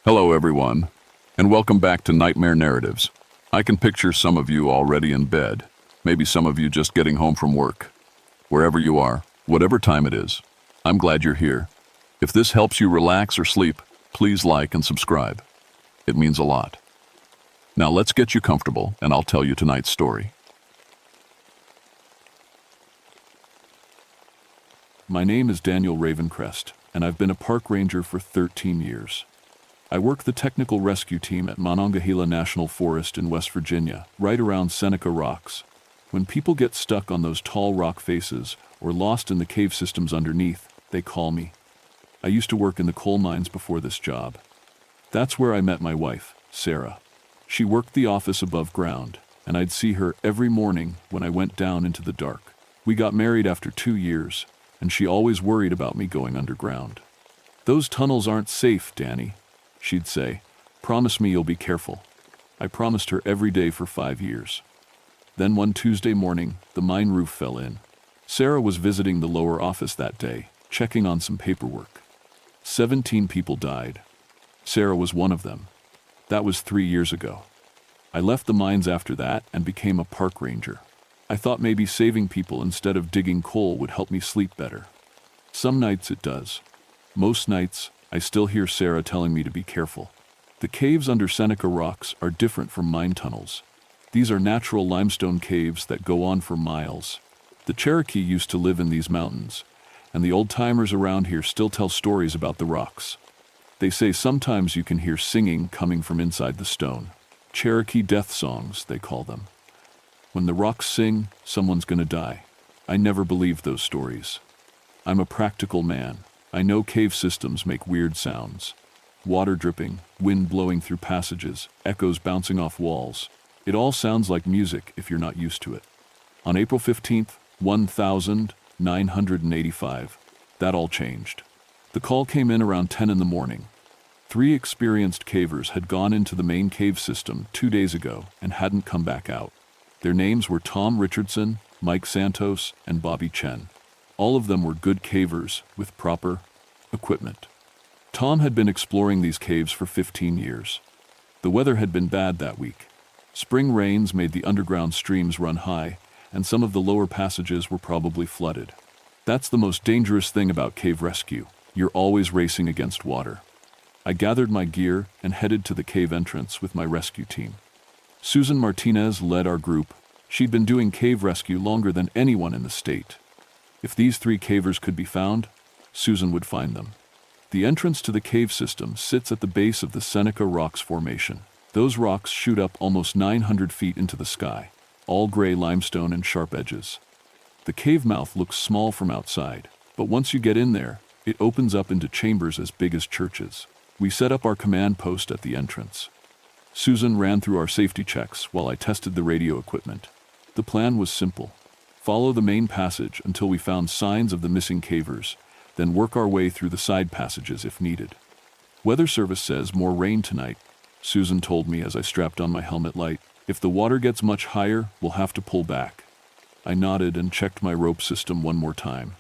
Hello, everyone, and welcome back to Nightmare Narratives. I can picture some of you already in bed, maybe some of you just getting home from work. Wherever you are, whatever time it is, I'm glad you're here. If this helps you relax or sleep, please like and subscribe. It means a lot. Now let's get you comfortable, and I'll tell you tonight's story. My name is Daniel Ravencrest, and I've been a park ranger for 13 years. I work the technical rescue team at Monongahela National Forest in West Virginia, right around Seneca Rocks. When people get stuck on those tall rock faces or lost in the cave systems underneath, they call me. I used to work in the coal mines before this job. That's where I met my wife, Sarah. She worked the office above ground, and I'd see her every morning when I went down into the dark. We got married after 2 years, and she always worried about me going underground. "Those tunnels aren't safe, Danny," she'd say. "Promise me you'll be careful." I promised her every day for 5 years. Then one Tuesday morning, the mine roof fell in. Sarah was visiting the lower office that day, checking on some paperwork. 17 people died. Sarah was one of them. That was 3 years ago. I left the mines after that and became a park ranger. I thought maybe saving people instead of digging coal would help me sleep better. Some nights it does. Most nights, I still hear Sarah telling me to be careful. The caves under Seneca Rocks are different from mine tunnels. These are natural limestone caves that go on for miles. The Cherokee used to live in these mountains, and the old-timers around here still tell stories about the rocks. They say sometimes you can hear singing coming from inside the stone. Cherokee death songs, they call them. When the rocks sing, someone's gonna die. I never believed those stories. I'm a practical man. I know cave systems make weird sounds. Water dripping, wind blowing through passages, echoes bouncing off walls. It all sounds like music if you're not used to it. On April 15th, 1985, that all changed. The call came in around 10 in the morning. 3 experienced cavers had gone into the main cave system 2 days ago and hadn't come back out. Their names were Tom Richardson, Mike Santos, and Bobby Chen. All of them were good cavers with proper equipment. Tom had been exploring these caves for 15 years. The weather had been bad that week. Spring rains made the underground streams run high, and some of the lower passages were probably flooded. That's the most dangerous thing about cave rescue. You're always racing against water. I gathered my gear and headed to the cave entrance with my rescue team. Susan Martinez led our group. She'd been doing cave rescue longer than anyone in the state. If these 3 cavers could be found, Susan would find them. The entrance to the cave system sits at the base of the Seneca Rocks formation. Those rocks shoot up almost 900 feet into the sky, all gray limestone and sharp edges. The cave mouth looks small from outside, but once you get in there, it opens up into chambers as big as churches. We set up our command post at the entrance. Susan ran through our safety checks while I tested the radio equipment. The plan was simple. Follow the main passage until we found signs of the missing cavers, then work our way through the side passages if needed. "Weather service says more rain tonight," Susan told me as I strapped on my helmet light. "If the water gets much higher, we'll have to pull back." I nodded and checked my rope system one more time.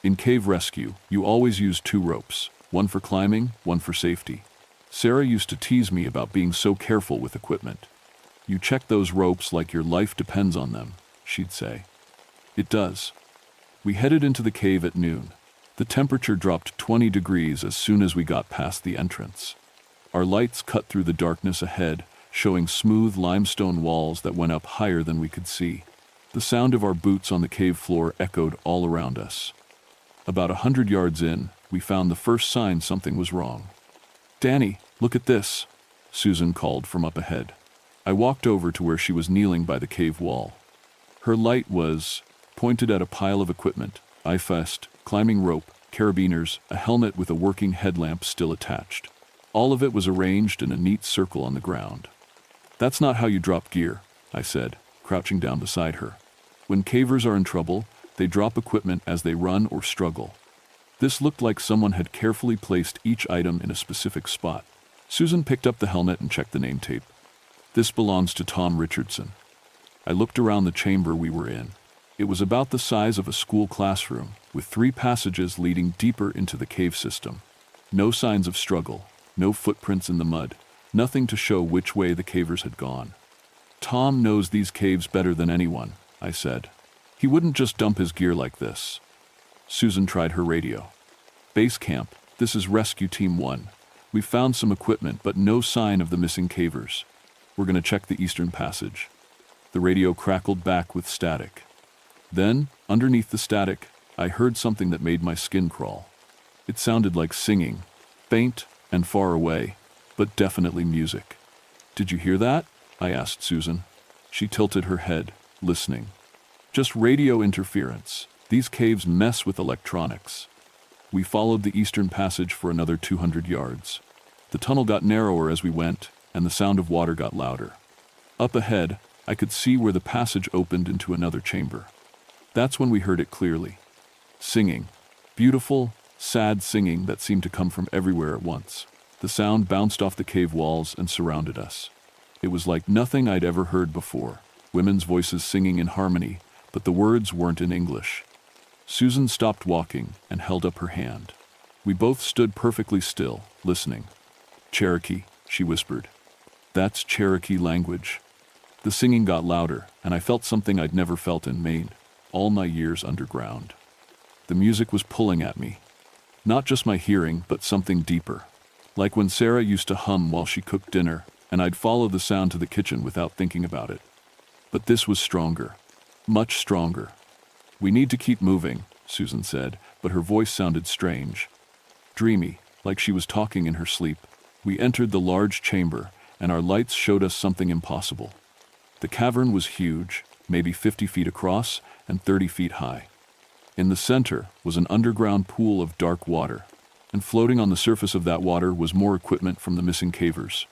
In cave rescue, you always use 2 ropes, one for climbing, one for safety. Sarah used to tease me about being so careful with equipment. "You check those ropes like your life depends on them," she'd say. It does. We headed into the cave at noon. The temperature dropped 20 degrees as soon as we got past the entrance. Our lights cut through the darkness ahead, showing smooth limestone walls that went up higher than we could see. The sound of our boots on the cave floor echoed all around us. About 100 yards in, we found the first sign something was wrong. "Danny, look at this," Susan called from up ahead. I walked over to where she was kneeling by the cave wall. Her light was pointed at a pile of equipment: vest, climbing rope, carabiners, a helmet with a working headlamp still attached. All of it was arranged in a neat circle on the ground. "That's not how you drop gear," I said, crouching down beside her. "When cavers are in trouble, they drop equipment as they run or struggle." This looked like someone had carefully placed each item in a specific spot. Susan picked up the helmet and checked the name tape. "This belongs to Tom Richardson." I looked around the chamber we were in. It was about the size of a school classroom, with 3 passages leading deeper into the cave system. No signs of struggle, No footprints in the mud, nothing to show which way the cavers had gone. Tom knows these caves better than anyone, I said. He wouldn't just dump his gear like this. Susan tried her radio. Base camp, this is Rescue Team 1. We've found some equipment, but no sign of the missing cavers. We're going to check the eastern passage. The radio crackled back with static. Then, underneath the static, I heard something that made my skin crawl. It sounded like singing, faint and far away, but definitely music. Did you hear that? I asked Susan. She tilted her head, listening. Just radio interference. These caves mess with electronics. We followed the eastern passage for another 200 yards. The tunnel got narrower as we went, and the sound of water got louder. Up ahead, I could see where the passage opened into another chamber. That's when we heard it clearly. Singing. Beautiful, sad singing that seemed to come from everywhere at once. The sound bounced off the cave walls and surrounded us. It was like nothing I'd ever heard before. Women's voices singing in harmony, but the words weren't in English. Susan stopped walking and held up her hand. We both stood perfectly still, listening. Cherokee, she whispered. That's Cherokee language. The singing got louder, and I felt something I'd never felt in Maine, all my years underground. The music was pulling at me. Not just my hearing, but something deeper. Like when Sarah used to hum while she cooked dinner, and I'd follow the sound to the kitchen without thinking about it. But this was stronger. Much stronger. We need to keep moving, Susan said, but her voice sounded strange. Dreamy, like she was talking in her sleep. We entered the large chamber, and our lights showed us something impossible. The cavern was huge, maybe 50 feet across and 30 feet high. In the center was an underground pool of dark water, and floating on the surface of that water was more equipment from the missing cavers.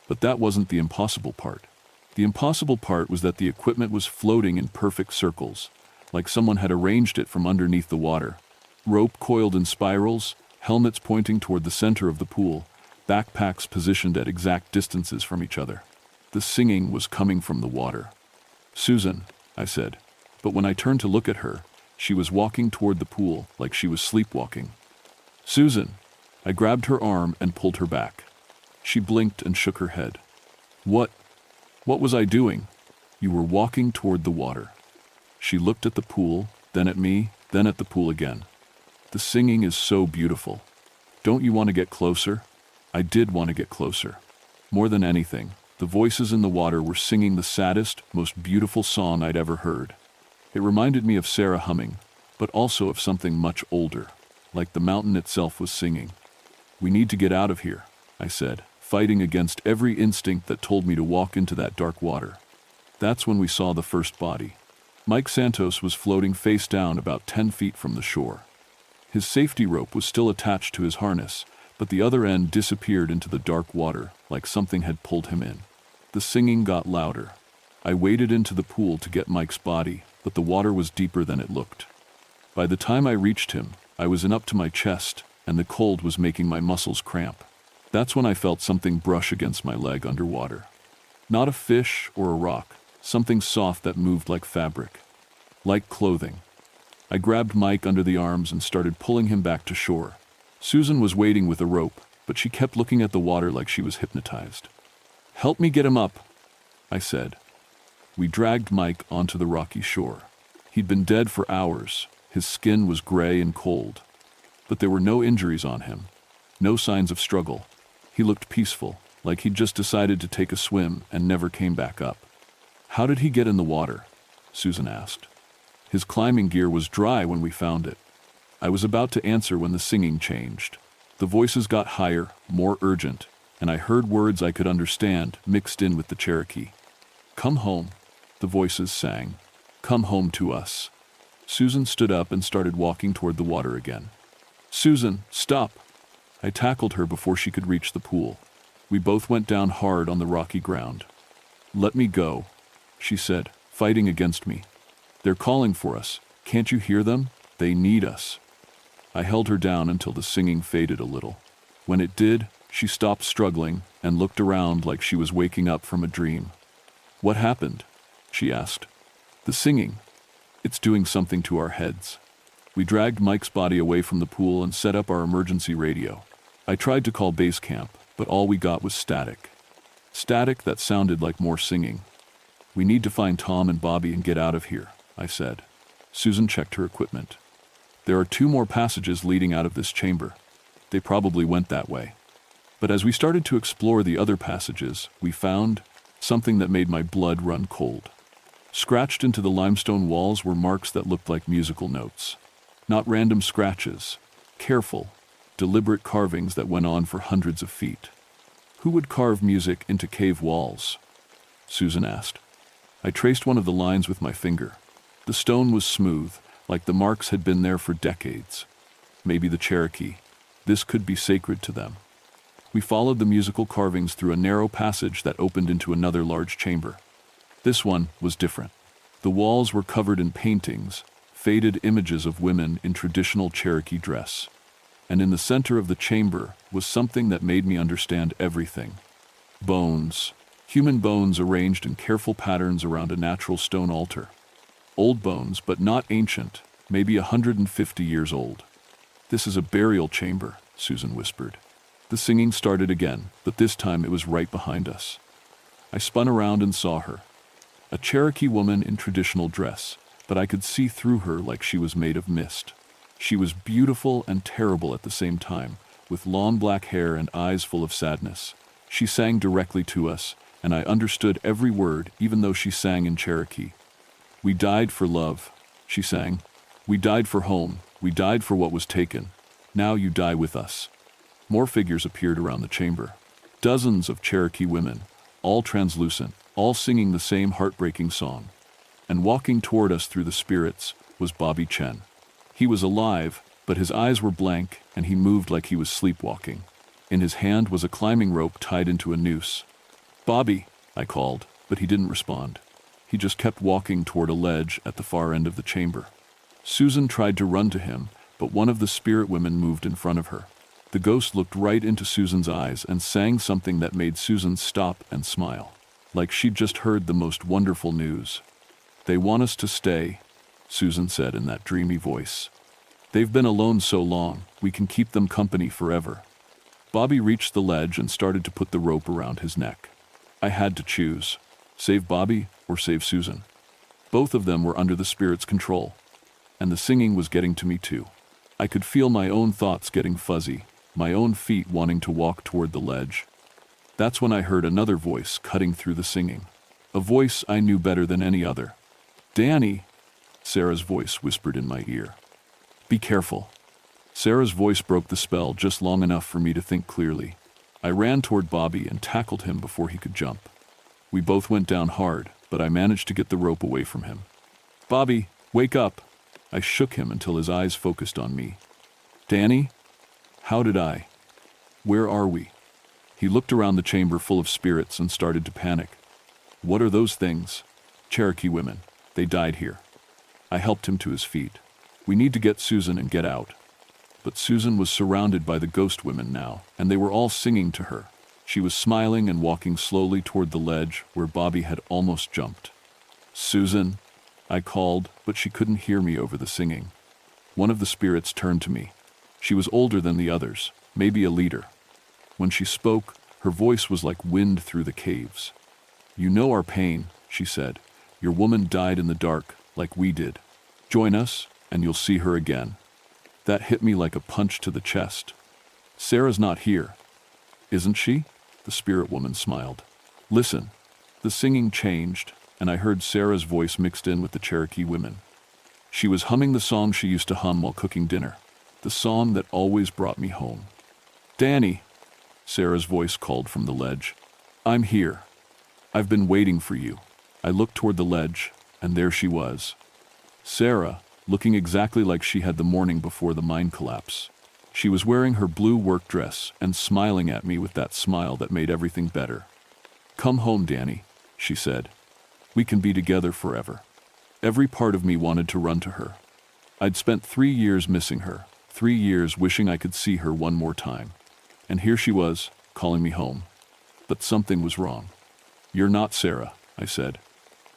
But that wasn't the impossible part. The impossible part was that the equipment was floating in perfect circles, like someone had arranged it from underneath the water. Rope coiled in spirals, helmets pointing toward the center of the pool, backpacks positioned at exact distances from each other. The singing was coming from the water. Susan, I said, but when I turned to look at her, she was walking toward the pool like she was sleepwalking. Susan! I grabbed her arm and pulled her back. She blinked and shook her head. What was I doing? You were walking toward the water. She looked at the pool, then at me, then at the pool again. The singing is so beautiful. Don't you want to get closer? I did want to get closer. More than anything, the voices in the water were singing the saddest, most beautiful song I'd ever heard. It reminded me of Sarah humming, but also of something much older, like the mountain itself was singing. We need to get out of here, I said, fighting against every instinct that told me to walk into that dark water. That's when we saw the first body. Mike Santos was floating face down about 10 feet from the shore. His safety rope was still attached to his harness, but the other end disappeared into the dark water like something had pulled him in. The singing got louder. I waded into the pool to get Mike's body, but the water was deeper than it looked. By the time I reached him, I was in up to my chest, and the cold was making my muscles cramp. That's when I felt something brush against my leg underwater. Not a fish or a rock, something soft that moved like fabric. Like clothing. I grabbed Mike under the arms and started pulling him back to shore. Susan was waiting with a rope, but she kept looking at the water like she was hypnotized. "Help me get him up," I said. We dragged Mike onto the rocky shore. He'd been dead for hours. His skin was gray and cold. But there were no injuries on him. No signs of struggle. He looked peaceful, like he'd just decided to take a swim and never came back up. "How did he get in the water?" Susan asked. "His climbing gear was dry when we found it." I was about to answer when the singing changed. The voices got higher, more urgent, and I heard words I could understand mixed in with the Cherokee. "Come home," the voices sang. "Come home to us." Susan stood up and started walking toward the water again. "Susan, stop!" I tackled her before she could reach the pool. We both went down hard on the rocky ground. "Let me go," she said, fighting against me. "They're calling for us. Can't you hear them? They need us." I held her down until the singing faded a little. When it did, she stopped struggling and looked around like she was waking up from a dream. "What happened?" she asked. "The singing. It's doing something to our heads." We dragged Mike's body away from the pool and set up our emergency radio. I tried to call base camp, but all we got was static. Static that sounded like more singing. "We need to find Tom and Bobby and get out of here," I said. Susan checked her equipment. "There are 2 more passages leading out of this chamber. They probably went that way." But as we started to explore the other passages, we found something that made my blood run cold. Scratched into the limestone walls were marks that looked like musical notes. Not random scratches, careful, deliberate carvings that went on for hundreds of feet. "Who would carve music into cave walls?" Susan asked. I traced one of the lines with my finger. The stone was smooth, like the marks had been there for decades. Maybe the Cherokee. This could be sacred to them. We followed the musical carvings through a narrow passage that opened into another large chamber. This one was different. The walls were covered in paintings, faded images of women in traditional Cherokee dress. And in the center of the chamber was something that made me understand everything. Bones. Human bones arranged in careful patterns around a natural stone altar. Old bones, but not ancient, maybe 150 years old. "This is a burial chamber," Susan whispered. The singing started again, but this time it was right behind us. I spun around and saw her. A Cherokee woman in traditional dress, but I could see through her like she was made of mist. She was beautiful and terrible at the same time, with long black hair and eyes full of sadness. She sang directly to us, and I understood every word, even though she sang in Cherokee. "We died for love," she sang. "We died for home. We died for what was taken. Now you die with us." More figures appeared around the chamber. Dozens of Cherokee women, all translucent, all singing the same heartbreaking song. And walking toward us through the spirits was Bobby Chen. He was alive, but his eyes were blank, and he moved like he was sleepwalking. In his hand was a climbing rope tied into a noose. "Bobby," I called, but he didn't respond. He just kept walking toward a ledge at the far end of the chamber. Susan tried to run to him, but one of the spirit women moved in front of her. The ghost looked right into Susan's eyes and sang something that made Susan stop and smile, like she'd just heard the most wonderful news. "They want us to stay," Susan said in that dreamy voice. "They've been alone so long, we can keep them company forever." Bobby reached the ledge and started to put the rope around his neck. I had to choose, save Bobby or save Susan. Both of them were under the spirit's control, and the singing was getting to me too. I could feel my own thoughts getting fuzzy, my own feet wanting to walk toward the ledge. That's when I heard another voice cutting through the singing, a voice I knew better than any other. "Danny," Sarah's voice whispered in my ear. "Be careful." Sarah's voice broke the spell just long enough for me to think clearly. I ran toward Bobby and tackled him before he could jump. We both went down hard, but I managed to get the rope away from him. "Bobby, wake up!" I shook him until his eyes focused on me. "Danny? How did I? Where are we?" He looked around the chamber full of spirits and started to panic. "What are those things?" "Cherokee women. They died here." I helped him to his feet. "We need to get Susan and get out." But Susan was surrounded by the ghost women now, and they were all singing to her. She was smiling and walking slowly toward the ledge where Bobby had almost jumped. "Susan," I called, but she couldn't hear me over the singing. One of the spirits turned to me. She was older than the others, maybe a leader. When she spoke, her voice was like wind through the caves. "You know our pain," she said. "Your woman died in the dark, like we did. Join us, and you'll see her again." That hit me like a punch to the chest. "Sarah's not here." "Isn't she?" The spirit woman smiled. "Listen." The singing changed, and I heard Sarah's voice mixed in with the Cherokee women. She was humming the song she used to hum while cooking dinner, the song that always brought me home. "Danny," Sarah's voice called from the ledge. "I'm here. I've been waiting for you." I looked toward the ledge, and there she was. Sarah, looking exactly like she had the morning before the mine collapse. She was wearing her blue work dress and smiling at me with that smile that made everything better. "Come home, Danny," she said. "We can be together forever." Every part of me wanted to run to her. I'd spent 3 years missing her, 3 years wishing I could see her one more time. And here she was, calling me home. But something was wrong. "You're not Sarah," I said.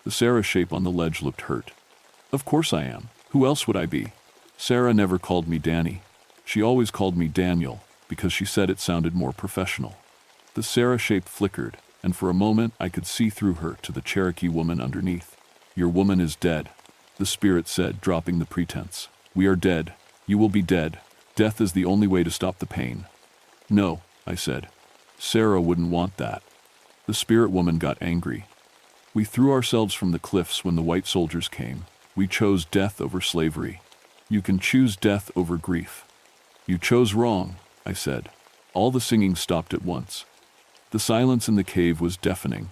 The Sarah shape on the ledge looked hurt. "Of course I am. Who else would I be?" Sarah never called me Danny. She always called me Daniel, because she said it sounded more professional. The Sarah shape flickered, and for a moment I could see through her to the Cherokee woman underneath. "Your woman is dead," the spirit said, dropping the pretense. "We are dead. You will be dead. Death is the only way to stop the pain." "No," I said. "Sarah wouldn't want that." The spirit woman got angry. "We threw ourselves from the cliffs when the white soldiers came. We chose death over slavery. You can choose death over grief." "You chose wrong," I said. All the singing stopped at once. The silence in the cave was deafening.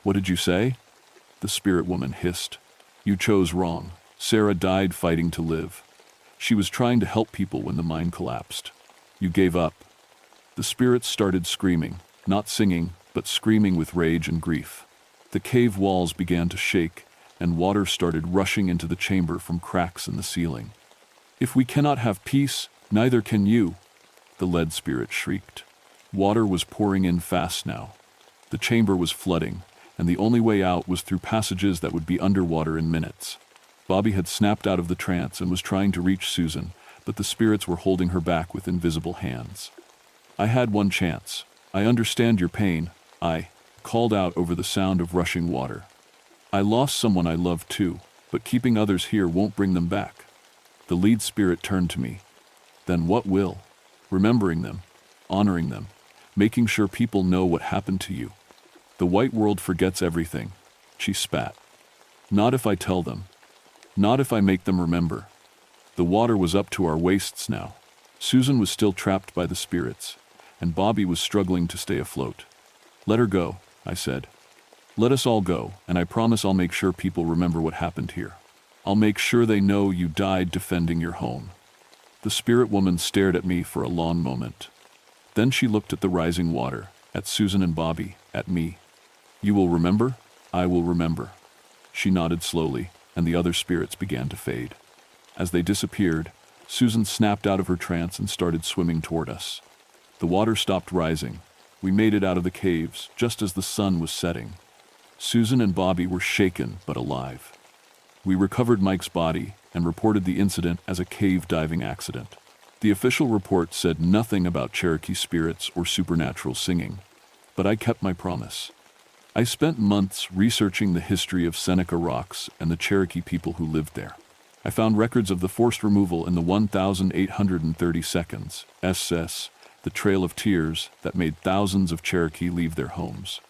"What did you say?" The spirit woman hissed. "You chose wrong. Sarah died fighting to live. She was trying to help people when the mine collapsed. You gave up." The spirits started screaming, not singing, but screaming with rage and grief. The cave walls began to shake, and water started rushing into the chamber from cracks in the ceiling. "If we cannot have peace, neither can you," the lead spirit shrieked. Water was pouring in fast now. The chamber was flooding, and the only way out was through passages that would be underwater in minutes. Bobby had snapped out of the trance and was trying to reach Susan, but the spirits were holding her back with invisible hands. "I had one chance. I understand your pain," I called out over the sound of rushing water. "I lost someone I loved too, but keeping others here won't bring them back." The lead spirit turned to me. "Then what will?" "Remembering them, honoring them, making sure people know what happened to you. The white world forgets everything," she spat. "Not if I tell them. Not if I make them remember." The water was up to our waists now. Susan was still trapped by the spirits, and Bobby was struggling to stay afloat. "Let her go," I said. "Let us all go, and I promise I'll make sure people remember what happened here. I'll make sure they know you died defending your home." The spirit woman stared at me for a long moment. Then she looked at the rising water, at Susan and Bobby, at me. "You will remember? I will remember." She nodded slowly, and the other spirits began to fade. As they disappeared, Susan snapped out of her trance and started swimming toward us. The water stopped rising. We made it out of the caves, just as the sun was setting. Susan and Bobby were shaken but alive. We recovered Mike's body and reported the incident as a cave diving accident. The official report said nothing about Cherokee spirits or supernatural singing, but I kept my promise. I spent months researching the history of Seneca Rocks and the Cherokee people who lived there. I found records of the forced removal in the 1830 seconds, SS, the Trail of Tears that made thousands of Cherokee leave their homes.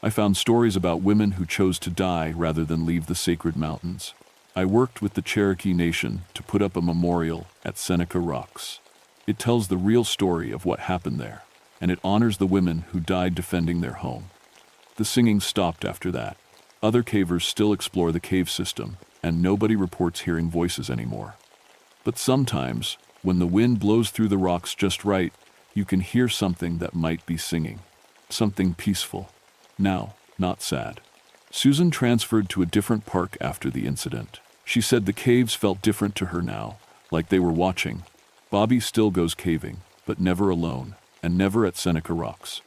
I found stories about women who chose to die rather than leave the sacred mountains. I worked with the Cherokee Nation to put up a memorial at Seneca Rocks. It tells the real story of what happened there, and it honors the women who died defending their home. The singing stopped after that. Other cavers still explore the cave system, and nobody reports hearing voices anymore. But sometimes, when the wind blows through the rocks just right, you can hear something that might be singing. Something peaceful. Now, not sad. Susan transferred to a different park after the incident. She said the caves felt different to her now, like they were watching. Bobby still goes caving, but never alone, and never at Seneca Rocks.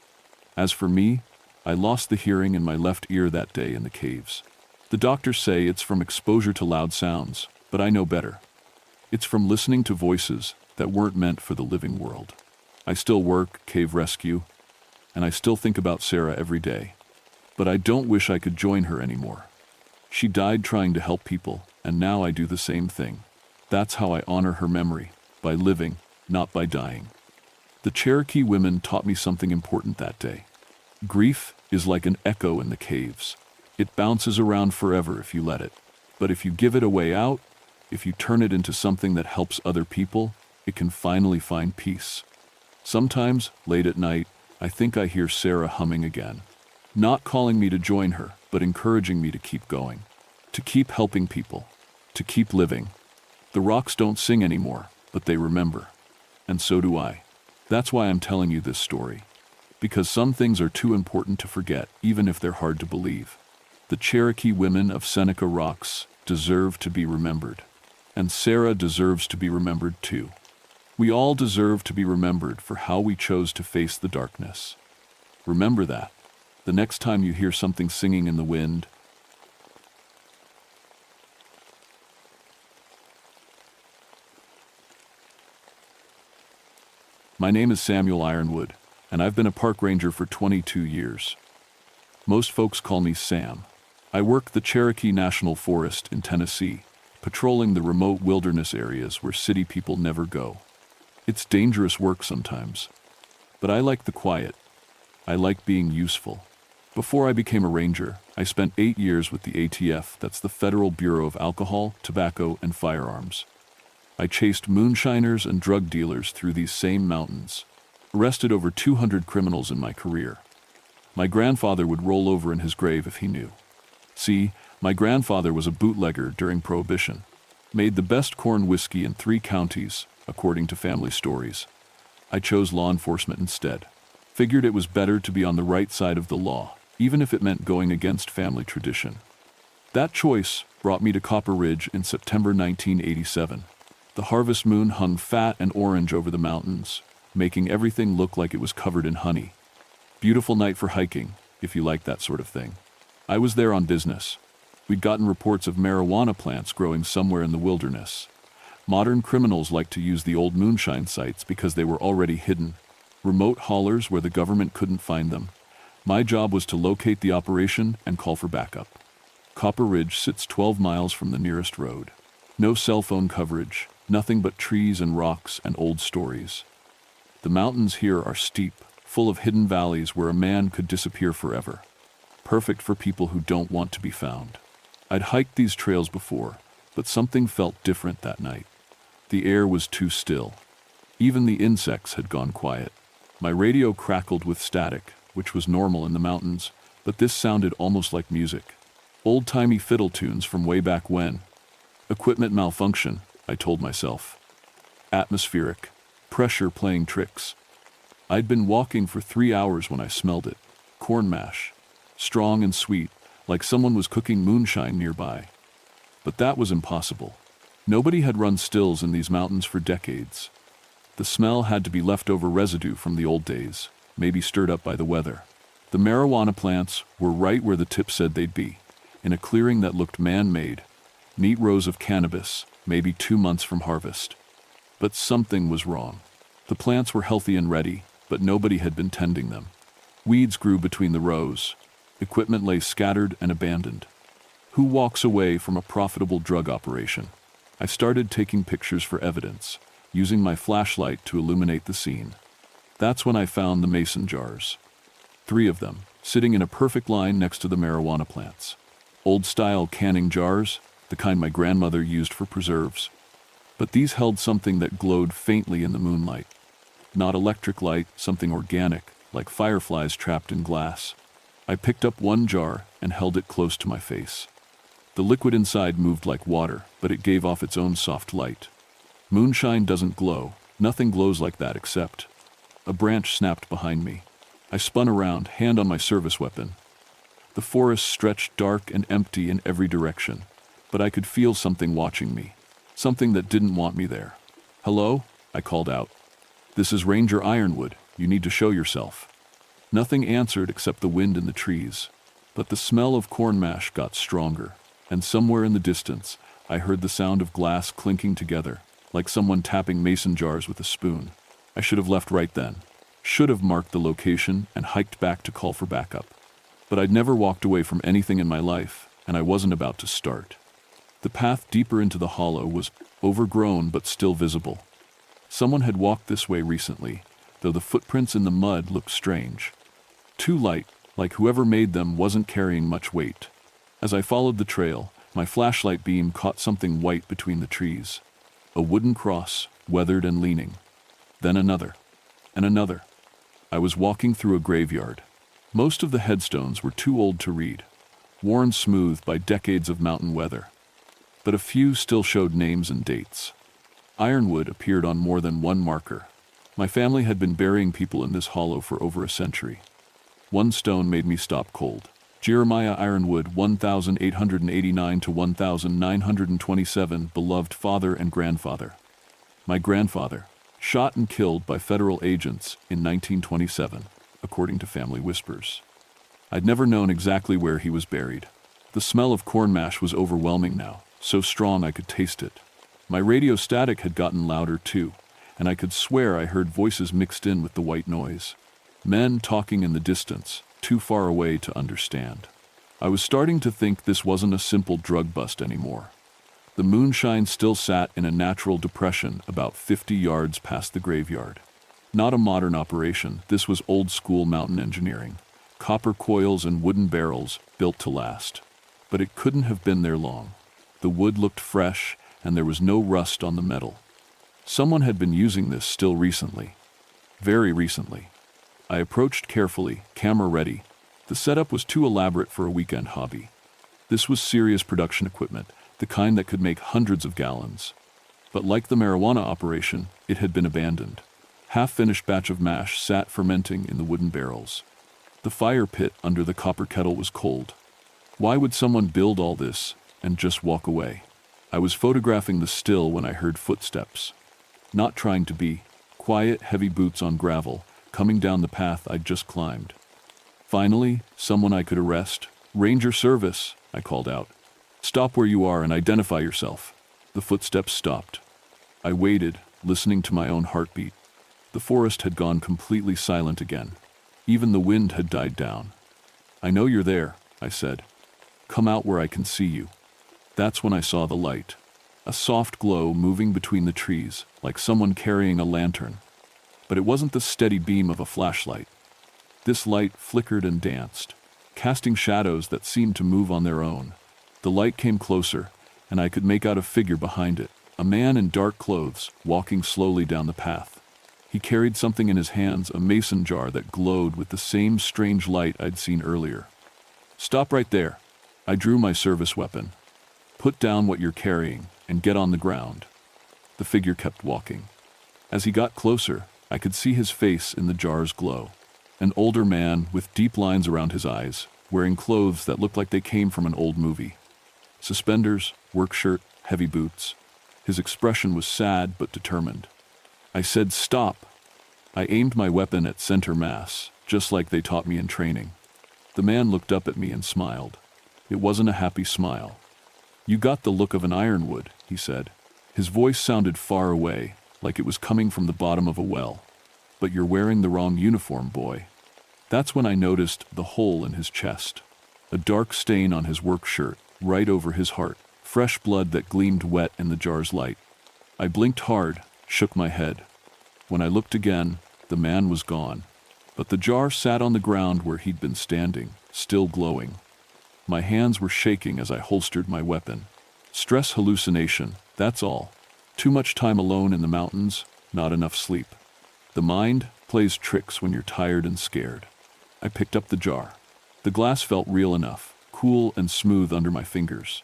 As for me, I lost the hearing in my left ear that day in the caves. The doctors say it's from exposure to loud sounds, but I know better. It's from listening to voices that weren't meant for the living world. I still work, cave rescue, and I still think about Sarah every day. But I don't wish I could join her anymore. She died trying to help people, and now I do the same thing. That's how I honor her memory, by living, not by dying. The Cherokee women taught me something important that day. Grief is like an echo in the caves. It bounces around forever if you let it. But if you give it a way out, if you turn it into something that helps other people, it can finally find peace. Sometimes, late at night, I think I hear Sarah humming again. Not calling me to join her, but encouraging me to keep going. To keep helping people. To keep living. The rocks don't sing anymore, but they remember. And so do I. That's why I'm telling you this story. Because some things are too important to forget, even if they're hard to believe. The Cherokee women of Seneca Rocks deserve to be remembered. And Sarah deserves to be remembered too. We all deserve to be remembered for how we chose to face the darkness. Remember that. The next time you hear something singing in the wind, My name is Samuel Ironwood, and I've been a park ranger for 22 years. Most folks call me Sam. I work the Cherokee National Forest in Tennessee, patrolling the remote wilderness areas where city people never go. It's dangerous work sometimes, but I like the quiet. I like being useful. Before I became a ranger, I spent 8 years with the ATF, that's the Federal Bureau of Alcohol, Tobacco, and Firearms. I chased moonshiners and drug dealers through these same mountains, arrested over 200 criminals in my career. My grandfather would roll over in his grave if he knew. See, my grandfather was a bootlegger during Prohibition, made the best corn whiskey in 3 counties, according to family stories. I chose law enforcement instead. Figured it was better to be on the right side of the law, even if it meant going against family tradition. That choice brought me to Copper Ridge in September 1987. The harvest moon hung fat and orange over the mountains, making everything look like it was covered in honey. Beautiful night for hiking, if you like that sort of thing. I was there on business. We'd gotten reports of marijuana plants growing somewhere in the wilderness. Modern criminals like to use the old moonshine sites because they were already hidden. Remote haulers where the government couldn't find them. My job was to locate the operation and call for backup. Copper Ridge sits 12 miles from the nearest road. No cell phone coverage, nothing but trees and rocks and old stories. The mountains here are steep, full of hidden valleys where a man could disappear forever. Perfect for people who don't want to be found. I'd hiked these trails before, but something felt different that night. The air was too still. Even the insects had gone quiet. My radio crackled with static, which was normal in the mountains, but this sounded almost like music. Old-timey fiddle tunes from way back when. Equipment malfunction, I told myself. Atmospheric. Pressure playing tricks. I'd been walking for 3 hours when I smelled it. Corn mash. Strong and sweet, like someone was cooking moonshine nearby. But that was impossible. Nobody had run stills in these mountains for decades. The smell had to be leftover residue from the old days, maybe stirred up by the weather. The marijuana plants were right where the tip said they'd be, in a clearing that looked man-made. Neat rows of cannabis, maybe 2 months from harvest. But something was wrong. The plants were healthy and ready, but nobody had been tending them. Weeds grew between the rows. Equipment lay scattered and abandoned. Who walks away from a profitable drug operation? I started taking pictures for evidence, using my flashlight to illuminate the scene. That's when I found the mason jars. 3 of them, sitting in a perfect line next to the marijuana plants. Old-style canning jars, the kind my grandmother used for preserves. But these held something that glowed faintly in the moonlight. Not electric light, something organic, like fireflies trapped in glass. I picked up one jar and held it close to my face. The liquid inside moved like water, but it gave off its own soft light. Moonshine doesn't glow. Nothing glows like that except... A branch snapped behind me. I spun around, hand on my service weapon. The forest stretched dark and empty in every direction, but I could feel something watching me. Something that didn't want me there. "Hello?" I called out. "This is Ranger Ironwood. You need to show yourself." Nothing answered except the wind in the trees, but the smell of corn mash got stronger, and somewhere in the distance, I heard the sound of glass clinking together, like someone tapping mason jars with a spoon. I should have left right then. Should have marked the location and hiked back to call for backup. But I'd never walked away from anything in my life, and I wasn't about to start. The path deeper into the hollow was overgrown but still visible. Someone had walked this way recently, though the footprints in the mud looked strange. Too light, like whoever made them wasn't carrying much weight. As I followed the trail, my flashlight beam caught something white between the trees. A wooden cross, weathered and leaning. Then another. And another. I was walking through a graveyard. Most of the headstones were too old to read, worn smooth by decades of mountain weather. But a few still showed names and dates. Ironwood appeared on more than one marker. My family had been burying people in this hollow for over a century. One stone made me stop cold. Jeremiah Ironwood, 1889 to 1927, beloved father and grandfather. My grandfather, shot and killed by federal agents in 1927, according to family whispers. I'd never known exactly where he was buried. The smell of corn mash was overwhelming now, so strong I could taste it. My radio static had gotten louder too, and I could swear I heard voices mixed in with the white noise. Men talking in the distance, too far away to understand. I was starting to think this wasn't a simple drug bust anymore. The moonshine still sat in a natural depression about 50 yards past the graveyard. Not a modern operation, this was old-school mountain engineering. Copper coils and wooden barrels built to last. But it couldn't have been there long. The wood looked fresh, and there was no rust on the metal. Someone had been using this still recently. Very recently. I approached carefully, camera ready. The setup was too elaborate for a weekend hobby. This was serious production equipment, the kind that could make hundreds of gallons. But like the marijuana operation, it had been abandoned. Half-finished batch of mash sat fermenting in the wooden barrels. The fire pit under the copper kettle was cold. Why would someone build all this and just walk away? I was photographing the still when I heard footsteps. Not trying to be. Quiet, heavy boots on gravel, coming down the path I'd just climbed. Finally, someone I could arrest. "Ranger service," I called out. "Stop where you are and identify yourself." The footsteps stopped. I waited, listening to my own heartbeat. The forest had gone completely silent again. Even the wind had died down. "I know you're there," I said. "Come out where I can see you." That's when I saw the light. A soft glow moving between the trees, like someone carrying a lantern. But it wasn't the steady beam of a flashlight. This light flickered and danced, casting shadows that seemed to move on their own. The light came closer, and I could make out a figure behind it, a man in dark clothes, walking slowly down the path. He carried something in his hands, a mason jar that glowed with the same strange light I'd seen earlier. "Stop right there." I drew my service weapon. "Put down what you're carrying and get on the ground." The figure kept walking. As he got closer, I could see his face in the jar's glow. An older man with deep lines around his eyes, wearing clothes that looked like they came from an old movie. Suspenders, work shirt, heavy boots. His expression was sad but determined. I said, "Stop." I aimed my weapon at center mass, just like they taught me in training. The man looked up at me and smiled. It wasn't a happy smile. "You got the look of an ironwood," he said. His voice sounded far away, like it was coming from the bottom of a well. "But you're wearing the wrong uniform, boy." That's when I noticed the hole in his chest. A dark stain on his work shirt, right over his heart. Fresh blood that gleamed wet in the jar's light. I blinked hard, shook my head. When I looked again, the man was gone. But the jar sat on the ground where he'd been standing, still glowing. My hands were shaking as I holstered my weapon. Stress hallucination, that's all. Too much time alone in the mountains, not enough sleep. The mind plays tricks when you're tired and scared. I picked up the jar. The glass felt real enough, cool and smooth under my fingers.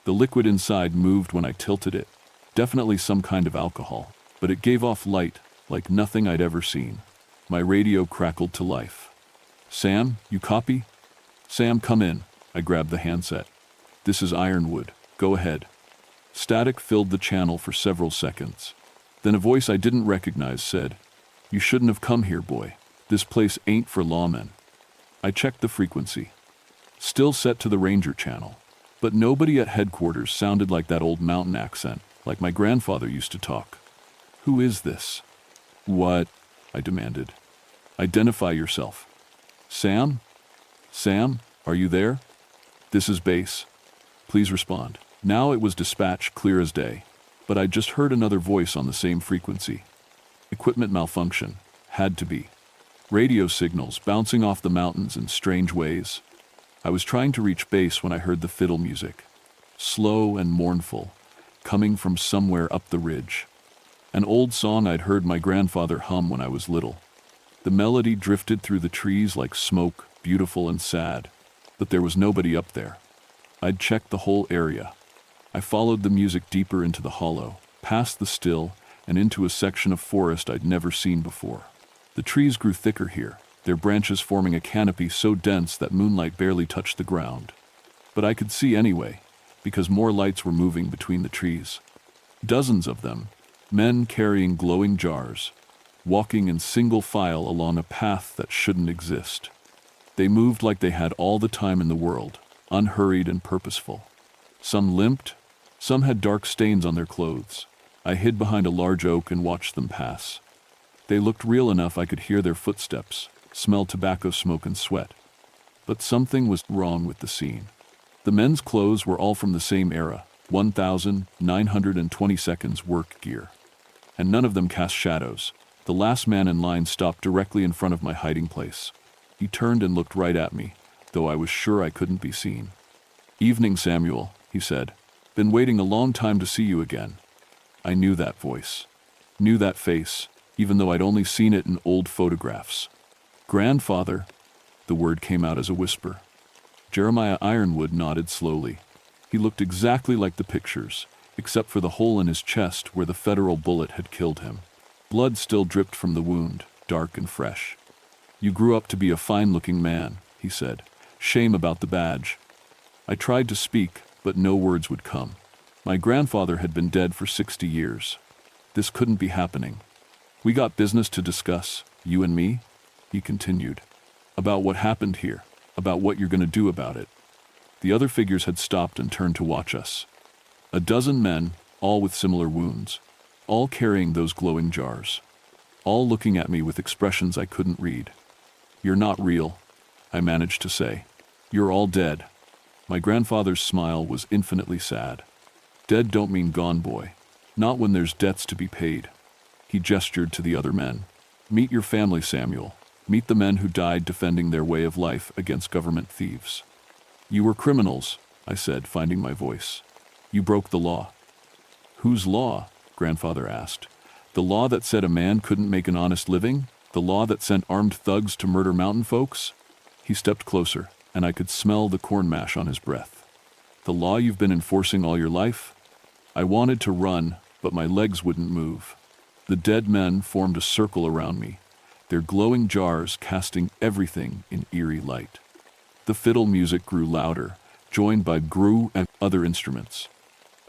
The liquid inside moved when I tilted it. Definitely some kind of alcohol, but it gave off light like nothing I'd ever seen. My radio crackled to life. "Sam, you copy?" "Sam, come in." I grabbed the handset. "This is Ironwood. Go ahead." Static filled the channel for several seconds. Then a voice I didn't recognize said, "You shouldn't have come here, boy. This place ain't for lawmen." I checked the frequency. Still set to the Ranger channel. But nobody at headquarters sounded like that old mountain accent, like my grandfather used to talk. "Who is this?" "What?" I demanded. "Identify yourself." "Sam? Sam, are you there? This is base. Please respond." Now it was dispatch clear as day, but I just heard another voice on the same frequency. Equipment malfunction. Had to be. Radio signals bouncing off the mountains in strange ways. I was trying to reach base when I heard the fiddle music. Slow and mournful, coming from somewhere up the ridge. An old song I'd heard my grandfather hum when I was little. The melody drifted through the trees like smoke, beautiful and sad, but there was nobody up there. I'd checked the whole area. I followed the music deeper into the hollow, past the still, and into a section of forest I'd never seen before. The trees grew thicker here, their branches forming a canopy so dense that moonlight barely touched the ground. But I could see anyway, because more lights were moving between the trees. Dozens of them, men carrying glowing jars, walking in single file along a path that shouldn't exist. They moved like they had all the time in the world, unhurried and purposeful. Some limped, some had dark stains on their clothes. I hid behind a large oak and watched them pass. They looked real enough I could hear their footsteps, smelled tobacco smoke and sweat. But something was wrong with the scene. The men's clothes were all from the same era, 1,920 seconds work gear. And none of them cast shadows. The last man in line stopped directly in front of my hiding place. He turned and looked right at me, though I was sure I couldn't be seen. "Evening, Samuel," he said. "Been waiting a long time to see you again." I knew that voice, knew that face, even though I'd only seen it in old photographs. "Grandfather," the word came out as a whisper. Jeremiah Ironwood nodded slowly. He looked exactly like the pictures, except for the hole in his chest where the federal bullet had killed him. Blood still dripped from the wound, dark and fresh. "You grew up to be a fine-looking man," he said. "Shame about the badge." I tried to speak, but no words would come. My grandfather had been dead for 60 years. This couldn't be happening. "We got business to discuss, you and me," he continued. "About what happened here, about what you're going to do about it." The other figures had stopped and turned to watch us. A dozen men, all with similar wounds, all carrying those glowing jars, all looking at me with expressions I couldn't read. "You're not real," I managed to say. "You're all dead." My grandfather's smile was infinitely sad. "Dead don't mean gone, boy. Not when there's debts to be paid." He gestured to the other men. "Meet your family, Samuel. Meet the men who died defending their way of life against government thieves." "You were criminals," I said, finding my voice. "You broke the law." "Whose law?" Grandfather asked. "The law that said a man couldn't make an honest living? The law that sent armed thugs to murder mountain folks?" He stepped closer, and I could smell the corn mash on his breath. "The law you've been enforcing all your life?" I wanted to run, but my legs wouldn't move. The dead men formed a circle around me, their glowing jars casting everything in eerie light. The fiddle music grew louder, joined by gru and other instruments.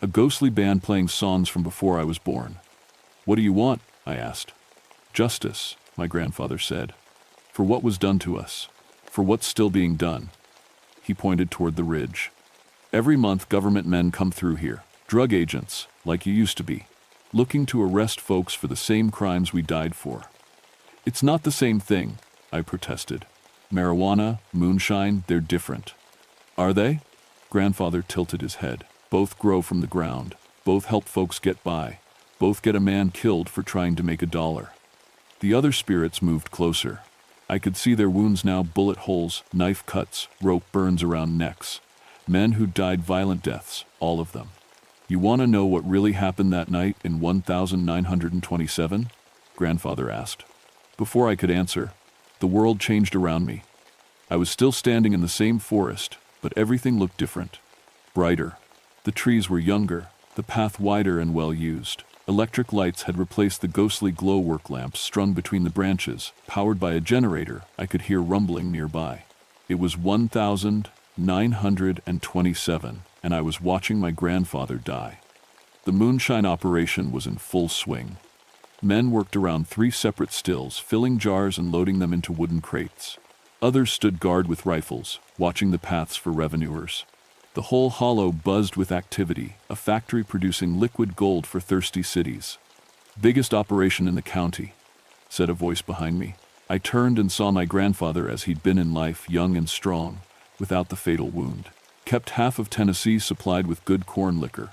A ghostly band playing songs from before I was born. "What do you want?" I asked. "Justice," my grandfather said. "For what was done to us. For what's still being done." He pointed toward the ridge. "Every month government men come through here, drug agents, like you used to be, looking to arrest folks for the same crimes we died for." "It's not the same thing," I protested. "Marijuana, moonshine, they're different." "Are they?" Grandfather tilted his head. "Both grow from the ground. Both help folks get by. Both get a man killed for trying to make $1. The other spirits moved closer. I could see their wounds now, bullet holes, knife cuts, rope burns around necks. Men who died violent deaths, all of them. "You want to know what really happened that night in 1927? Grandfather asked. Before I could answer, the world changed around me. I was still standing in the same forest, but everything looked different. Brighter. The trees were younger, the path wider and well used. Electric lights had replaced the ghostly glowwork lamps strung between the branches. Powered by a generator, I could hear rumbling nearby. It was 1927, and I was watching my grandfather die. The moonshine operation was in full swing. Men worked around 3 separate stills, filling jars and loading them into wooden crates. Others stood guard with rifles, watching the paths for revenuers. The whole hollow buzzed with activity, a factory producing liquid gold for thirsty cities. "Biggest operation in the county," said a voice behind me. I turned and saw my grandfather as he'd been in life, young and strong, without the fatal wound. Kept half of Tennessee supplied with good corn liquor.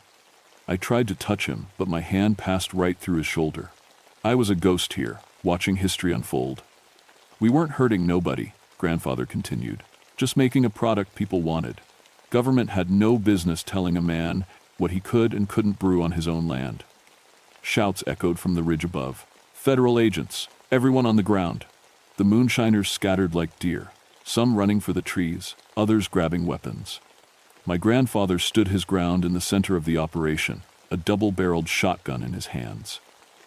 I tried to touch him, but my hand passed right through his shoulder. I was a ghost here, watching history unfold. "We weren't hurting nobody," Grandfather continued, "just making a product people wanted. Government had no business telling a man what he could and couldn't brew on his own land." Shouts echoed from the ridge above. "Federal agents, everyone on the ground." The moonshiners scattered like deer, some running for the trees, others grabbing weapons. My grandfather stood his ground in the center of the operation, a double-barreled shotgun in his hands.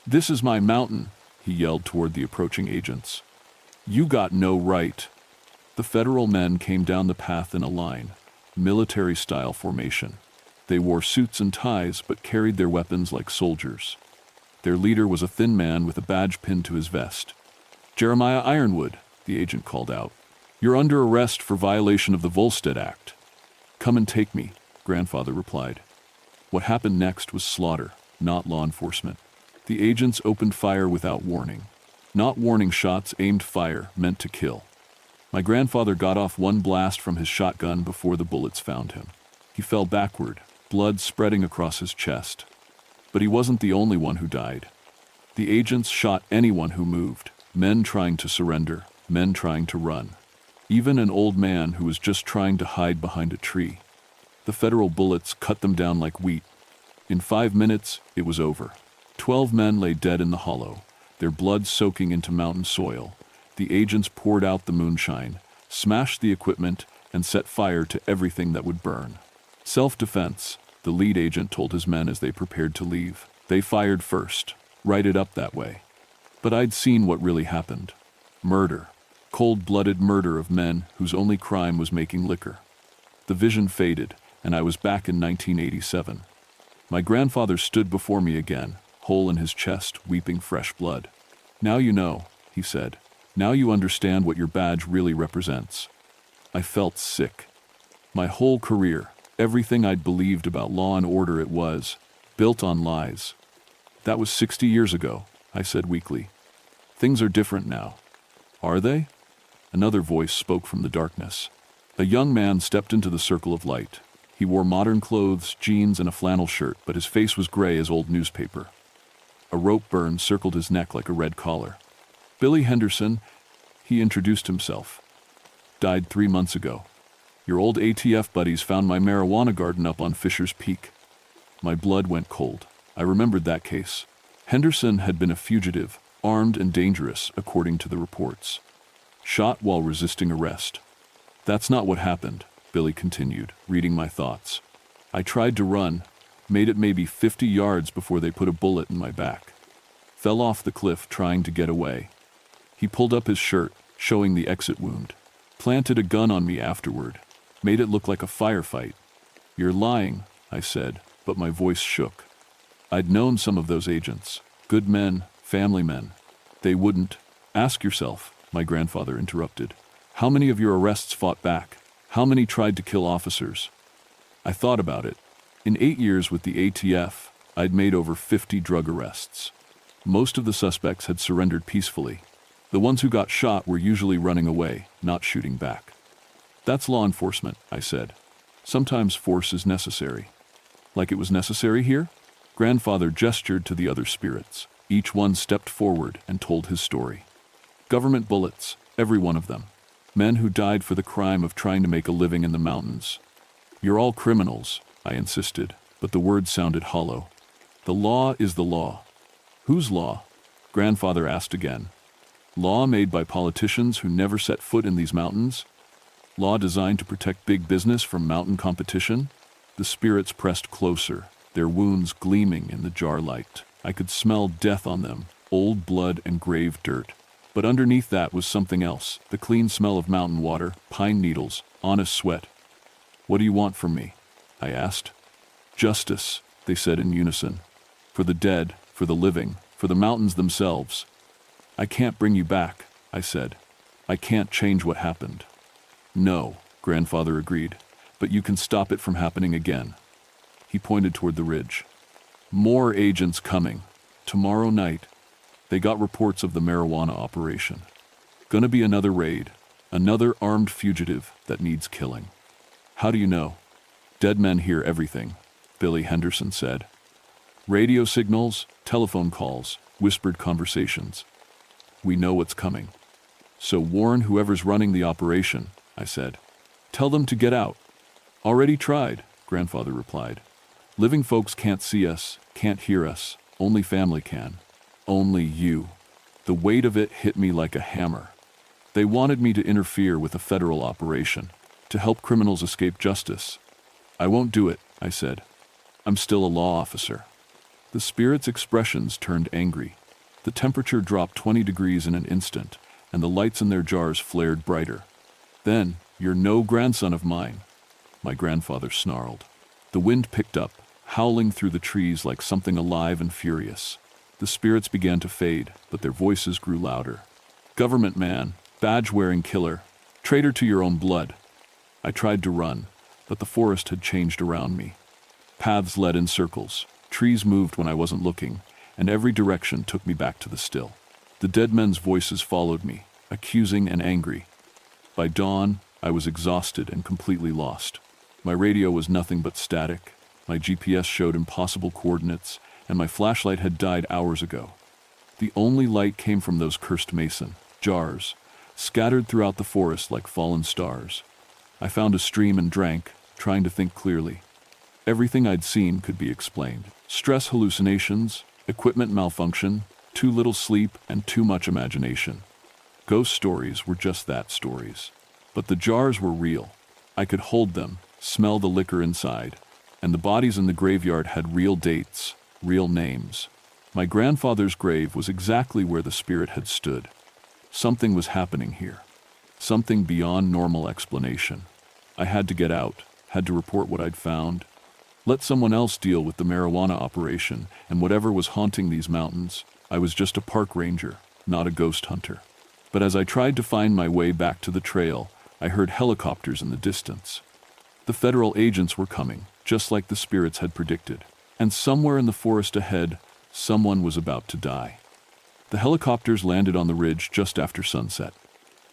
"This is my mountain," he yelled toward the approaching agents. "You got no right." The federal men came down the path in a line, military-style formation. They wore suits and ties but carried their weapons like soldiers. Their leader was a thin man with a badge pinned to his vest. "Jeremiah Ironwood," the agent called out. "You're under arrest for violation of the Volstead Act." "Come and take me," Grandfather replied. What happened next was slaughter, not law enforcement. The agents opened fire without warning. Not warning shots, aimed fire, meant to kill. My grandfather got off one blast from his shotgun before the bullets found him. He fell backward, blood spreading across his chest. But he wasn't the only one who died. The agents shot anyone who moved, men trying to surrender, men trying to run. Even an old man who was just trying to hide behind a tree. The federal bullets cut them down like wheat. In 5 minutes, it was over. 12 men lay dead in the hollow, their blood soaking into mountain soil. The agents poured out the moonshine, smashed the equipment, and set fire to everything that would burn. Self-defense, the lead agent told his men as they prepared to leave. They fired first. Write it up that way. But I'd seen what really happened. Murder. Cold-blooded murder of men whose only crime was making liquor. The vision faded, and I was back in 1987. My grandfather stood before me again, hole in his chest, weeping fresh blood. "Now you know," he said. "Now you understand what your badge really represents." I felt sick. My whole career, everything I'd believed about law and order, it was built on lies. "That was 60 years ago," I said weakly. "Things are different now." "Are they?" Another voice spoke from the darkness. A young man stepped into the circle of light. He wore modern clothes, jeans, and a flannel shirt, but his face was gray as old newspaper. A rope burn circled his neck like a red collar. "Billy Henderson," he introduced himself. "Died 3 months ago. Your old ATF buddies found my marijuana garden up on Fisher's Peak." My blood went cold. I remembered that case. Henderson had been a fugitive, armed and dangerous, according to the reports. Shot while resisting arrest. "That's not what happened," Billy continued, reading my thoughts. "I tried to run, made it maybe 50 yards before they put a bullet in my back. Fell off the cliff trying to get away." He pulled up his shirt, showing the exit wound. "Planted a gun on me afterward. Made it look like a firefight." "You're lying," I said, but my voice shook. I'd known some of those agents. Good men, family men. They wouldn't. "Ask yourself," my grandfather interrupted. "How many of your arrests fought back? How many tried to kill officers?" I thought about it. In 8 years with the ATF, I'd made over 50 drug arrests. Most of the suspects had surrendered peacefully. The ones who got shot were usually running away, not shooting back. "That's law enforcement," I said. "Sometimes force is necessary." "Like it was necessary here?" Grandfather gestured to the other spirits. Each one stepped forward and told his story. "Government bullets, every one of them. Men who died for the crime of trying to make a living in the mountains." "You're all criminals," I insisted, but the words sounded hollow. "The law is the law." "Whose law?" Grandfather asked again. "Law made by politicians who never set foot in these mountains? Law designed to protect big business from mountain competition?" The spirits pressed closer, their wounds gleaming in the jar light. I could smell death on them, old blood and grave dirt. But underneath that was something else, the clean smell of mountain water, pine needles, honest sweat. "What do you want from me?" I asked. "Justice," they said in unison. "For the dead, for the living, for the mountains themselves." "I can't bring you back," I said. "I can't change what happened." "No," Grandfather agreed, "but you can stop it from happening again." He pointed toward the ridge. "More agents coming. Tomorrow night." They got reports of the marijuana operation. "Gonna be another raid, another armed fugitive that needs killing." "How do you know?" "Dead men hear everything," Billy Henderson said. "Radio signals, telephone calls, whispered conversations. We know what's coming." "So warn whoever's running the operation," I said. "Tell them to get out." "Already tried," Grandfather replied. "Living folks can't see us, can't hear us, only family can. Only you." The weight of it hit me like a hammer. They wanted me to interfere with a federal operation, to help criminals escape justice. "I won't do it," I said. "I'm still a law officer." The spirits' expressions turned angry. The temperature dropped 20 degrees in an instant, and the lights in their jars flared brighter. "Then, you're no grandson of mine," my grandfather snarled. The wind picked up, howling through the trees like something alive and furious. The spirits began to fade, but their voices grew louder. "Government man, badge-wearing killer, traitor to your own blood." I tried to run, but the forest had changed around me. Paths led in circles, trees moved when I wasn't looking, and every direction took me back to the still. The dead men's voices followed me, accusing and angry. By dawn, I was exhausted and completely lost. My radio was nothing but static, my GPS showed impossible coordinates, and my flashlight had died hours ago. The only light came from those cursed mason jars, scattered throughout the forest like fallen stars. I found a stream and drank, trying to think clearly. Everything I'd seen could be explained. Stress hallucinations, equipment malfunction, too little sleep, and too much imagination. Ghost stories were just that, stories. But the jars were real. I could hold them, smell the liquor inside, and the bodies in the graveyard had real dates, real names. My grandfather's grave was exactly where the spirit had stood. Something was happening here. Something beyond normal explanation. I had to get out, had to report what I'd found. Let someone else deal with the marijuana operation and whatever was haunting these mountains. I was just a park ranger, not a ghost hunter. But as I tried to find my way back to the trail, I heard helicopters in the distance. The federal agents were coming, just like the spirits had predicted. And somewhere in the forest ahead, someone was about to die. The helicopters landed on the ridge just after sunset.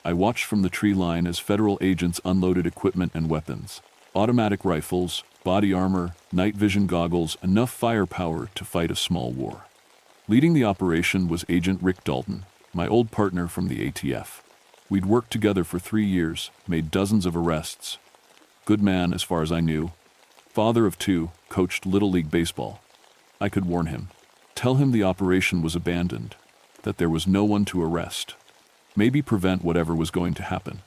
I watched from the tree line as federal agents unloaded equipment and weapons. Automatic rifles, body armor, night vision goggles, enough firepower to fight a small war. Leading the operation was Agent Rick Dalton, my old partner from the ATF. We'd worked together for 3 years, made dozens of arrests. Good man as far as I knew. Father of 2, coached Little League baseball. I could warn him. Tell him the operation was abandoned, that there was no one to arrest. Maybe prevent whatever was going to happen.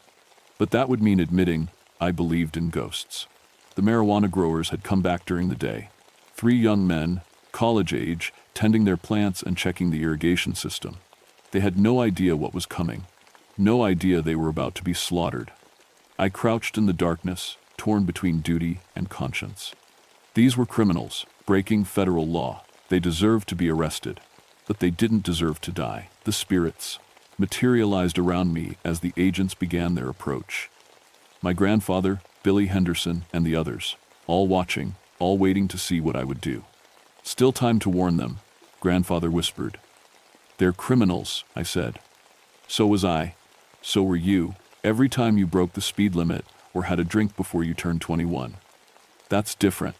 But that would mean admitting I believed in ghosts. The marijuana growers had come back during the day. 3 young men, college age, tending their plants and checking the irrigation system. They had no idea what was coming. No idea they were about to be slaughtered. I crouched in the darkness, torn between duty and conscience. These were criminals, breaking federal law. They deserved to be arrested, but they didn't deserve to die. The spirits materialized around me as the agents began their approach. My grandfather, Billy Henderson, and the others, all watching, all waiting to see what I would do. Still time to warn them, grandfather whispered. They're criminals, I said. So was I. So were you, every time you broke the speed limit or had a drink before you turned 21. That's different.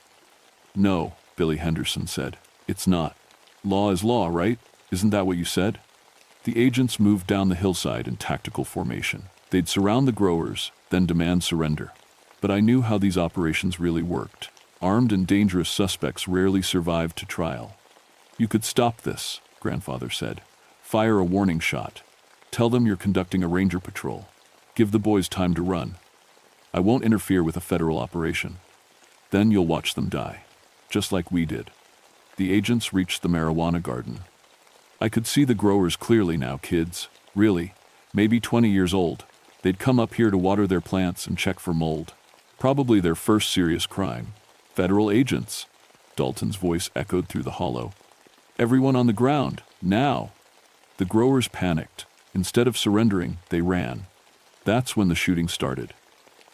No, Billy Henderson said. It's not. Law is law, right? Isn't that what you said? The agents moved down the hillside in tactical formation. They'd surround the growers, then demand surrender. But I knew how these operations really worked. Armed and dangerous suspects rarely survived to trial. You could stop this, grandfather said. Fire a warning shot. Tell them you're conducting a ranger patrol. Give the boys time to run. I won't interfere with a federal operation. Then you'll watch them die, just like we did. The agents reached the marijuana garden. I could see the growers clearly now, kids. Really, maybe 20 years old. They'd come up here to water their plants and check for mold. Probably their first serious crime. Federal agents. Dalton's voice echoed through the hollow. Everyone on the ground, now. The growers panicked. Instead of surrendering, they ran. That's when the shooting started.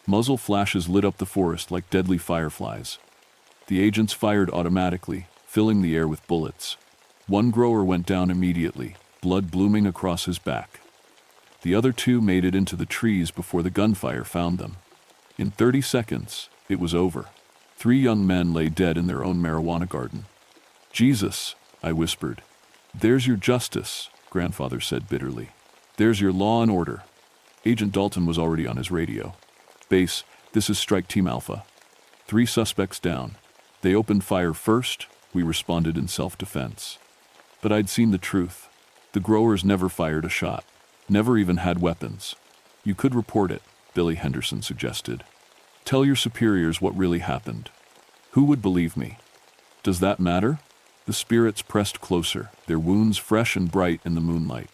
Muzzle flashes lit up the forest like deadly fireflies. The agents fired automatically, filling the air with bullets. One grower went down immediately, blood blooming across his back. The other 2 made it into the trees before the gunfire found them. In 30 seconds, it was over. 3 young men lay dead in their own marijuana garden. Jesus, I whispered. There's your justice, grandfather said bitterly. There's your law and order. Agent Dalton was already on his radio. Base, this is Strike Team Alpha. 3 suspects down. They opened fire first. We responded in self-defense. But I'd seen the truth. The growers never fired a shot. Never even had weapons. You could report it, Billy Henderson suggested. Tell your superiors what really happened. Who would believe me? Does that matter? The spirits pressed closer, their wounds fresh and bright in the moonlight.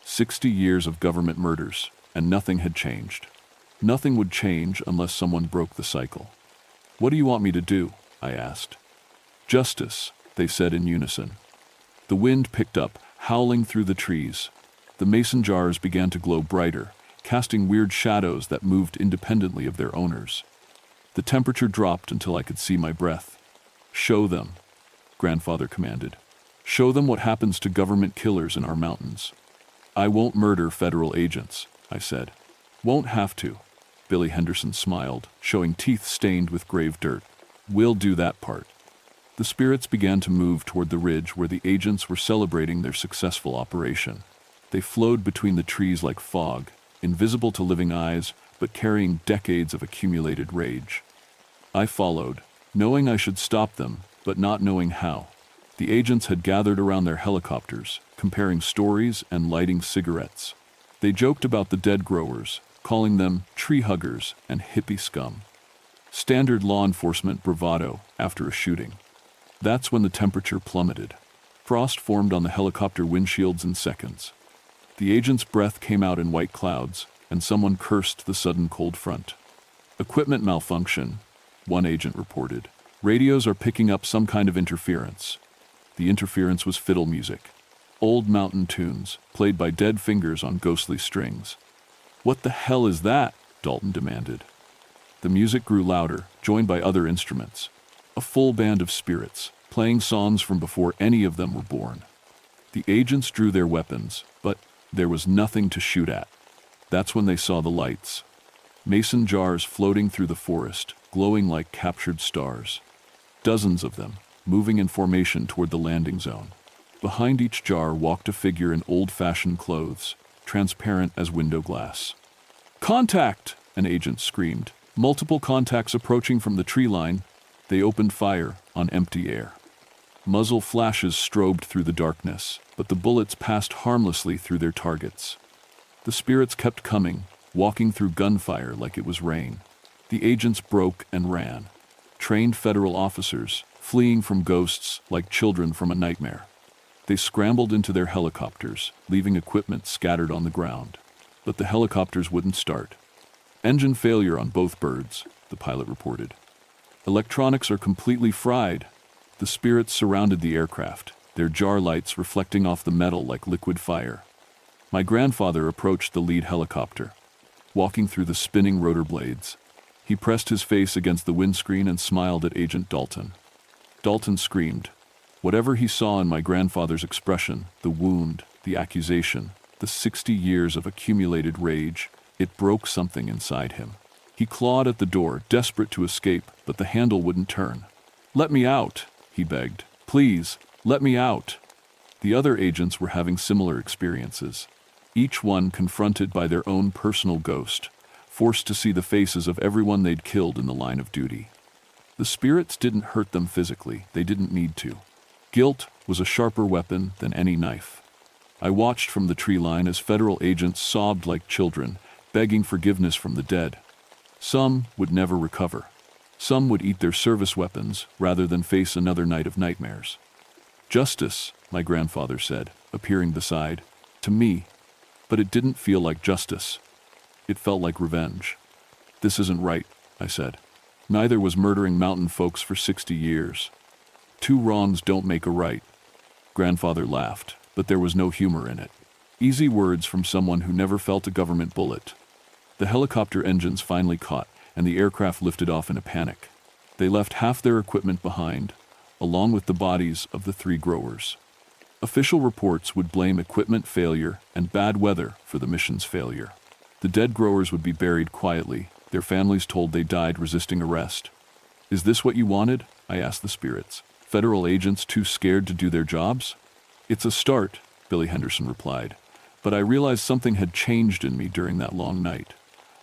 60 years of government murders, and nothing had changed. Nothing would change unless someone broke the cycle. What do you want me to do? I asked. Justice, they said in unison. The wind picked up, howling through the trees. The mason jars began to glow brighter, casting weird shadows that moved independently of their owners. The temperature dropped until I could see my breath. Show them, grandfather commanded. Show them what happens to government killers in our mountains. I won't murder federal agents, I said. Won't have to. Billy Henderson smiled, showing teeth stained with grave dirt. We'll do that part. The spirits began to move toward the ridge where the agents were celebrating their successful operation. They flowed between the trees like fog, invisible to living eyes, but carrying decades of accumulated rage. I followed, knowing I should stop them, but not knowing how. The agents had gathered around their helicopters, comparing stories and lighting cigarettes. They joked about the dead growers, calling them tree huggers and hippie scum. Standard law enforcement bravado after a shooting. That's when the temperature plummeted. Frost formed on the helicopter windshields in seconds. The agent's breath came out in white clouds, and someone cursed the sudden cold front. Equipment malfunction, one agent reported. Radios are picking up some kind of interference. The interference was fiddle music. Old mountain tunes, played by dead fingers on ghostly strings. What the hell is that? Dalton demanded. The music grew louder, joined by other instruments. A full band of spirits, playing songs from before any of them were born. The agents drew their weapons, but there was nothing to shoot at. That's when they saw the lights. Mason jars floating through the forest, glowing like captured stars. Dozens of them, moving in formation toward the landing zone. Behind each jar walked a figure in old-fashioned clothes, transparent as window glass. "Contact!" an agent screamed. Multiple contacts approaching from the tree line. They opened fire on empty air. Muzzle flashes strobed through the darkness, but the bullets passed harmlessly through their targets. The spirits kept coming, walking through gunfire like it was rain. The agents broke and ran. Trained federal officers, fleeing from ghosts like children from a nightmare. They scrambled into their helicopters, leaving equipment scattered on the ground. But the helicopters wouldn't start. Engine failure on both birds, the pilot reported. Electronics are completely fried. The spirits surrounded the aircraft, their jar lights reflecting off the metal like liquid fire. My grandfather approached the lead helicopter, walking through the spinning rotor blades. He pressed his face against the windscreen and smiled at Agent Dalton. Dalton screamed. Whatever he saw in my grandfather's expression, the wound, the accusation, the 60 years of accumulated rage, it broke something inside him. He clawed at the door, desperate to escape, but the handle wouldn't turn. "Let me out," he begged. "Please, let me out." The other agents were having similar experiences, each one confronted by their own personal ghost, forced to see the faces of everyone they'd killed in the line of duty. The spirits didn't hurt them physically, they didn't need to. Guilt was a sharper weapon than any knife. I watched from the tree line as federal agents sobbed like children, begging forgiveness from the dead. Some would never recover. Some would eat their service weapons rather than face another night of nightmares. "Justice," my grandfather said, appearing beside, to me. But it didn't feel like justice. It felt like revenge. "This isn't right," I said. "Neither was murdering mountain folks for 60 years. Two wrongs don't make a right." Grandfather laughed, but there was no humor in it. Easy words from someone who never felt a government bullet. The helicopter engines finally caught, and the aircraft lifted off in a panic. They left half their equipment behind, along with the bodies of the 3 growers. Official reports would blame equipment failure and bad weather for the mission's failure. The dead growers would be buried quietly, their families told they died resisting arrest. "Is this what you wanted?" I asked the spirits. "Federal agents too scared to do their jobs?" "It's a start," Billy Henderson replied, "but I realized something had changed in me during that long night.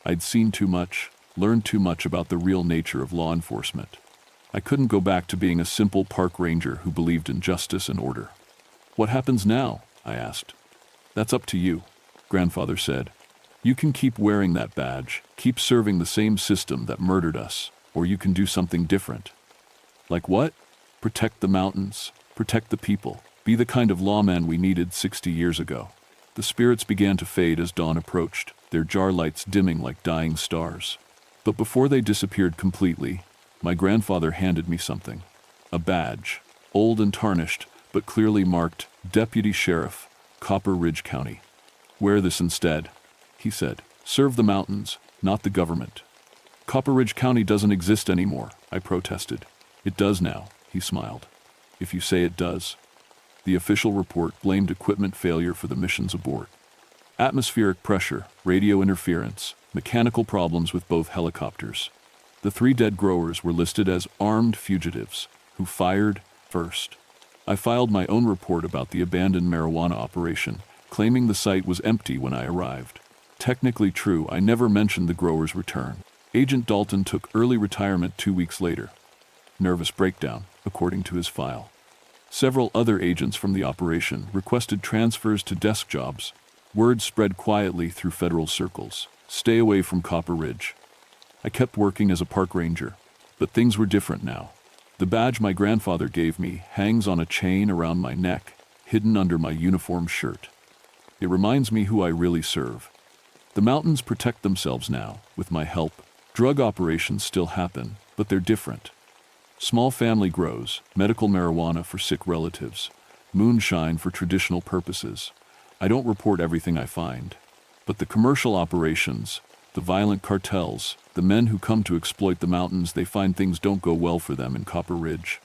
I'd seen too much, learned too much about the real nature of law enforcement. I couldn't go back to being a simple park ranger who believed in justice and order." "What happens now?" I asked. "That's up to you," Grandfather said. "You can keep wearing that badge, keep serving the same system that murdered us, or you can do something different." "Like what?" "Protect the mountains, protect the people, be the kind of lawman we needed 60 years ago." The spirits began to fade as dawn approached, their jar lights dimming like dying stars. But before they disappeared completely, my grandfather handed me something. A badge, old and tarnished, but clearly marked Deputy Sheriff, Copper Ridge County. "Wear this instead," he said. "Serve the mountains, not the government." "Copper Ridge County doesn't exist anymore," I protested. "It does now," he smiled. "If you say it does." The official report blamed equipment failure for the mission's abort. Atmospheric pressure, radio interference, mechanical problems with both helicopters. The 3 dead growers were listed as armed fugitives, who fired first. I filed my own report about the abandoned marijuana operation, claiming the site was empty when I arrived. Technically true, I never mentioned the growers' return. Agent Dalton took early retirement 2 weeks later. Nervous breakdown, according to his file. Several other agents from the operation requested transfers to desk jobs. Word spread quietly through federal circles. Stay away from Copper Ridge. I kept working as a park ranger, but things were different now. The badge my grandfather gave me hangs on a chain around my neck, hidden under my uniform shirt. It reminds me who I really serve. The mountains protect themselves now, with my help. Drug operations still happen, but they're different. Small family grows, medical marijuana for sick relatives, moonshine for traditional purposes. I don't report everything I find, but the commercial operations, the violent cartels, the men who come to exploit the mountains, they find things don't go well for them in Copper Ridge.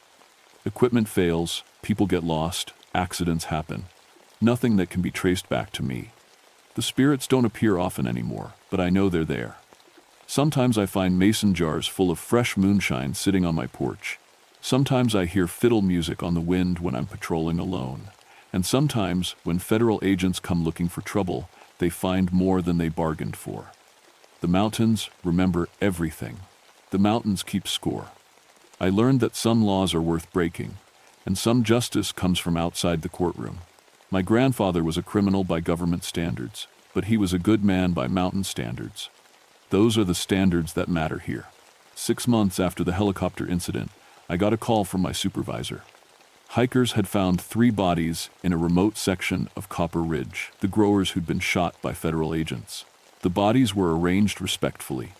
Equipment fails, people get lost, accidents happen. Nothing that can be traced back to me. The spirits don't appear often anymore, but I know they're there. Sometimes I find mason jars full of fresh moonshine sitting on my porch. Sometimes I hear fiddle music on the wind when I'm patrolling alone. And sometimes, when federal agents come looking for trouble, they find more than they bargained for. The mountains remember everything. The mountains keep score. I learned that some laws are worth breaking, and some justice comes from outside the courtroom. My grandfather was a criminal by government standards, but he was a good man by mountain standards. Those are the standards that matter here. 6 months after the helicopter incident, I got a call from my supervisor. Hikers had found 3 bodies in a remote section of Copper Ridge, the growers who'd been shot by federal agents. The bodies were arranged respectfully,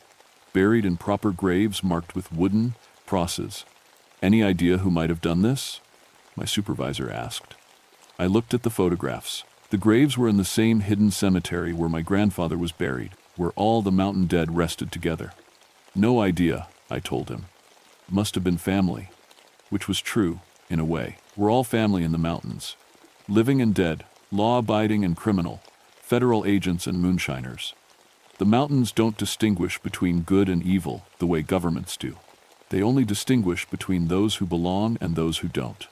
buried in proper graves marked with wooden crosses. Any idea who might have done this? My supervisor asked. I looked at the photographs. The graves were in the same hidden cemetery where my grandfather was buried, where all the mountain dead rested together. No idea, I told him. Must have been family. Which was true, in a way. We're all family in the mountains. Living and dead, law-abiding and criminal, federal agents and moonshiners. The mountains don't distinguish between good and evil the way governments do. They only distinguish between those who belong and those who don't.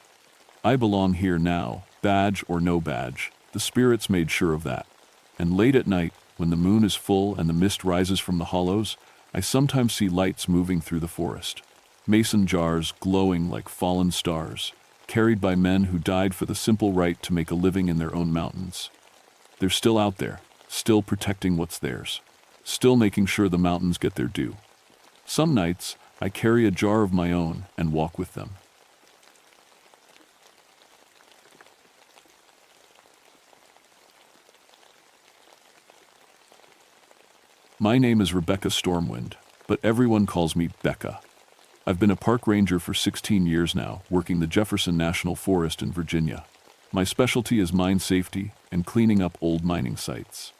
I belong here now, badge or no badge. The spirits made sure of that. And late at night, when the moon is full and the mist rises from the hollows, I sometimes see lights moving through the forest. Mason jars glowing like fallen stars, carried by men who died for the simple right to make a living in their own mountains. They're still out there, still protecting what's theirs, still making sure the mountains get their due. Some nights, I carry a jar of my own and walk with them. My name is Rebecca Stormwind, but everyone calls me Becca. I've been a park ranger for 16 years now, working the Jefferson National Forest in Virginia. My specialty is mine safety and cleaning up old mining sites.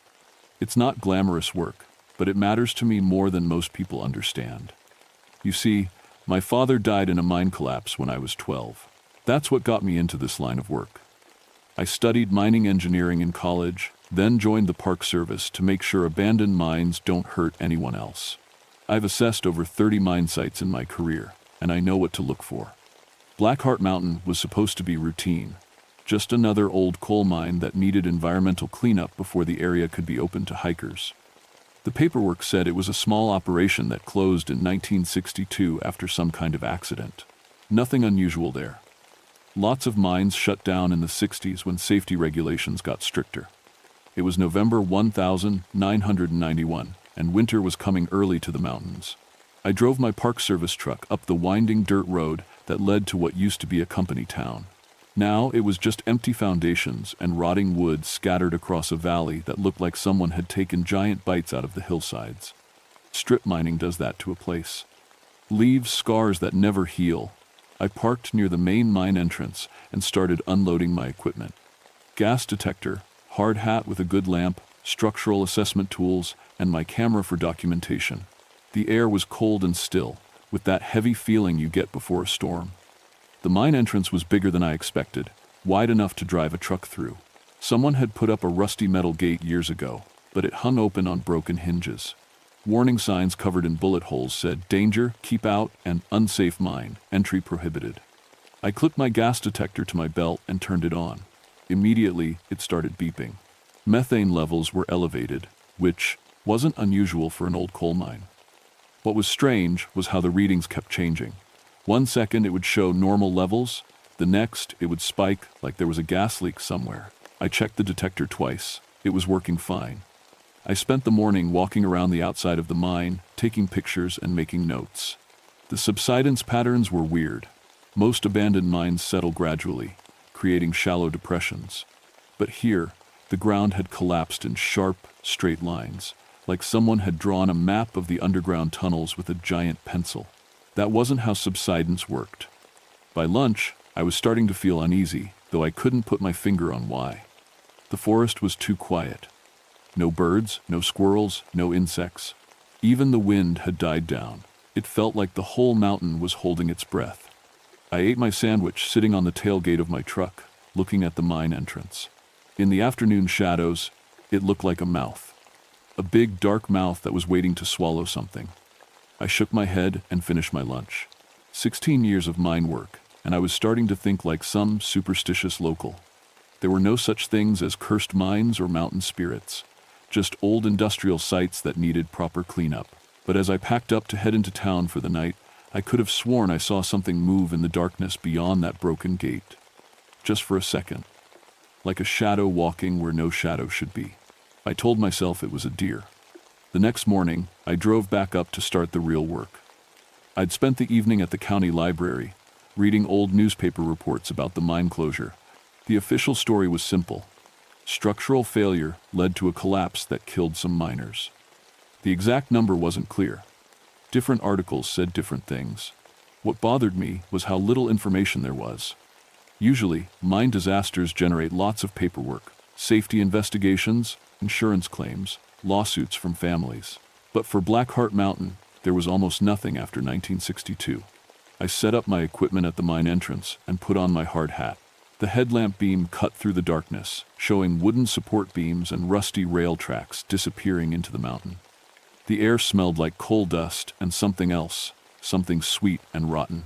It's not glamorous work, but it matters to me more than most people understand. You see, my father died in a mine collapse when I was 12. That's what got me into this line of work. I studied mining engineering in college, then joined the Park Service to make sure abandoned mines don't hurt anyone else. I've assessed over 30 mine sites in my career, and I know what to look for. Blackheart Mountain was supposed to be routine, just another old coal mine that needed environmental cleanup before the area could be open to hikers. The paperwork said it was a small operation that closed in 1962 after some kind of accident. Nothing unusual there. Lots of mines shut down in the 60s when safety regulations got stricter. It was November 1991, and winter was coming early to the mountains. I drove my Park Service truck up the winding dirt road that led to what used to be a company town. Now it was just empty foundations and rotting wood scattered across a valley that looked like someone had taken giant bites out of the hillsides. Strip mining does that to a place. Leaves scars that never heal. I parked near the main mine entrance and started unloading my equipment. Gas detector, hard hat with a good lamp, structural assessment tools, and my camera for documentation. The air was cold and still, with that heavy feeling you get before a storm. The mine entrance was bigger than I expected, wide enough to drive a truck through. Someone had put up a rusty metal gate years ago, but it hung open on broken hinges. Warning signs covered in bullet holes said, "Danger, keep out," and "Unsafe mine, entry prohibited." I clipped my gas detector to my belt and turned it on. Immediately, it started beeping. Methane levels were elevated, which wasn't unusual for an old coal mine. What was strange was how the readings kept changing. 1 second it would show normal levels, the next it would spike like there was a gas leak somewhere. I checked the detector twice. It was working fine. I spent the morning walking around the outside of the mine, taking pictures and making notes. The subsidence patterns were weird. Most abandoned mines settle gradually, creating shallow depressions. But here, the ground had collapsed in sharp, straight lines, like someone had drawn a map of the underground tunnels with a giant pencil. That wasn't how subsidence worked. By lunch, I was starting to feel uneasy, though I couldn't put my finger on why. The forest was too quiet. No birds, no squirrels, no insects. Even the wind had died down. It felt like the whole mountain was holding its breath. I ate my sandwich sitting on the tailgate of my truck, looking at the mine entrance. In the afternoon shadows, it looked like a mouth. A big, dark mouth that was waiting to swallow something. I shook my head and finished my lunch. 16 years of mine work, and I was starting to think like some superstitious local. There were no such things as cursed mines or mountain spirits, just old industrial sites that needed proper cleanup. But as I packed up to head into town for the night, I could have sworn I saw something move in the darkness beyond that broken gate. Just for a second. Like a shadow walking where no shadow should be. I told myself it was a deer. The next morning, I drove back up to start the real work. I'd spent the evening at the county library, reading old newspaper reports about the mine closure. The official story was simple. Structural failure led to a collapse that killed some miners. The exact number wasn't clear. Different articles said different things. What bothered me was how little information there was. Usually, mine disasters generate lots of paperwork, safety investigations, insurance claims, lawsuits from families. But for Blackheart Mountain, there was almost nothing after 1962. I set up my equipment at the mine entrance and put on my hard hat. The headlamp beam cut through the darkness, showing wooden support beams and rusty rail tracks disappearing into the mountain. The air smelled like coal dust and something else, something sweet and rotten.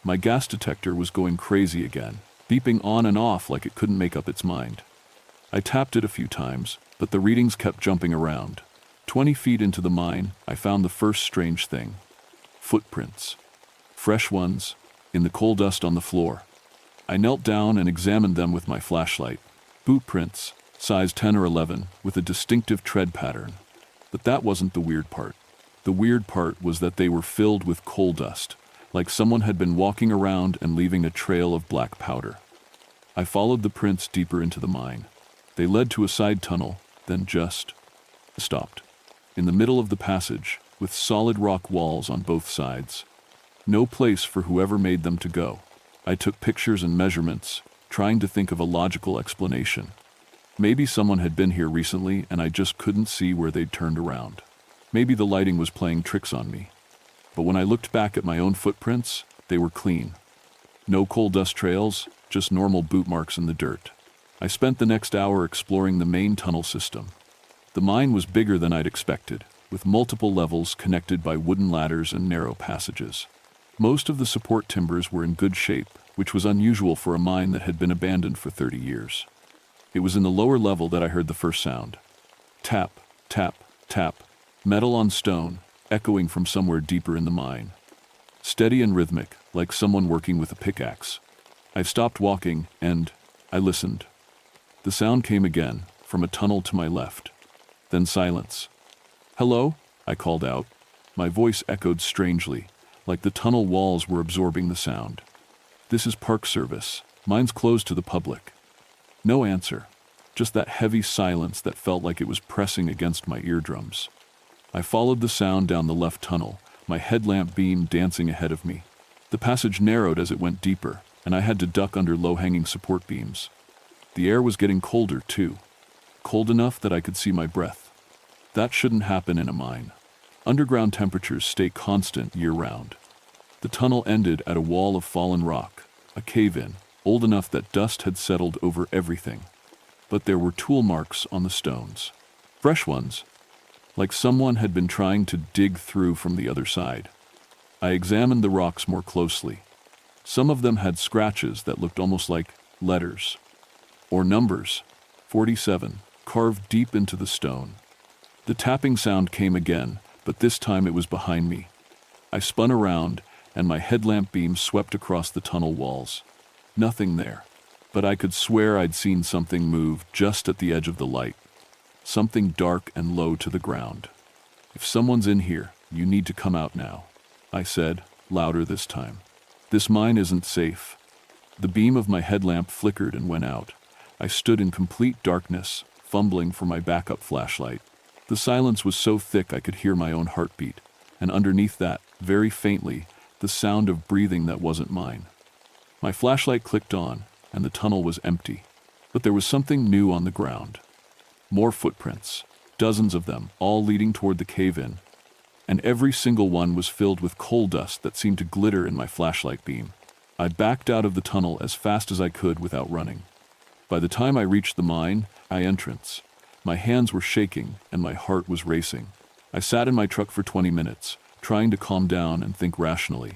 My gas detector was going crazy again, beeping on and off like it couldn't make up its mind. I tapped it a few times, but the readings kept jumping around. 20 feet into the mine, I found the first strange thing. Footprints. Fresh ones, in the coal dust on the floor. I knelt down and examined them with my flashlight. Boot prints, size 10 or 11, with a distinctive tread pattern. But that wasn't the weird part. The weird part was that they were filled with coal dust, like someone had been walking around and leaving a trail of black powder. I followed the prints deeper into the mine. They led to a side tunnel, then just stopped. In the middle of the passage, with solid rock walls on both sides. No place for whoever made them to go. I took pictures and measurements, trying to think of a logical explanation. Maybe someone had been here recently and I just couldn't see where they'd turned around. Maybe the lighting was playing tricks on me. But when I looked back at my own footprints, they were clean. No coal dust trails, just normal boot marks in the dirt. I spent the next hour exploring the main tunnel system. The mine was bigger than I'd expected, with multiple levels connected by wooden ladders and narrow passages. Most of the support timbers were in good shape, which was unusual for a mine that had been abandoned for 30 years. It was in the lower level that I heard the first sound. Tap, tap, tap, metal on stone, echoing from somewhere deeper in the mine. Steady and rhythmic, like someone working with a pickaxe. I stopped walking, and I listened. The sound came again, from a tunnel to my left. Then silence. "Hello?" I called out. My voice echoed strangely, like the tunnel walls were absorbing the sound. "This is Park Service. Mine's closed to the public." No answer, just that heavy silence that felt like it was pressing against my eardrums. I followed the sound down the left tunnel, my headlamp beam dancing ahead of me. The passage narrowed as it went deeper, and I had to duck under low-hanging support beams. The air was getting colder, too. Cold enough that I could see my breath. That shouldn't happen in a mine. Underground temperatures stay constant year-round. The tunnel ended at a wall of fallen rock, a cave-in, old enough that dust had settled over everything. but there were tool marks on the stones. Fresh ones, like someone had been trying to dig through from the other side. I examined the rocks more closely. Some of them had scratches that looked almost like letters or numbers. 47, carved deep into the stone. The tapping sound came again, but this time it was behind me. I spun around, and my headlamp beam swept across the tunnel walls. Nothing there, but I could swear I'd seen something move just at the edge of the light. Something dark and low to the ground. "If someone's in here, you need to come out now," I said, louder this time. "This mine isn't safe." The beam of my headlamp flickered and went out. I stood in complete darkness, fumbling for my backup flashlight. The silence was so thick I could hear my own heartbeat, and underneath that, very faintly, the sound of breathing that wasn't mine. My flashlight clicked on, and the tunnel was empty. But there was something new on the ground. More footprints, dozens of them, all leading toward the cave-in. And every single one was filled with coal dust that seemed to glitter in my flashlight beam. I backed out of the tunnel as fast as I could without running. By the time I reached the mine entrance, my hands were shaking and my heart was racing. I sat in my truck for 20 minutes, trying to calm down and think rationally.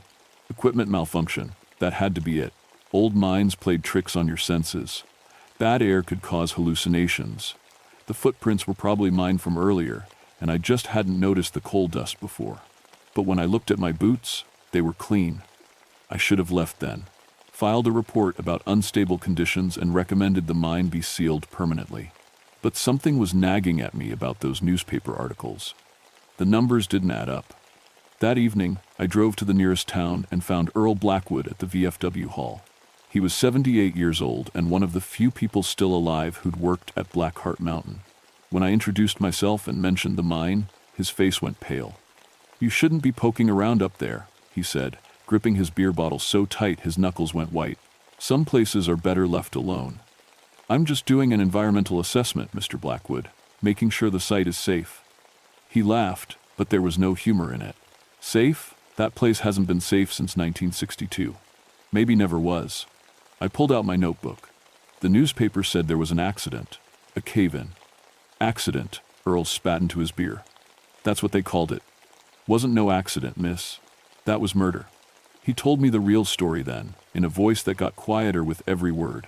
Equipment malfunction, that had to be it. Old mines played tricks on your senses. Bad air could cause hallucinations. The footprints were probably mine from earlier, and I just hadn't noticed the coal dust before. But when I looked at my boots, they were clean. I should have left then. Filed a report about unstable conditions and recommended the mine be sealed permanently. But something was nagging at me about those newspaper articles. The numbers didn't add up. That evening, I drove to the nearest town and found Earl Blackwood at the VFW hall. He was 78 years old and one of the few people still alive who'd worked at Blackheart Mountain. When I introduced myself and mentioned the mine, his face went pale. "You shouldn't be poking around up there," he said, gripping his beer bottle so tight his knuckles went white. "Some places are better left alone." "I'm just doing an environmental assessment, Mr. Blackwood, making sure the site is safe." He laughed, but there was no humor in it. "Safe? That place hasn't been safe since 1962. Maybe never was." I pulled out my notebook. The newspaper said there was an accident, a cave-in. "Accident," Earl spat into his beer. "That's what they called it. Wasn't no accident, miss. That was murder." He told me the real story then, in a voice that got quieter with every word.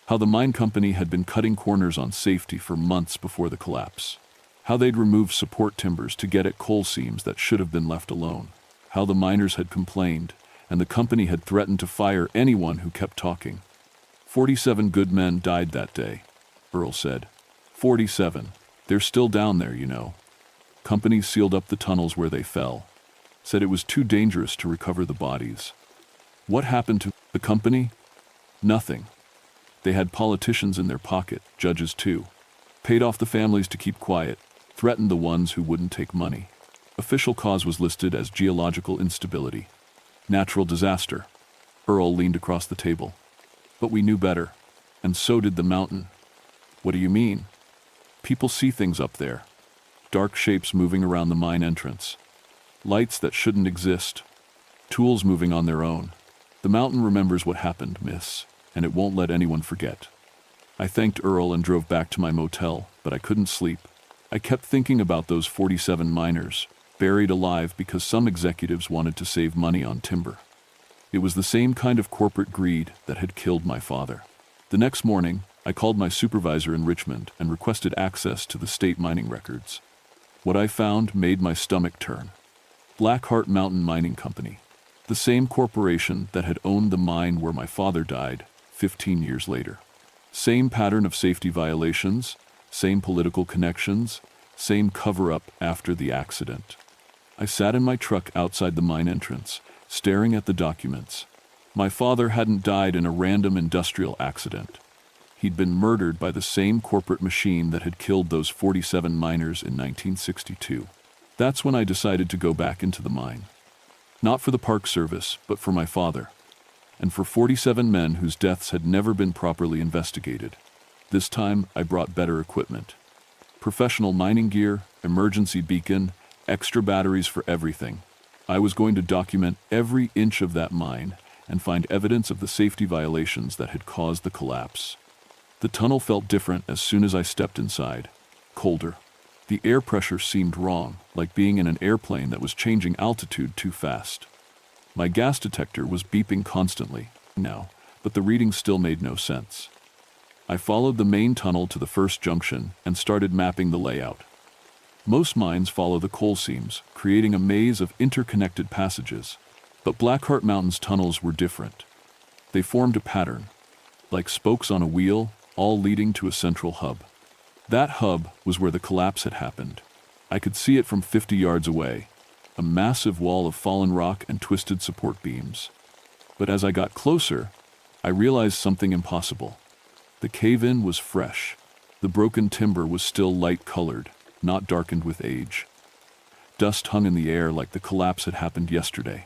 How the mine company had been cutting corners on safety for months before the collapse. How they'd removed support timbers to get at coal seams that should have been left alone. How the miners had complained, and the company had threatened to fire anyone who kept talking. 47 good men died that day, Earl said. 47. They're still down there, you know. Companies sealed up the tunnels where they fell. Said it was too dangerous to recover the bodies. What happened to the company? Nothing. They had politicians in their pocket, judges too. Paid off the families to keep quiet, threatened the ones who wouldn't take money. Official cause was listed as geological instability. Natural disaster. Earl leaned across the table. But we knew better, and so did the mountain. What do you mean? People see things up there. Dark shapes moving around the mine entrance. Lights that shouldn't exist. Tools moving on their own. The mountain remembers what happened, miss, and it won't let anyone forget. I thanked Earl and drove back to my motel, but I couldn't sleep. I kept thinking about those 47 miners, buried alive because some executives wanted to save money on timber. It was the same kind of corporate greed that had killed my father. The next morning, I called my supervisor in Richmond and requested access to the state mining records. What I found made my stomach turn. Blackheart Mountain Mining Company, the same corporation that had owned the mine where my father died 15 years later. Same pattern of safety violations, same political connections, same cover-up after the accident. I sat in my truck outside the mine entrance, staring at the documents. My father hadn't died in a random industrial accident. He'd been murdered by the same corporate machine that had killed those 47 miners in 1962. That's when I decided to go back into the mine. Not for the Park Service, but for my father. And for 47 men whose deaths had never been properly investigated. This time, I brought better equipment. Professional mining gear, emergency beacon, extra batteries for everything. I was going to document every inch of that mine and find evidence of the safety violations that had caused the collapse. The tunnel felt different as soon as I stepped inside. Colder. The air pressure seemed wrong, like being in an airplane that was changing altitude too fast. My gas detector was beeping constantly now, but the reading still made no sense. I followed the main tunnel to the first junction and started mapping the layout. Most mines follow the coal seams, creating a maze of interconnected passages. But Blackheart Mountain's tunnels were different. They formed a pattern, like spokes on a wheel, all leading to a central hub. That hub was where the collapse had happened. I could see it from 50 yards away, a massive wall of fallen rock and twisted support beams. But as I got closer, I realized something impossible. The cave-in was fresh. The broken timber was still light-colored, not darkened with age. Dust hung in the air like the collapse had happened yesterday.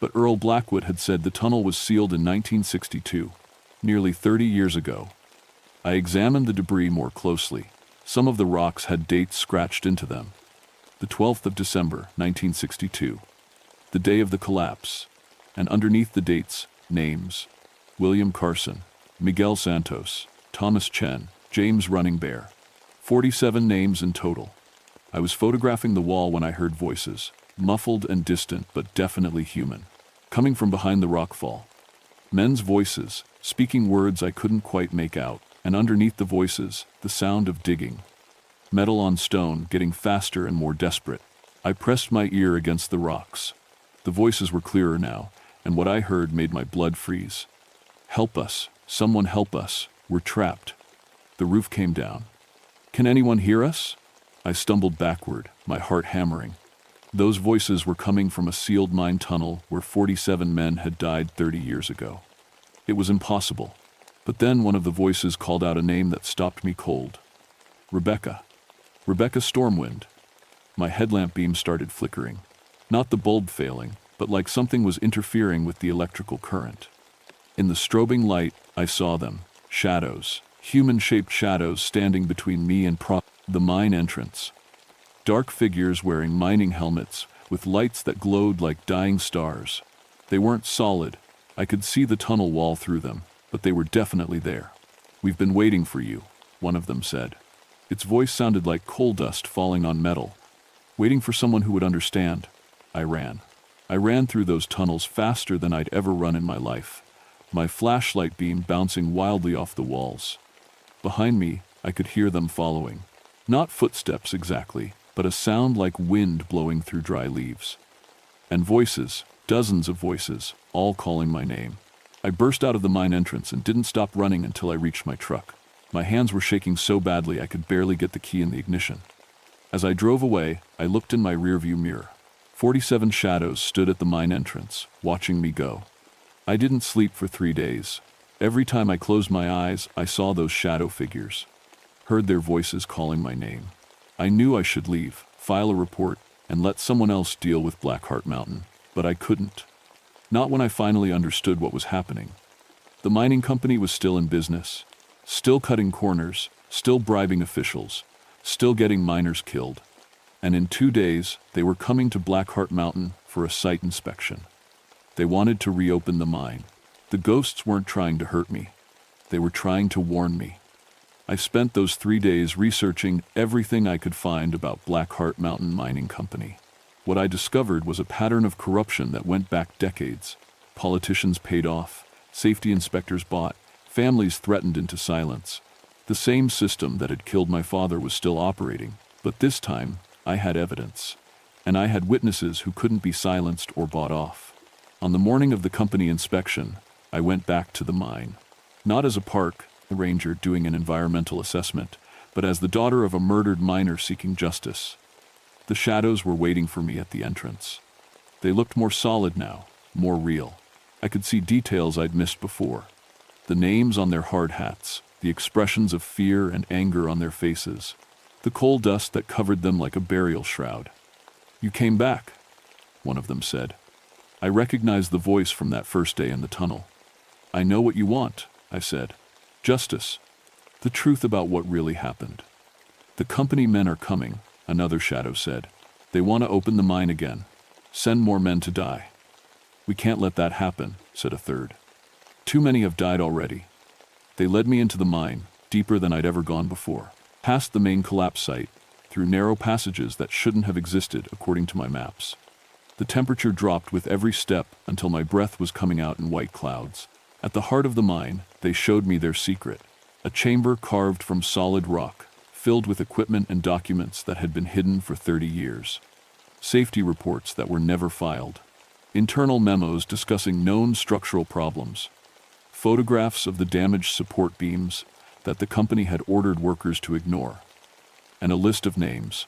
But Earl Blackwood had said the tunnel was sealed in 1962, nearly 30 years ago. I examined the debris more closely. Some of the rocks had dates scratched into them. The 12th of December, 1962, the day of the collapse, and underneath the dates, names: William Carson, Miguel Santos, Thomas Chen, James Running Bear. 47 names in total. I was photographing the wall when I heard voices, muffled and distant but definitely human, coming from behind the rockfall. Men's voices, speaking words I couldn't quite make out, and underneath the voices, the sound of digging. Metal on stone, getting faster and more desperate. I pressed my ear against the rocks. The voices were clearer now, and what I heard made my blood freeze. "Help us, someone help us, we're trapped." The roof came down. "Can anyone hear us?" I stumbled backward, my heart hammering. Those voices were coming from a sealed mine tunnel where 47 men had died 30 years ago. It was impossible. But then one of the voices called out a name that stopped me cold. Rebecca. Rebecca Stormwind. My headlamp beam started flickering. Not the bulb failing, but like something was interfering with the electrical current. In the strobing light, I saw them, shadows, human-shaped shadows standing between me and the mine entrance. Dark figures wearing mining helmets with lights that glowed like dying stars. They weren't solid. I could see the tunnel wall through them, but they were definitely there. "We've been waiting for you," one of them said. Its voice sounded like coal dust falling on metal. Waiting for someone who would understand. I ran. I ran through those tunnels faster than I'd ever run in my life, my flashlight beam bouncing wildly off the walls. Behind me, I could hear them following. Not footsteps exactly, but a sound like wind blowing through dry leaves. And voices, dozens of voices, all calling my name. I burst out of the mine entrance and didn't stop running until I reached my truck. My hands were shaking so badly I could barely get the key in the ignition. As I drove away, I looked in my rearview mirror. 47 shadows stood at the mine entrance, watching me go. I didn't sleep for 3 days. Every time I closed my eyes, I saw those shadow figures. Heard their voices calling my name. I knew I should leave, file a report, and let someone else deal with Blackheart Mountain, but I couldn't. Not when I finally understood what was happening. The mining company was still in business, still cutting corners, still bribing officials, still getting miners killed. And in 2 days, they were coming to Blackheart Mountain for a site inspection. They wanted to reopen the mine. The ghosts weren't trying to hurt me. They were trying to warn me. I spent those 3 days researching everything I could find about Blackheart Mountain Mining Company. What I discovered was a pattern of corruption that went back decades. Politicians paid off, safety inspectors bought, families threatened into silence. The same system that had killed my father was still operating, but this time I had evidence. And I had witnesses who couldn't be silenced or bought off. On the morning of the company inspection, I went back to the mine. Not as a park ranger doing an environmental assessment, but as the daughter of a murdered miner seeking justice. The shadows were waiting for me at the entrance. They looked more solid now, more real. I could see details I'd missed before. The names on their hard hats, the expressions of fear and anger on their faces, the coal dust that covered them like a burial shroud. "You came back," one of them said. I recognized the voice from that first day in the tunnel. "I know what you want," I said. "Justice. The truth about what really happened." "The company men are coming," another shadow said. "They want to open the mine again. Send more men to die." "We can't let that happen," said a third. "Too many have died already." They led me into the mine, deeper than I'd ever gone before. Past the main collapse site, through narrow passages that shouldn't have existed according to my maps. The temperature dropped with every step until my breath was coming out in white clouds. At the heart of the mine, they showed me their secret. A chamber carved from solid rock, filled with equipment and documents that had been hidden for 30 years. Safety reports that were never filed. Internal memos discussing known structural problems. Photographs of the damaged support beams that the company had ordered workers to ignore. And a list of names.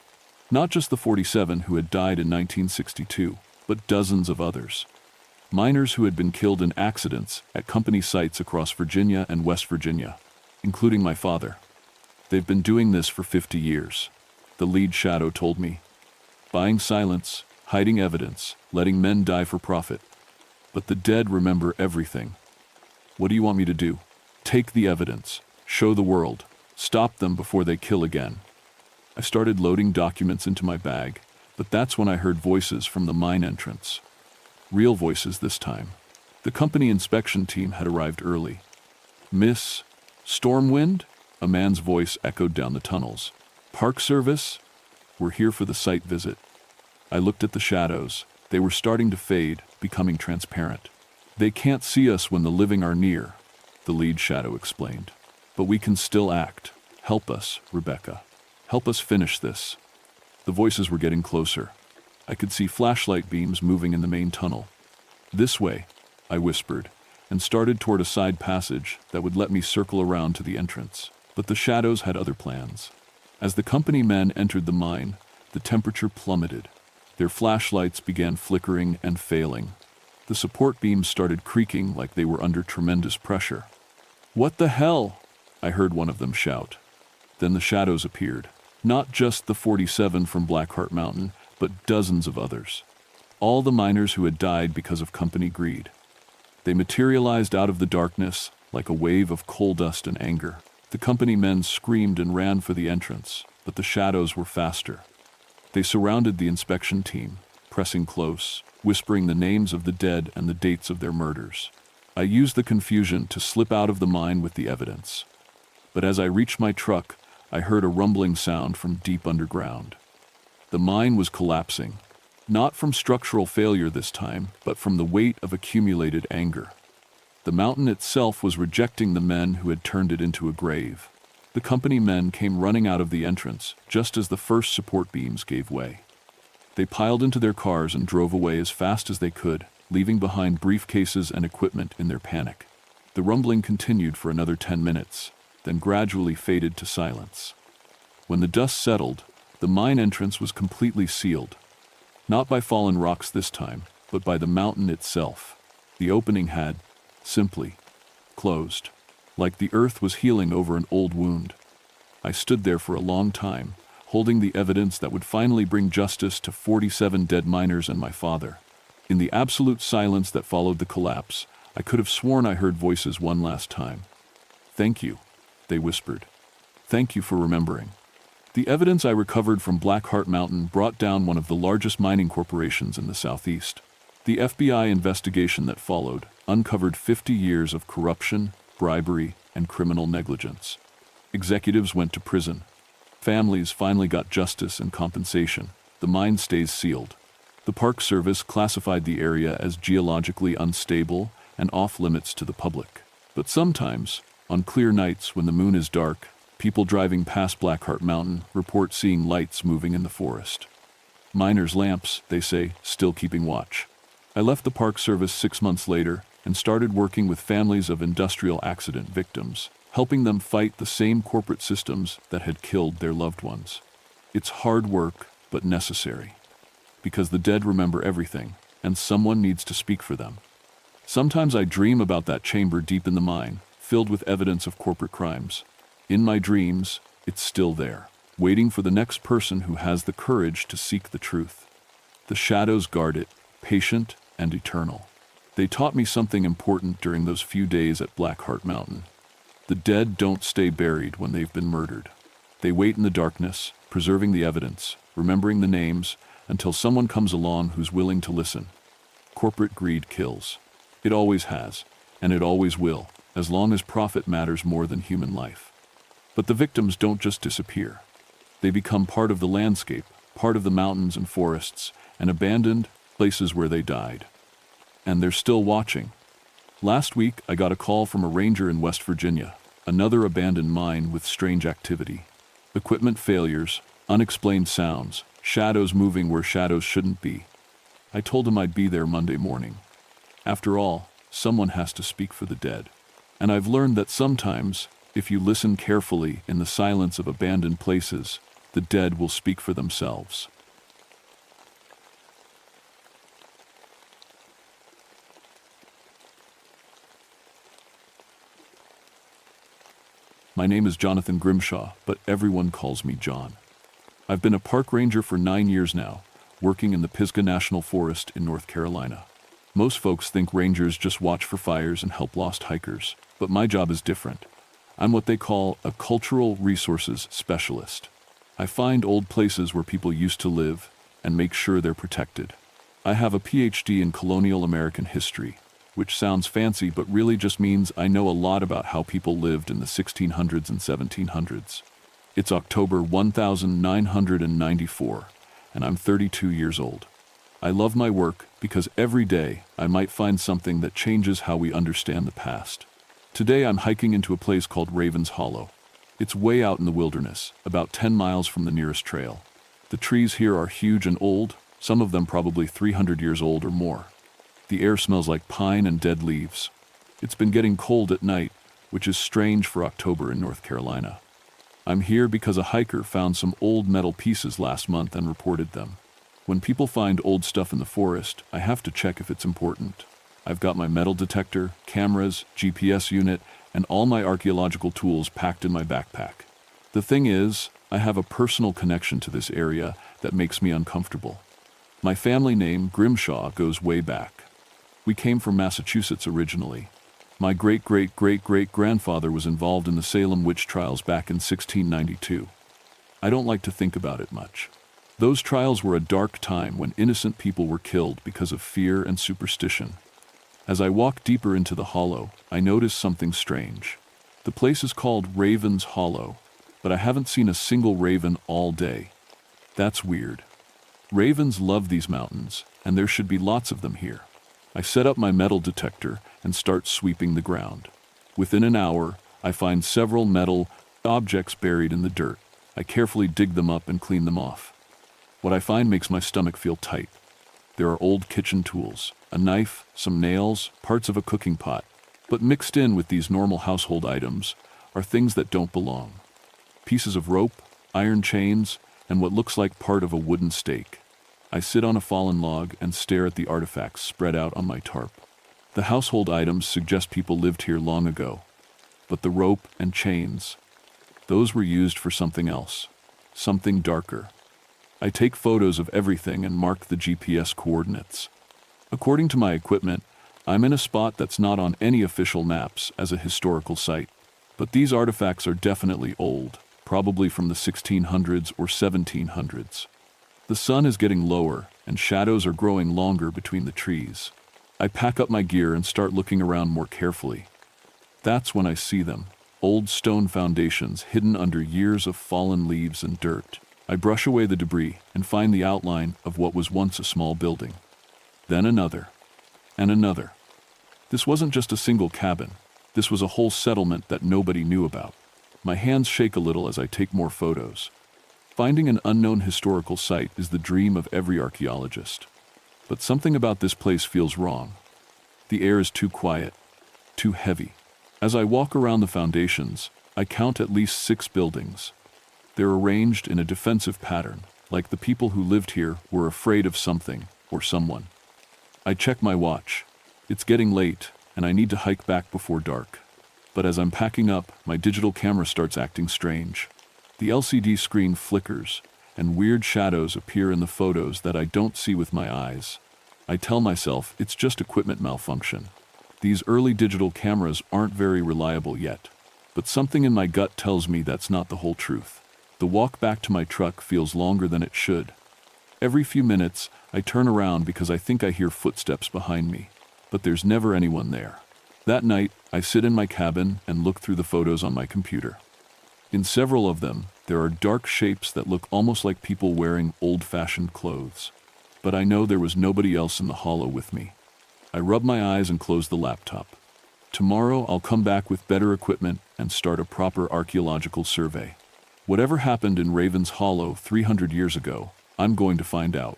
Not just the 47 who had died in 1962, but dozens of others. Miners who had been killed in accidents at company sites across Virginia and West Virginia, including my father. They've been doing this for 50 years, the lead shadow told me. Buying silence, hiding evidence, letting men die for profit. But the dead remember everything. What do you want me to do? Take the evidence, show the world, stop them before they kill again. I started loading documents into my bag, but that's when I heard voices from the mine entrance. Real voices this time. The company inspection team had arrived early. Miss Stormwind? A man's voice echoed down the tunnels. Park Service? We're here for the site visit. I looked at the shadows. They were starting to fade, becoming transparent. They can't see us when the living are near, the lead shadow explained. But we can still act. Help us, Rebecca. Help us finish this. The voices were getting closer. I could see flashlight beams moving in the main tunnel. This way, I whispered, and started toward a side passage that would let me circle around to the entrance. But the shadows had other plans. As the company men entered the mine, the temperature plummeted. Their flashlights began flickering and failing. The support beams started creaking like they were under tremendous pressure. "What the hell?" I heard one of them shout. Then the shadows appeared. Not just the 47 from Blackheart Mountain, but dozens of others. All the miners who had died because of company greed. They materialized out of the darkness like a wave of coal dust and anger. The company men screamed and ran for the entrance, but the shadows were faster. They surrounded the inspection team, pressing close, whispering the names of the dead and the dates of their murders. I used the confusion to slip out of the mine with the evidence. But as I reached my truck, I heard a rumbling sound from deep underground. The mine was collapsing, not from structural failure this time, but from the weight of accumulated anger. The mountain itself was rejecting the men who had turned it into a grave. The company men came running out of the entrance just as the first support beams gave way. They piled into their cars and drove away as fast as they could, leaving behind briefcases and equipment in their panic. The rumbling continued for another 10 minutes, then gradually faded to silence. When the dust settled, the mine entrance was completely sealed. Not by fallen rocks this time, but by the mountain itself. The opening had, simply, closed, like the earth was healing over an old wound. I stood there for a long time, holding the evidence that would finally bring justice to 47 dead miners and my father. In the absolute silence that followed the collapse, I could have sworn I heard voices one last time. "Thank you," they whispered. "Thank you for remembering." The evidence I recovered from Blackheart Mountain brought down one of the largest mining corporations in the Southeast. The FBI investigation that followed uncovered 50 years of corruption, bribery, and criminal negligence. Executives went to prison. Families finally got justice and compensation. The mine stays sealed. The Park Service classified the area as geologically unstable and off-limits to the public. But sometimes, on clear nights when the moon is dark, people driving past Blackheart Mountain report seeing lights moving in the forest. Miners' lamps, they say, still keeping watch. I left the Park Service 6 months later and started working with families of industrial accident victims, helping them fight the same corporate systems that had killed their loved ones. It's hard work, but necessary. Because the dead remember everything, and someone needs to speak for them. Sometimes I dream about that chamber deep in the mine, filled with evidence of corporate crimes. In my dreams, it's still there, waiting for the next person who has the courage to seek the truth. The shadows guard it, patient and eternal. They taught me something important during those few days at Blackheart Mountain. The dead don't stay buried when they've been murdered. They wait in the darkness, preserving the evidence, remembering the names, until someone comes along who's willing to listen. Corporate greed kills. It always has, and it always will, as long as profit matters more than human life. But the victims don't just disappear. They become part of the landscape, part of the mountains and forests, and abandoned places where they died. And they're still watching. Last week, I got a call from a ranger in West Virginia, another abandoned mine with strange activity. Equipment failures, unexplained sounds, shadows moving where shadows shouldn't be. I told him I'd be there Monday morning. After all, someone has to speak for the dead. And I've learned that sometimes, if you listen carefully in the silence of abandoned places, the dead will speak for themselves. My name is Jonathan Grimshaw, but everyone calls me John. I've been a park ranger for 9 years now, working in the Pisgah National Forest in North Carolina. Most folks think rangers just watch for fires and help lost hikers, but my job is different. I'm what they call a cultural resources specialist. I find old places where people used to live and make sure they're protected. I have a PhD in colonial American history, which sounds fancy but really just means I know a lot about how people lived in the 1600s and 1700s. It's October 1994, and I'm 32 years old. I love my work because every day I might find something that changes how we understand the past. Today I'm hiking into a place called Raven's Hollow. It's way out in the wilderness, about 10 miles from the nearest trail. The trees here are huge and old, some of them probably 300 years old or more. The air smells like pine and dead leaves. It's been getting cold at night, which is strange for October in North Carolina. I'm here because a hiker found some old metal pieces last month and reported them. When people find old stuff in the forest, I have to check if it's important. I've got my metal detector, cameras, GPS unit, and all my archaeological tools packed in my backpack. The thing is, I have a personal connection to this area that makes me uncomfortable. My family name, Grimshaw, goes way back. We came from Massachusetts originally. My great-great-great-great-grandfather was involved in the Salem witch trials back in 1692. I don't like to think about it much. Those trials were a dark time when innocent people were killed because of fear and superstition. As I walk deeper into the hollow, I notice something strange. The place is called Raven's Hollow, but I haven't seen a single raven all day. That's weird. Ravens love these mountains, and there should be lots of them here. I set up my metal detector and start sweeping the ground. Within an hour, I find several metal objects buried in the dirt. I carefully dig them up and clean them off. What I find makes my stomach feel tight. There are old kitchen tools, a knife, some nails, parts of a cooking pot. But mixed in with these normal household items are things that don't belong. Pieces of rope, iron chains, and what looks like part of a wooden stake. I sit on a fallen log and stare at the artifacts spread out on my tarp. The household items suggest people lived here long ago. But the rope and chains, those were used for something else, something darker. I take photos of everything and mark the GPS coordinates. According to my equipment, I'm in a spot that's not on any official maps as a historical site. But these artifacts are definitely old, probably from the 1600s or 1700s. The sun is getting lower, and shadows are growing longer between the trees. I pack up my gear and start looking around more carefully. That's when I see them, old stone foundations hidden under years of fallen leaves and dirt. I brush away the debris and find the outline of what was once a small building. Then another, and another. This wasn't just a single cabin. This was a whole settlement that nobody knew about. My hands shake a little as I take more photos. Finding an unknown historical site is the dream of every archaeologist. But something about this place feels wrong. The air is too quiet, too heavy. As I walk around the foundations, I count at least 6 buildings. They're arranged in a defensive pattern, like the people who lived here were afraid of something or someone. I check my watch. It's getting late, and I need to hike back before dark. But as I'm packing up, my digital camera starts acting strange. The LCD screen flickers, and weird shadows appear in the photos that I don't see with my eyes. I tell myself it's just equipment malfunction. These early digital cameras aren't very reliable yet. But something in my gut tells me that's not the whole truth. The walk back to my truck feels longer than it should. Every few minutes, I turn around because I think I hear footsteps behind me. But there's never anyone there. That night, I sit in my cabin and look through the photos on my computer. In several of them, there are dark shapes that look almost like people wearing old-fashioned clothes. But I know there was nobody else in the hollow with me. I rub my eyes and close the laptop. Tomorrow I'll come back with better equipment and start a proper archaeological survey. Whatever happened in Raven's Hollow 300 years ago, I'm going to find out.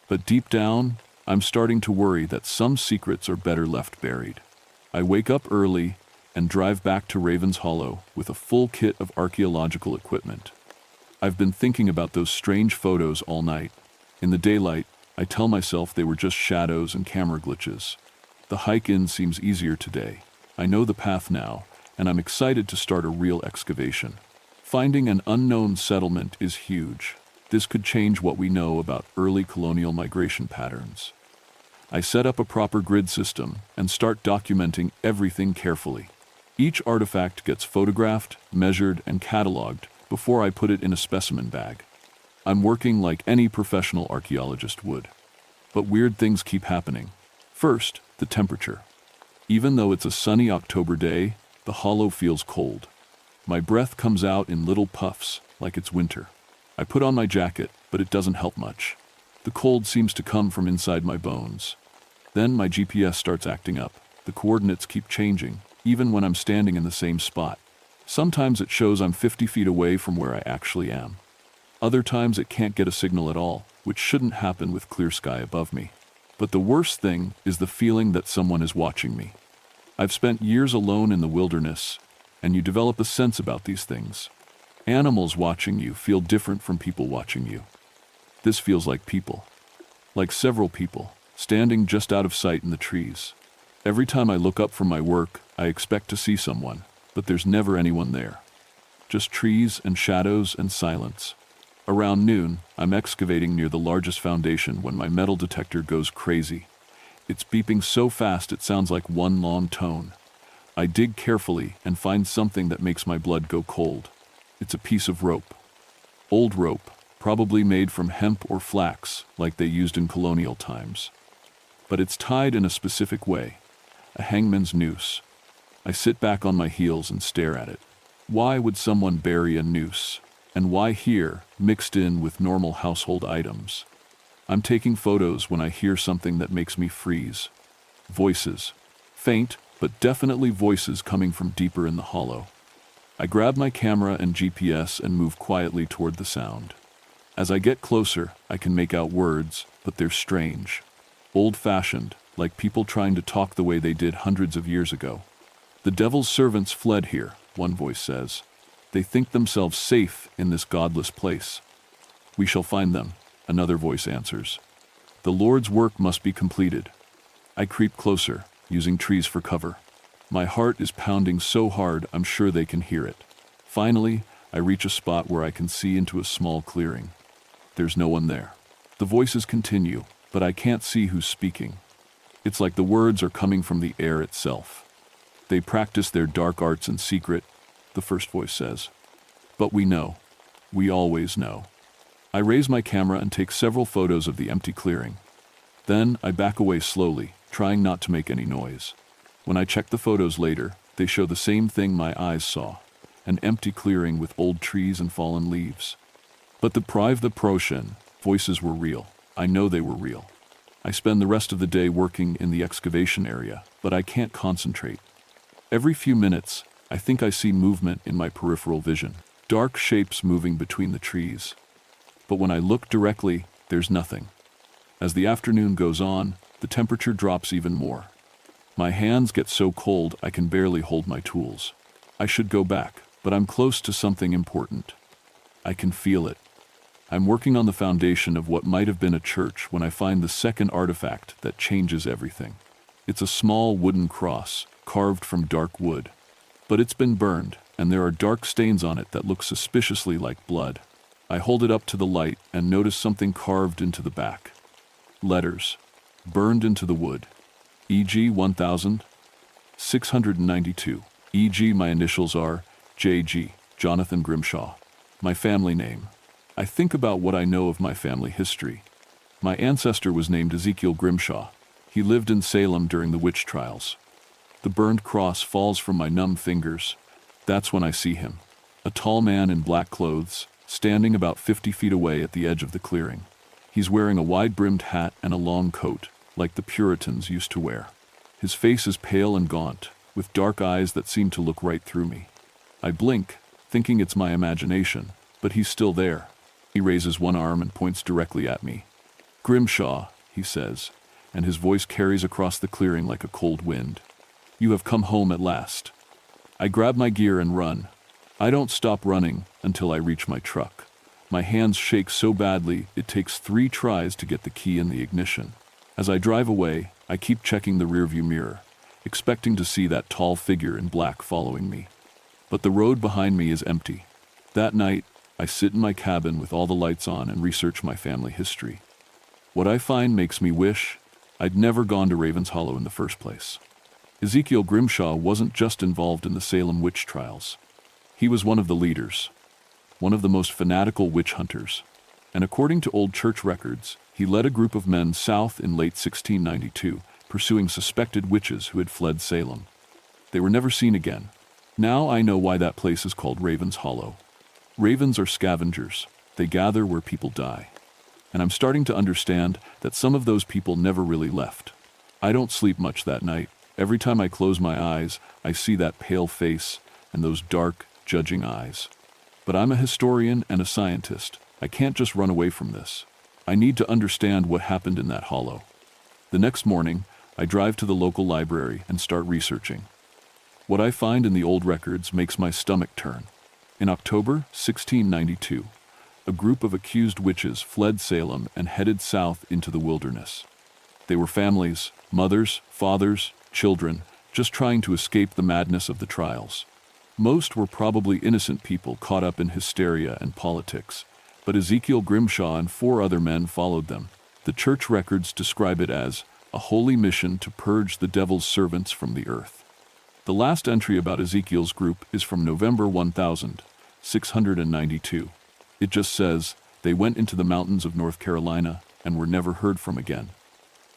But deep down, I'm starting to worry that some secrets are better left buried. I wake up early and drive back to Raven's Hollow with a full kit of archaeological equipment. I've been thinking about those strange photos all night. In the daylight, I tell myself they were just shadows and camera glitches. The hike in seems easier today. I know the path now, and I'm excited to start a real excavation. Finding an unknown settlement is huge. This could change what we know about early colonial migration patterns. I set up a proper grid system and start documenting everything carefully. Each artifact gets photographed, measured, and cataloged before I put it in a specimen bag. I'm working like any professional archaeologist would. But weird things keep happening. First, the temperature. Even though it's a sunny October day, the hollow feels cold. My breath comes out in little puffs, like it's winter. I put on my jacket, but it doesn't help much. The cold seems to come from inside my bones. Then my GPS starts acting up. The coordinates keep changing, even when I'm standing in the same spot. Sometimes it shows I'm 50 feet away from where I actually am. Other times it can't get a signal at all, which shouldn't happen with clear sky above me. But the worst thing is the feeling that someone is watching me. I've spent years alone in the wilderness, and you develop a sense about these things. Animals watching you feel different from people watching you. This feels like people. Like several people, standing just out of sight in the trees. Every time I look up from my work, I expect to see someone, but there's never anyone there. Just trees and shadows and silence. Around noon, I'm excavating near the largest foundation when my metal detector goes crazy. It's beeping so fast it sounds like one long tone. I dig carefully and find something that makes my blood go cold. It's a piece of rope. Old rope, probably made from hemp or flax, like they used in colonial times. But it's tied in a specific way, a hangman's noose. I sit back on my heels and stare at it. Why would someone bury a noose? And why here, mixed in with normal household items? I'm taking photos when I hear something that makes me freeze. Voices. Faint, but definitely voices coming from deeper in the hollow. I grab my camera and GPS and move quietly toward the sound. As I get closer, I can make out words, but they're strange. Old-fashioned, like people trying to talk the way they did hundreds of years ago. The devil's servants fled here, one voice says. They think themselves safe in this godless place. We shall find them, another voice answers. The Lord's work must be completed. I creep closer, using trees for cover. My heart is pounding so hard I'm sure they can hear it. Finally, I reach a spot where I can see into a small clearing. There's no one there. The voices continue, but I can't see who's speaking. It's like the words are coming from the air itself. They practice their dark arts in secret, the first voice says. But we know. We always know. I raise my camera and take several photos of the empty clearing. Then I back away slowly, trying not to make any noise. When I check the photos later, they show the same thing my eyes saw, an empty clearing with old trees and fallen leaves. But the Protion voices were real. I know they were real. I spend the rest of the day working in the excavation area, but I can't concentrate. Every few minutes, I think I see movement in my peripheral vision, dark shapes moving between the trees. But when I look directly, there's nothing. As the afternoon goes on, the temperature drops even more. My hands get so cold I can barely hold my tools. I should go back, but I'm close to something important. I can feel it. I'm working on the foundation of what might have been a church when I find the second artifact that changes everything. It's a small wooden cross, carved from dark wood. But it's been burned, and there are dark stains on it that look suspiciously like blood. I hold it up to the light and notice something carved into the back. Letters, burned into the wood. E.g. 1692. E.g. my initials are J.G., Jonathan Grimshaw. My family name. I think about what I know of my family history. My ancestor was named Ezekiel Grimshaw. He lived in Salem during the witch trials. The burned cross falls from my numb fingers. That's when I see him. A tall man in black clothes, standing about 50 feet away at the edge of the clearing. He's wearing a wide-brimmed hat and a long coat, like the Puritans used to wear. His face is pale and gaunt, with dark eyes that seem to look right through me. I blink, thinking it's my imagination, but he's still there. He raises one arm and points directly at me. "Grimshaw," he says, and his voice carries across the clearing like a cold wind. "You have come home at last." I grab my gear and run. I don't stop running until I reach my truck. My hands shake so badly it takes 3 tries to get the key in the ignition. As I drive away, I keep checking the rearview mirror, expecting to see that tall figure in black following me. But the road behind me is empty. That night, I sit in my cabin with all the lights on and research my family history. What I find makes me wish I'd never gone to Ravens Hollow in the first place. Ezekiel Grimshaw wasn't just involved in the Salem witch trials. He was one of the leaders, one of the most fanatical witch hunters. And according to old church records, he led a group of men south in late 1692, pursuing suspected witches who had fled Salem. They were never seen again. Now I know why that place is called Ravens Hollow. Ravens are scavengers. They gather where people die. And I'm starting to understand that some of those people never really left. I don't sleep much that night. Every time I close my eyes, I see that pale face and those dark, judging eyes. But I'm a historian and a scientist. I can't just run away from this. I need to understand what happened in that hollow. The next morning, I drive to the local library and start researching. What I find in the old records makes my stomach turn. In October 1692, a group of accused witches fled Salem and headed south into the wilderness. They were families, mothers, fathers, children, just trying to escape the madness of the trials. Most were probably innocent people caught up in hysteria and politics, but Ezekiel Grimshaw and 4 other men followed them. The church records describe it as a holy mission to purge the devil's servants from the earth. The last entry about Ezekiel's group is from November 1692. It just says, they went into the mountains of North Carolina and were never heard from again.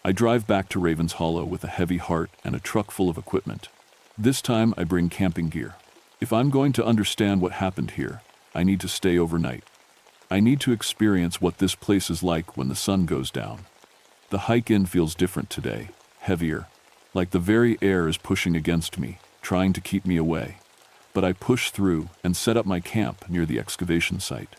I drive back to Ravens Hollow with a heavy heart and a truck full of equipment. This time I bring camping gear. If I'm going to understand what happened here, I need to stay overnight. I need to experience what this place is like when the sun goes down. The hike in feels different today, heavier, like the very air is pushing against me, trying to keep me away. But I push through and set up my camp near the excavation site.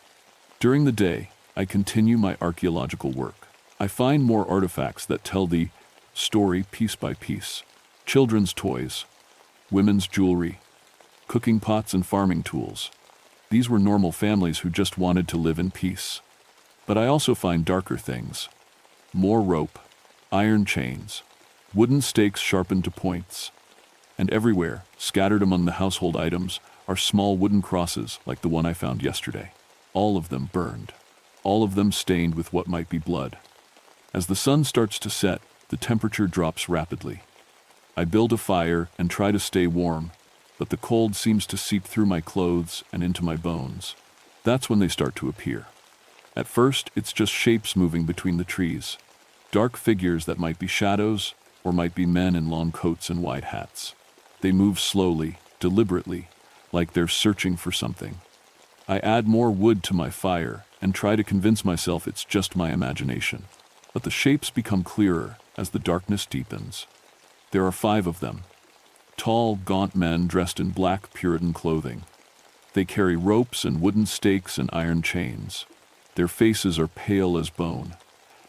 During the day, I continue my archaeological work. I find more artifacts that tell the story piece by piece. Children's toys, women's jewelry, cooking pots and farming tools. These were normal families who just wanted to live in peace. But I also find darker things. More rope, iron chains, wooden stakes sharpened to points. And everywhere, scattered among the household items, are small wooden crosses like the one I found yesterday. All of them burned. All of them stained with what might be blood. As the sun starts to set, the temperature drops rapidly. I build a fire and try to stay warm, but the cold seems to seep through my clothes and into my bones. That's when they start to appear. At first, it's just shapes moving between the trees. Dark figures that might be shadows or might be men in long coats and wide hats. They move slowly, deliberately, like they're searching for something. I add more wood to my fire and try to convince myself it's just my imagination. But the shapes become clearer as the darkness deepens. There are 5 of them. Tall, gaunt men dressed in black Puritan clothing. They carry ropes and wooden stakes and iron chains. Their faces are pale as bone,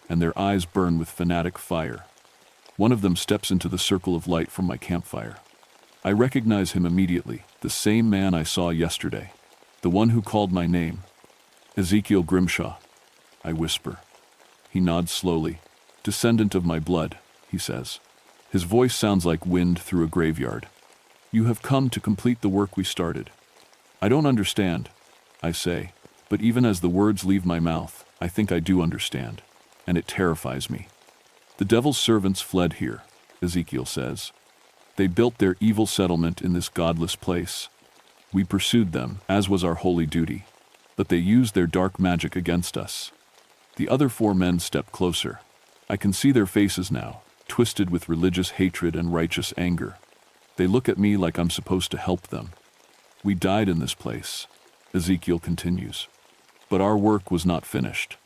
and their eyes burn with fanatic fire. One of them steps into the circle of light from my campfire. I recognize him immediately, the same man I saw yesterday, the one who called my name. Ezekiel Grimshaw, I whisper. He nods slowly. Descendant of my blood, he says. His voice sounds like wind through a graveyard. You have come to complete the work we started. I don't understand, I say, but even as the words leave my mouth, I think I do understand, and it terrifies me. The devil's servants fled here, Ezekiel says. They built their evil settlement in this godless place. We pursued them, as was our holy duty, but they used their dark magic against us. The other 4 men step closer. I can see their faces now, twisted with religious hatred and righteous anger. They look at me like I'm supposed to help them. We died in this place. Ezekiel continues. But our work was not finished.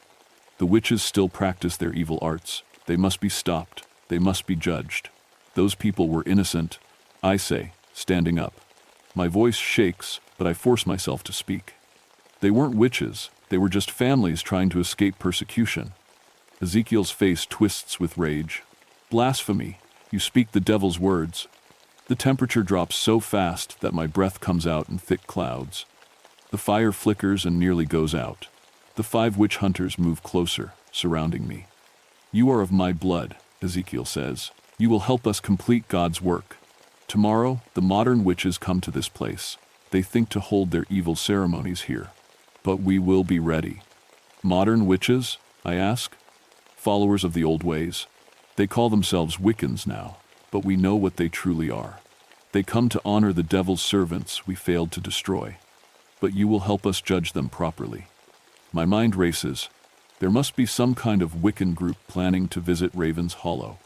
The witches still practice their evil arts. They must be stopped. They must be judged. Those people were innocent, I say, standing up. My voice shakes, but I force myself to speak. They weren't witches. They were just families trying to escape persecution. Ezekiel's face twists with rage. Blasphemy! You speak the devil's words. The temperature drops so fast that my breath comes out in thick clouds. The fire flickers and nearly goes out. The 5 witch hunters move closer, surrounding me. You are of my blood, Ezekiel says. You will help us complete God's work. Tomorrow, the modern witches come to this place. They think to hold their evil ceremonies here. But we will be ready. Modern witches? I ask. Followers of the old ways. They call themselves Wiccans now, but we know what they truly are. They come to honor the devil's servants we failed to destroy. But you will help us judge them properly. My mind races. There must be some kind of Wiccan group planning to visit Raven's Hollow.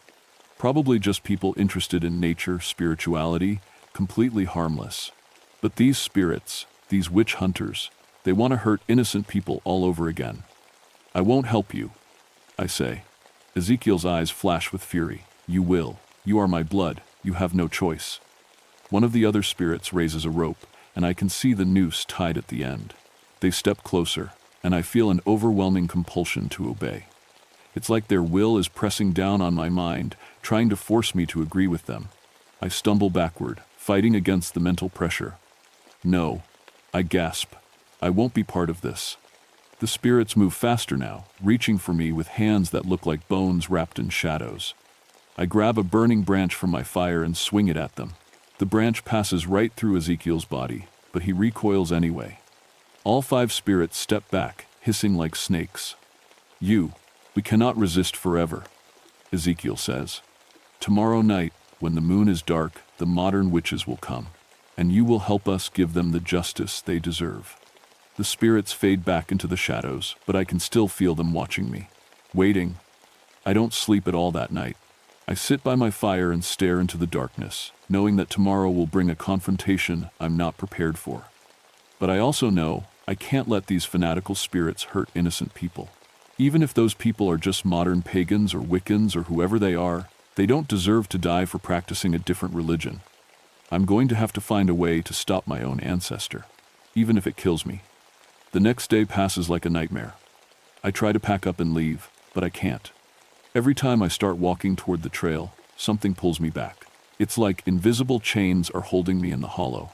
Probably just people interested in nature, spirituality, completely harmless. But these spirits, these witch hunters, they want to hurt innocent people all over again. I won't help you, I say. Ezekiel's eyes flash with fury. You will. You are my blood. You have no choice. One of the other spirits raises a rope, and I can see the noose tied at the end. They step closer, and I feel an overwhelming compulsion to obey. It's like their will is pressing down on my mind, trying to force me to agree with them. I stumble backward, fighting against the mental pressure. No, I gasp. I won't be part of this. The spirits move faster now, reaching for me with hands that look like bones wrapped in shadows. I grab a burning branch from my fire and swing it at them. The branch passes right through Ezekiel's body, but he recoils anyway. All 5 spirits step back, hissing like snakes. We cannot resist forever, Ezekiel says. Tomorrow night, when the moon is dark, the modern witches will come, and you will help us give them the justice they deserve. The spirits fade back into the shadows, but I can still feel them watching me, waiting. I don't sleep at all that night. I sit by my fire and stare into the darkness, knowing that tomorrow will bring a confrontation I'm not prepared for. But I also know I can't let these fanatical spirits hurt innocent people. Even if those people are just modern pagans or Wiccans or whoever they are, they don't deserve to die for practicing a different religion. I'm going to have to find a way to stop my own ancestor, even if it kills me. The next day passes like a nightmare. I try to pack up and leave, but I can't. Every time I start walking toward the trail, something pulls me back. It's like invisible chains are holding me in the hollow.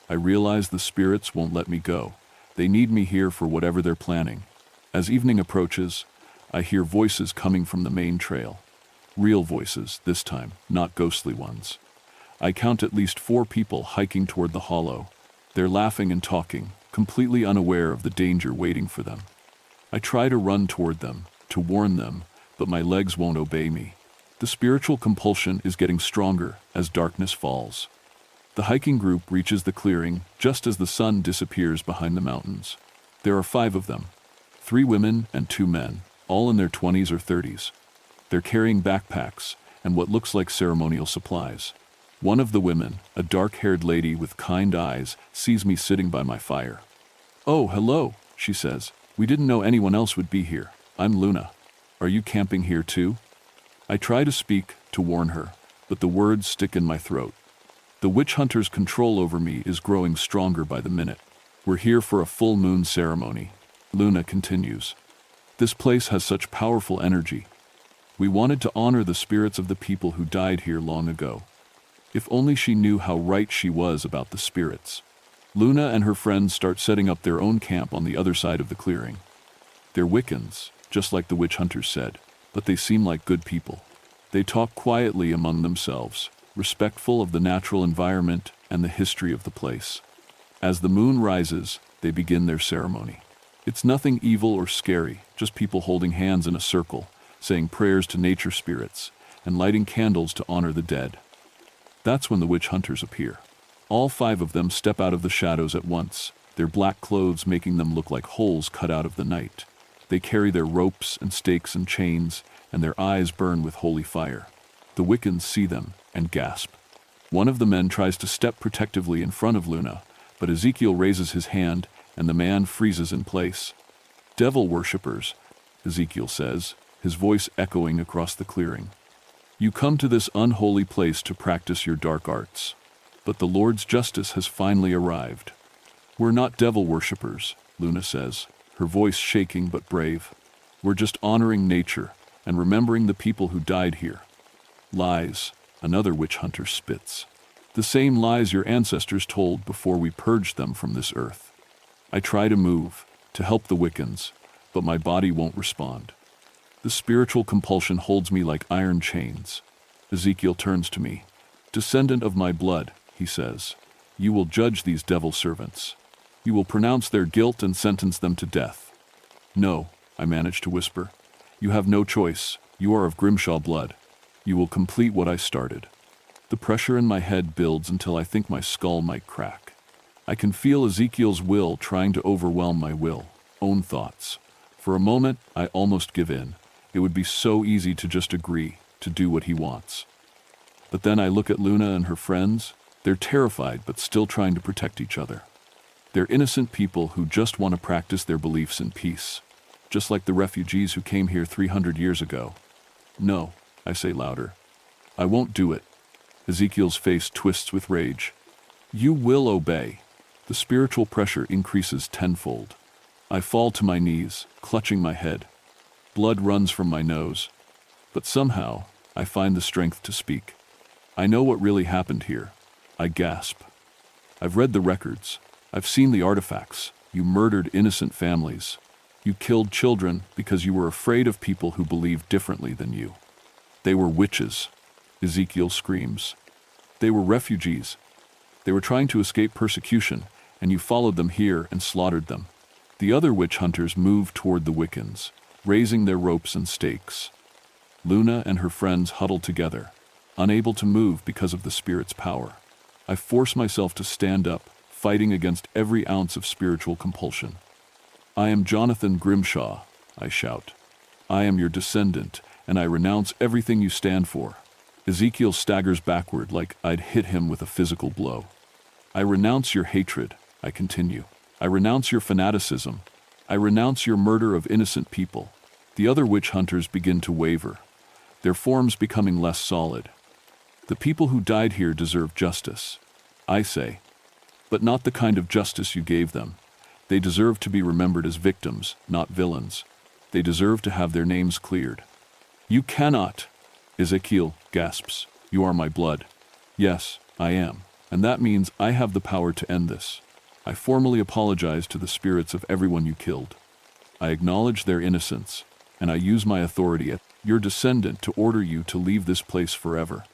I realize the spirits won't let me go. They need me here for whatever they're planning. As evening approaches, I hear voices coming from the main trail. Real voices, this time, not ghostly ones. I count at least 4 people hiking toward the hollow. They're laughing and talking, completely unaware of the danger waiting for them. I try to run toward them, to warn them, but my legs won't obey me. The spiritual compulsion is getting stronger as darkness falls. The hiking group reaches the clearing just as the sun disappears behind the mountains. There are 5 of them, 3 women and 2 men, all in their 20s or 30s. They're carrying backpacks and what looks like ceremonial supplies. One of the women, a dark-haired lady with kind eyes, sees me sitting by my fire. "Oh, hello," she says. "We didn't know anyone else would be here. I'm Luna. Are you camping here too?" I try to speak, to warn her, but the words stick in my throat. The witch hunter's control over me is growing stronger by the minute. "We're here for a full moon ceremony," Luna continues. "This place has such powerful energy. We wanted to honor the spirits of the people who died here long ago. If only she knew how right she was about the spirits." Luna and her friends start setting up their own camp on the other side of the clearing. They're Wiccans, just like the witch hunters said, but they seem like good people. They talk quietly among themselves, respectful of the natural environment and the history of the place. As the moon rises, they begin their ceremony. It's nothing evil or scary, just people holding hands in a circle, saying prayers to nature spirits, and lighting candles to honor the dead. That's when the witch hunters appear. All 5 of them step out of the shadows at once, their black clothes making them look like holes cut out of the night. They carry their ropes and stakes and chains, and their eyes burn with holy fire. The Wiccans see them and gasp. One of the men tries to step protectively in front of Luna, but Ezekiel raises his hand and the man freezes in place. Devil worshippers, Ezekiel says, his voice echoing across the clearing. You come to this unholy place to practice your dark arts. But the Lord's justice has finally arrived. We're not devil worshippers, Luna says, her voice shaking but brave. We're just honoring nature and remembering the people who died here. Lies, another witch hunter spits. The same lies your ancestors told before we purged them from this earth. I try to move, to help the Wiccans, but my body won't respond. The spiritual compulsion holds me like iron chains. Ezekiel turns to me. Descendant of my blood, he says, you will judge these devil servants. You will pronounce their guilt and sentence them to death. No, I manage to whisper. You have no choice. You are of Grimshaw blood. You will complete what I started. The pressure in my head builds until I think my skull might crack. I can feel Ezekiel's will trying to overwhelm my own thoughts. For a moment, I almost give in. It would be so easy to just agree, to do what he wants. But then I look at Luna and her friends. They're terrified but still trying to protect each other. They're innocent people who just want to practice their beliefs in peace, just like the refugees who came here 300 years ago. No, I say louder. I won't do it. Ezekiel's face twists with rage. You will obey. The spiritual pressure increases tenfold. I fall to my knees, clutching my head. Blood runs from my nose. But somehow, I find the strength to speak. I know what really happened here. I gasp. I've read the records. I've seen the artifacts. You murdered innocent families. You killed children because you were afraid of people who believed differently than you. They were witches, Ezekiel screams. They were refugees. They were trying to escape persecution, and you followed them here and slaughtered them. The other witch hunters moved toward the Wiccans, raising their ropes and stakes. Luna and her friends huddled together, unable to move because of the spirit's power. I force myself to stand up, fighting against every ounce of spiritual compulsion. I am Jonathan Grimshaw, I shout. I am your descendant, and I renounce everything you stand for. Ezekiel staggers backward like I'd hit him with a physical blow. I renounce your hatred, I continue. I renounce your fanaticism. I renounce your murder of innocent people. The other witch hunters begin to waver, their forms becoming less solid. The people who died here deserve justice, I say, but not the kind of justice you gave them. They deserve to be remembered as victims, not villains. They deserve to have their names cleared. You cannot, Ezekiel gasps. You are my blood. Yes, I am, and that means I have the power to end this. I formally apologize to the spirits of everyone you killed. I acknowledge their innocence, and I use my authority as your descendant to order you to leave this place forever.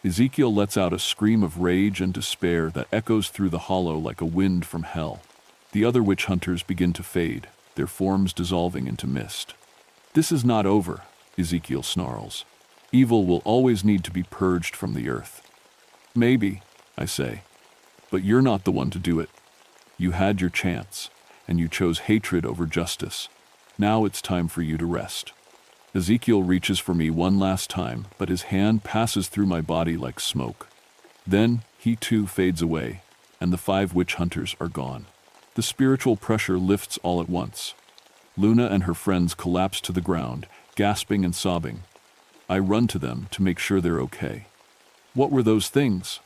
Ezekiel lets out a scream of rage and despair that echoes through the hollow like a wind from hell. The other witch hunters begin to fade, their forms dissolving into mist. This is not over, Ezekiel snarls. Evil will always need to be purged from the earth. Maybe, I say, but you're not the one to do it. You had your chance, and you chose hatred over justice. Now it's time for you to rest. Ezekiel reaches for me one last time, but his hand passes through my body like smoke. Then, he too fades away, and the 5 witch hunters are gone. The spiritual pressure lifts all at once. Luna and her friends collapse to the ground, gasping and sobbing. I run to them to make sure they're okay. What were those things?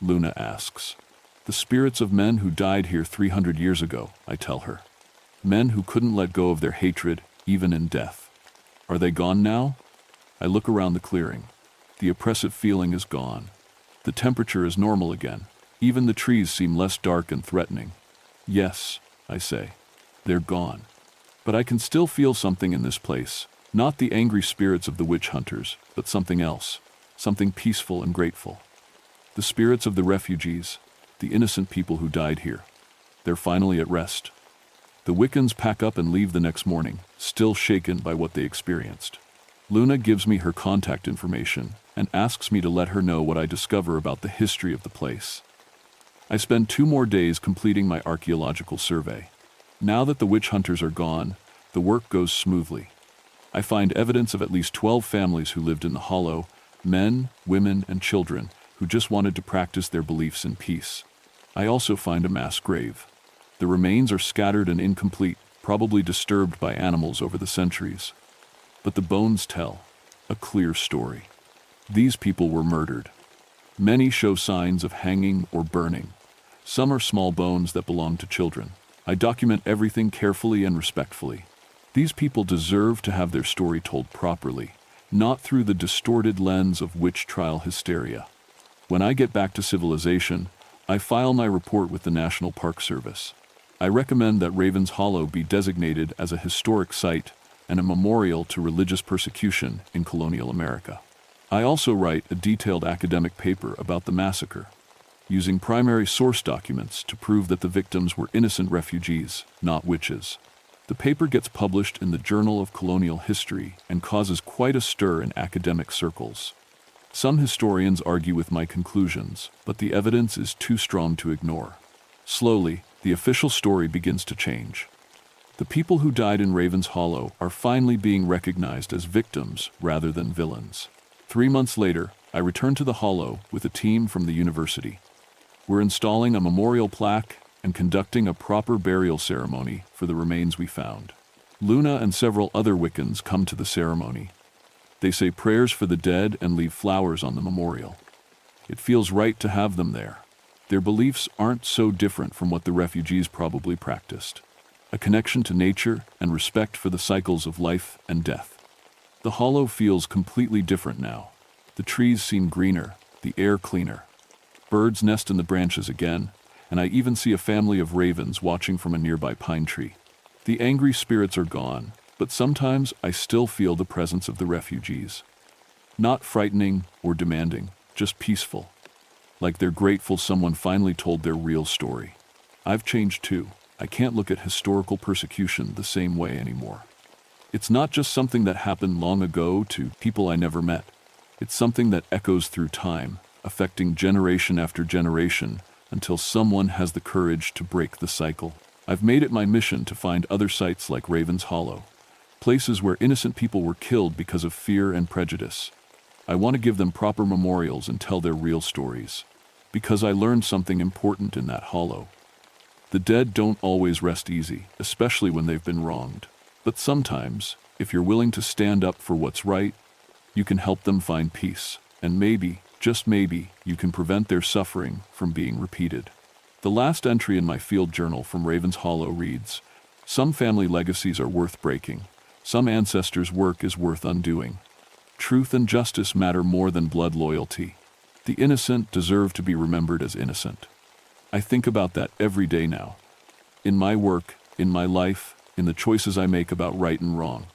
Luna asks. The spirits of men who died here 300 years ago, I tell her. Men who couldn't let go of their hatred, even in death. Are they gone now? I look around the clearing. The oppressive feeling is gone. The temperature is normal again. Even the trees seem less dark and threatening. Yes, I say. They're gone. But I can still feel something in this place. Not the angry spirits of the witch hunters, but something else. Something peaceful and grateful. The spirits of the refugees, the innocent people who died here. They're finally at rest. The Wiccans pack up and leave the next morning, still shaken by what they experienced. Luna gives me her contact information and asks me to let her know what I discover about the history of the place. I spend 2 more days completing my archaeological survey. Now that the witch hunters are gone, the work goes smoothly. I find evidence of at least 12 families who lived in the hollow, men, women, and children who just wanted to practice their beliefs in peace. I also find a mass grave. The remains are scattered and incomplete, probably disturbed by animals over the centuries. But the bones tell a clear story. These people were murdered. Many show signs of hanging or burning. Some are small bones that belong to children. I document everything carefully and respectfully. These people deserve to have their story told properly, not through the distorted lens of witch trial hysteria. When I get back to civilization, I file my report with the National Park Service. I recommend that Ravens Hollow be designated as a historic site and a memorial to religious persecution in colonial America. I also write a detailed academic paper about the massacre, using primary source documents to prove that the victims were innocent refugees, not witches. The paper gets published in the Journal of Colonial History and causes quite a stir in academic circles. Some historians argue with my conclusions, but the evidence is too strong to ignore. Slowly, the official story begins to change. The people who died in Ravens Hollow are finally being recognized as victims rather than villains. 3 months later, I return to the Hollow with a team from the university. We're installing a memorial plaque and conducting a proper burial ceremony for the remains we found. Luna and several other Wiccans come to the ceremony. They say prayers for the dead and leave flowers on the memorial. It feels right to have them there. Their beliefs aren't so different from what the refugees probably practiced. A connection to nature and respect for the cycles of life and death. The Hollow feels completely different now. The trees seem greener, the air cleaner. Birds nest in the branches again, and I even see a family of ravens watching from a nearby pine tree. The angry spirits are gone, but sometimes I still feel the presence of the refugees. Not frightening or demanding, just peaceful. Like they're grateful someone finally told their real story. I've changed too. I can't look at historical persecution the same way anymore. It's not just something that happened long ago to people I never met. It's something that echoes through time, affecting generation after generation, until someone has the courage to break the cycle. I've made it my mission to find other sites like Ravens Hollow, places where innocent people were killed because of fear and prejudice. I want to give them proper memorials and tell their real stories. Because I learned something important in that hollow. The dead don't always rest easy, especially when they've been wronged. But sometimes, if you're willing to stand up for what's right, you can help them find peace. And maybe, just maybe, you can prevent their suffering from being repeated. The last entry in my field journal from Ravens Hollow reads, "Some family legacies are worth breaking. Some ancestors' work is worth undoing. Truth and justice matter more than blood loyalty. The innocent deserve to be remembered as innocent." I think about that every day now. In my work, in my life, in the choices I make about right and wrong.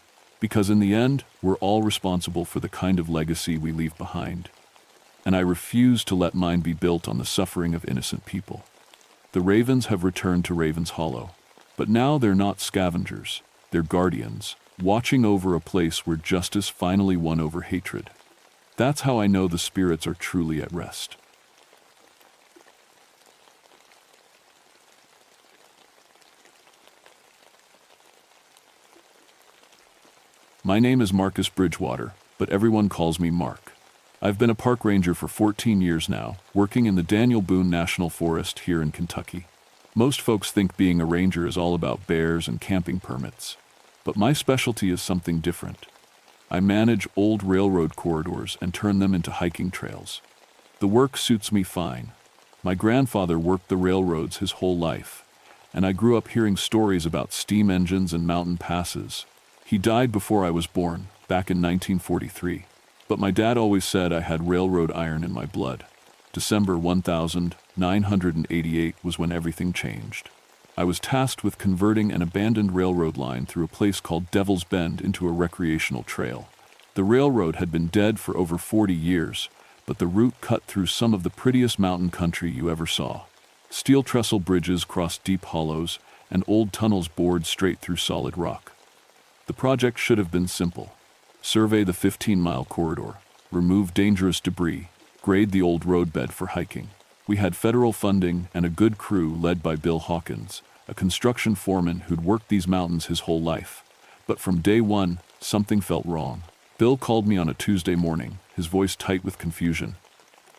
Because in the end, we're all responsible for the kind of legacy we leave behind. And I refuse to let mine be built on the suffering of innocent people. The ravens have returned to Ravens Hollow. But now they're not scavengers, they're guardians, watching over a place where justice finally won over hatred. That's how I know the spirits are truly at rest. My name is Marcus Bridgewater, but everyone calls me Mark. I've been a park ranger for 14 years now, working in the Daniel Boone National Forest here in Kentucky. Most folks think being a ranger is all about bears and camping permits, but my specialty is something different. I manage old railroad corridors and turn them into hiking trails. The work suits me fine. My grandfather worked the railroads his whole life, and I grew up hearing stories about steam engines and mountain passes. He died before I was born, back in 1943, but my dad always said I had railroad iron in my blood. December 1988 was when everything changed. I was tasked with converting an abandoned railroad line through a place called Devil's Bend into a recreational trail. The railroad had been dead for over 40 years, but the route cut through some of the prettiest mountain country you ever saw. Steel trestle bridges crossed deep hollows, and old tunnels bored straight through solid rock. The project should have been simple. Survey the 15-mile corridor, remove dangerous debris, grade the old roadbed for hiking. We had federal funding and a good crew led by Bill Hawkins, a construction foreman who'd worked these mountains his whole life. But from day one, something felt wrong. Bill called me on a Tuesday morning, his voice tight with confusion.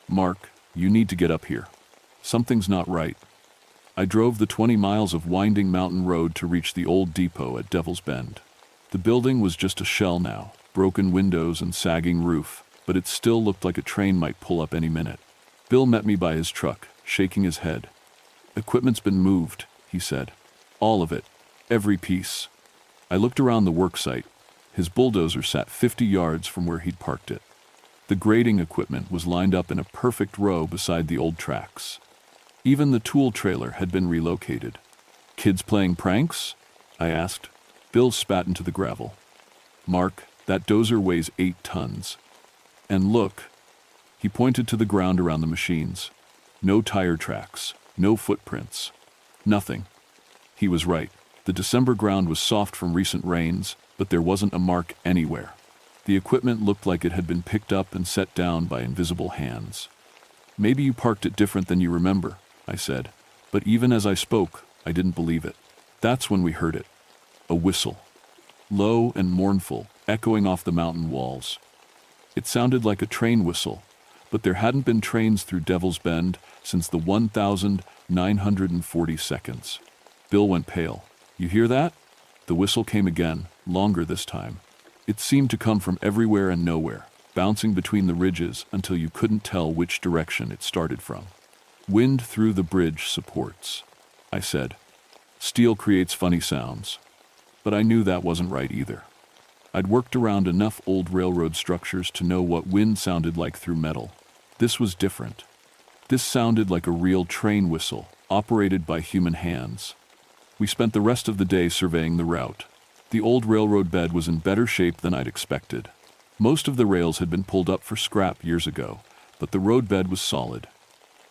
"Mark, you need to get up here. Something's not right." I drove the 20 miles of winding mountain road to reach the old depot at Devil's Bend. The building was just a shell now, broken windows and sagging roof, but it still looked like a train might pull up any minute. Bill met me by his truck, shaking his head. "Equipment's been moved," he said. "All of it. Every piece." I looked around the work site. His bulldozer sat 50 yards from where he'd parked it. The grading equipment was lined up in a perfect row beside the old tracks. Even the tool trailer had been relocated. "Kids playing pranks?" I asked. Bill spat into the gravel. "Mark, that dozer weighs 8 tons. And look." He pointed to the ground around the machines. No tire tracks, no footprints. Nothing. He was right. The December ground was soft from recent rains, but there wasn't a mark anywhere. The equipment looked like it had been picked up and set down by invisible hands. "Maybe you parked it different than you remember," I said, but even as I spoke, I didn't believe it. That's when we heard it. A whistle. Low and mournful, echoing off the mountain walls. It sounded like a train whistle, but there hadn't been trains through Devil's Bend since the 1,940 seconds. Bill went pale. "You hear that?" The whistle came again, longer this time. It seemed to come from everywhere and nowhere, bouncing between the ridges until you couldn't tell which direction it started from. "Wind through the bridge supports," I said. "Steel creates funny sounds." But I knew that wasn't right either. I'd worked around enough old railroad structures to know what wind sounded like through metal. This was different. This sounded like a real train whistle, operated by human hands. We spent the rest of the day surveying the route. The old railroad bed was in better shape than I'd expected. Most of the rails had been pulled up for scrap years ago, but the road bed was solid.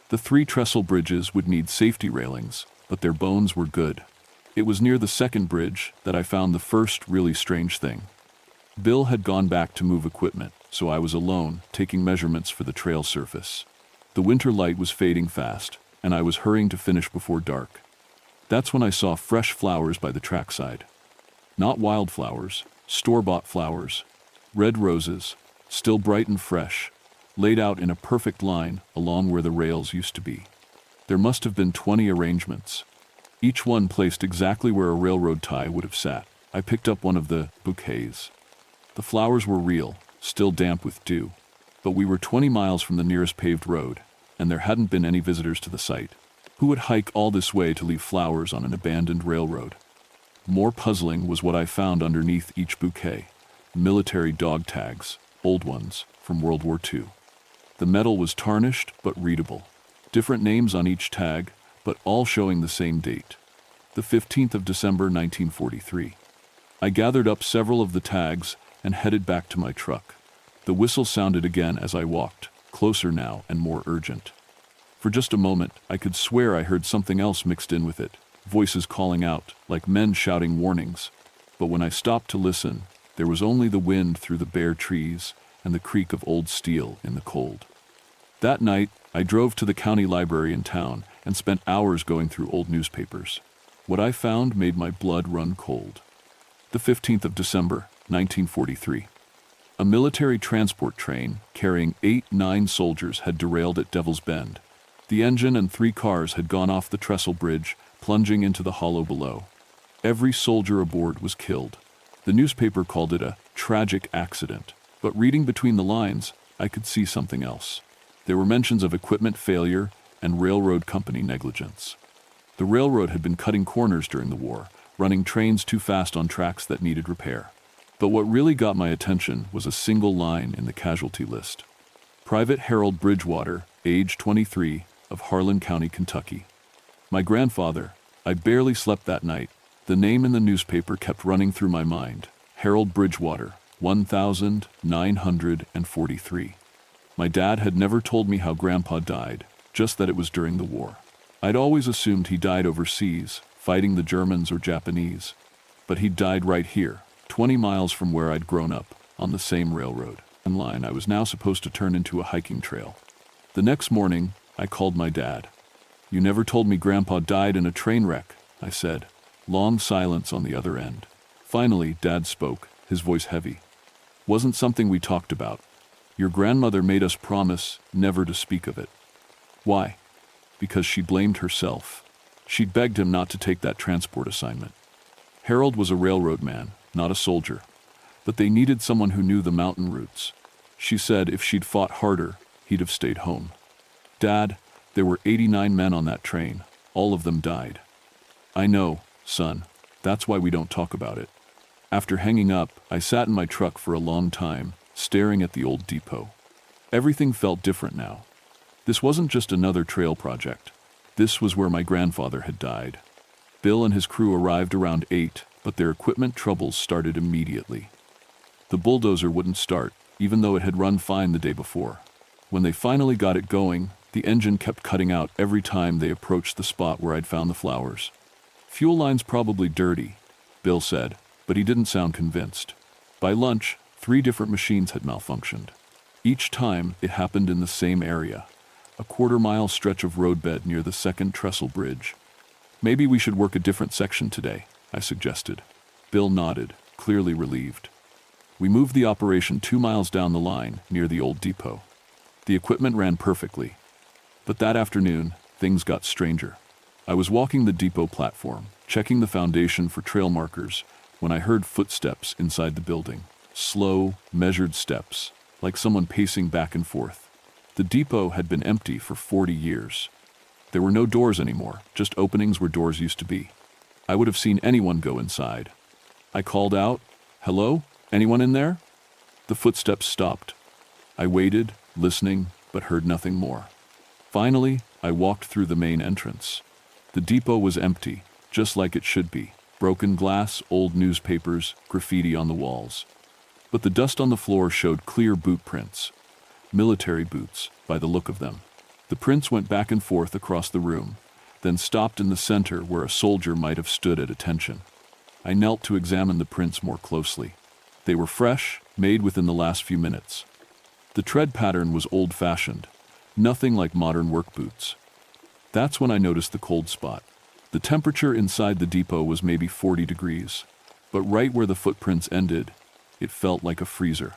The 3 trestle bridges would need safety railings, but their bones were good. It was near the second bridge that I found the first really strange thing. Bill had gone back to move equipment, so I was alone, taking measurements for the trail surface. The winter light was fading fast, and I was hurrying to finish before dark. That's when I saw fresh flowers by the trackside. Not wildflowers, store-bought flowers. Red roses, still bright and fresh, laid out in a perfect line along where the rails used to be. There must have been 20 arrangements, each one placed exactly where a railroad tie would have sat. I picked up one of the bouquets. The flowers were real, still damp with dew, but we were 20 miles from the nearest paved road, and there hadn't been any visitors to the site. Who would hike all this way to leave flowers on an abandoned railroad? More puzzling was what I found underneath each bouquet. Military dog tags, old ones, from World War II. The metal was tarnished but readable. Different names on each tag, but all showing the same date. The 15th of December, 1943. I gathered up several of the tags and headed back to my truck. The whistle sounded again as I walked, closer now and more urgent. For just a moment, I could swear I heard something else mixed in with it. Voices calling out, like men shouting warnings. But when I stopped to listen, there was only the wind through the bare trees and the creak of old steel in the cold. That night, I drove to the county library in town and spent hours going through old newspapers. What I found made my blood run cold. The 15th of December, 1943. A military transport train carrying 9 soldiers had derailed at Devil's Bend. The engine and 3 cars had gone off the trestle bridge, plunging into the hollow below. Every soldier aboard was killed. The newspaper called it a tragic accident, but reading between the lines, I could see something else. There were mentions of equipment failure and railroad company negligence. The railroad had been cutting corners during the war, running trains too fast on tracks that needed repair. But what really got my attention was a single line in the casualty list. Private Harold Bridgewater, age 23, of Harlan County, Kentucky. My grandfather. I barely slept that night. The name in the newspaper kept running through my mind. Harold Bridgewater, 1943. My dad had never told me how Grandpa died, just that it was during the war. I'd always assumed he died overseas, fighting the Germans or Japanese. But he died right here, 20 miles from where I'd grown up, on the same railroad. In line I was now supposed to turn into a hiking trail. The next morning, I called my dad. "You never told me Grandpa died in a train wreck," I said. Long silence on the other end. Finally, Dad spoke, his voice heavy. "Wasn't something we talked about. Your grandmother made us promise never to speak of it." "Why?" "Because she blamed herself." She'd begged him not to take that transport assignment. Harold was a railroad man, not a soldier, but they needed someone who knew the mountain routes. She said if she'd fought harder, he'd have stayed home. Dad, there were 89 men on that train. All of them died. I know, son. That's why we don't talk about it. After hanging up, I sat in my truck for a long time, staring at the old depot. Everything felt different now. This wasn't just another trail project. This was where my grandfather had died. Bill and his crew arrived around 8, but their equipment troubles started immediately. The bulldozer wouldn't start, even though it had run fine the day before. When they finally got it going, the engine kept cutting out every time they approached the spot where I'd found the flowers. Fuel line's probably dirty, Bill said, but he didn't sound convinced. By lunch, 3 different machines had malfunctioned. Each time, it happened in the same area, a quarter-mile stretch of roadbed near the second trestle bridge. Maybe we should work a different section today, I suggested. Bill nodded, clearly relieved. We moved the operation 2 miles down the line, near the old depot. The equipment ran perfectly. But that afternoon, things got stranger. I was walking the depot platform, checking the foundation for trail markers, when I heard footsteps inside the building. Slow, measured steps, like someone pacing back and forth. The depot had been empty for 40 years. There were no doors anymore, just openings where doors used to be. I would have seen anyone go inside. I called out, "Hello? Anyone in there?" The footsteps stopped. I waited, listening, but heard nothing more. Finally, I walked through the main entrance. The depot was empty, just like it should be. Broken glass, old newspapers, graffiti on the walls. But the dust on the floor showed clear boot prints. Military boots, by the look of them. The prints went back and forth across the room, then stopped in the center where a soldier might have stood at attention. I knelt to examine the prints more closely. They were fresh, made within the last few minutes. The tread pattern was old-fashioned, nothing like modern work boots. That's when I noticed the cold spot. The temperature inside the depot was maybe 40 degrees, but right where the footprints ended, it felt like a freezer.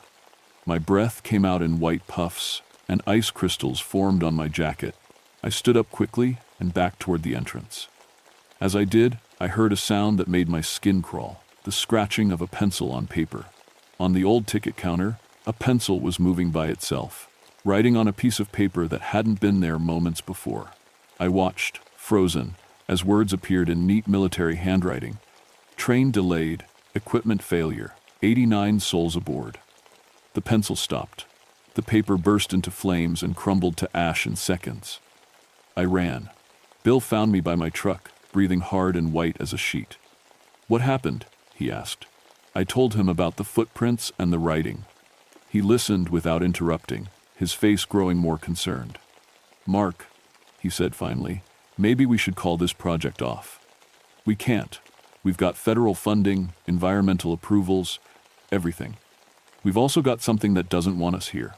My breath came out in white puffs, and ice crystals formed on my jacket. I stood up quickly and backed toward the entrance. As I did, I heard a sound that made my skin crawl, the scratching of a pencil on paper. On the old ticket counter, a pencil was moving by itself, writing on a piece of paper that hadn't been there moments before. I watched, frozen, as words appeared in neat military handwriting. Train delayed, equipment failure, 89 souls aboard. The pencil stopped. The paper burst into flames and crumbled to ash in seconds. I ran. Bill found me by my truck, breathing hard and white as a sheet. "What happened?" he asked. I told him about the footprints and the writing. He listened without interrupting, his face growing more concerned. "Mark," he said finally, "maybe we should call this project off. We can't. We've got federal funding, environmental approvals, everything. We've also got something that doesn't want us here."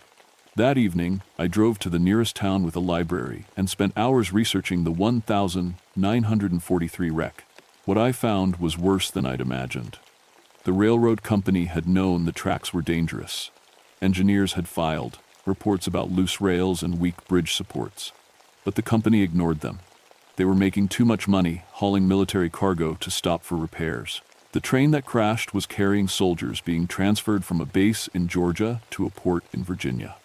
That evening, I drove to the nearest town with a library and spent hours researching the 1943 wreck. What I found was worse than I'd imagined. The railroad company had known the tracks were dangerous. Engineers had filed reports about loose rails and weak bridge supports. But the company ignored them. They were making too much money hauling military cargo to stop for repairs. The train that crashed was carrying soldiers being transferred from a base in Georgia to a port in Virginia.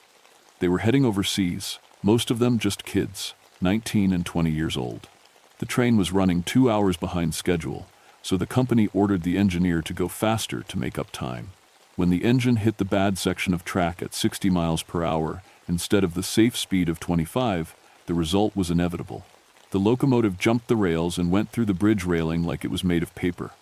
They were heading overseas, most of them just kids, 19 and 20 years old. The train was running 2 hours behind schedule, so the company ordered the engineer to go faster to make up time. When the engine hit the bad section of track at 60 miles per hour instead of the safe speed of 25, the result was inevitable. The locomotive jumped the rails and went through the bridge railing like it was made of paper.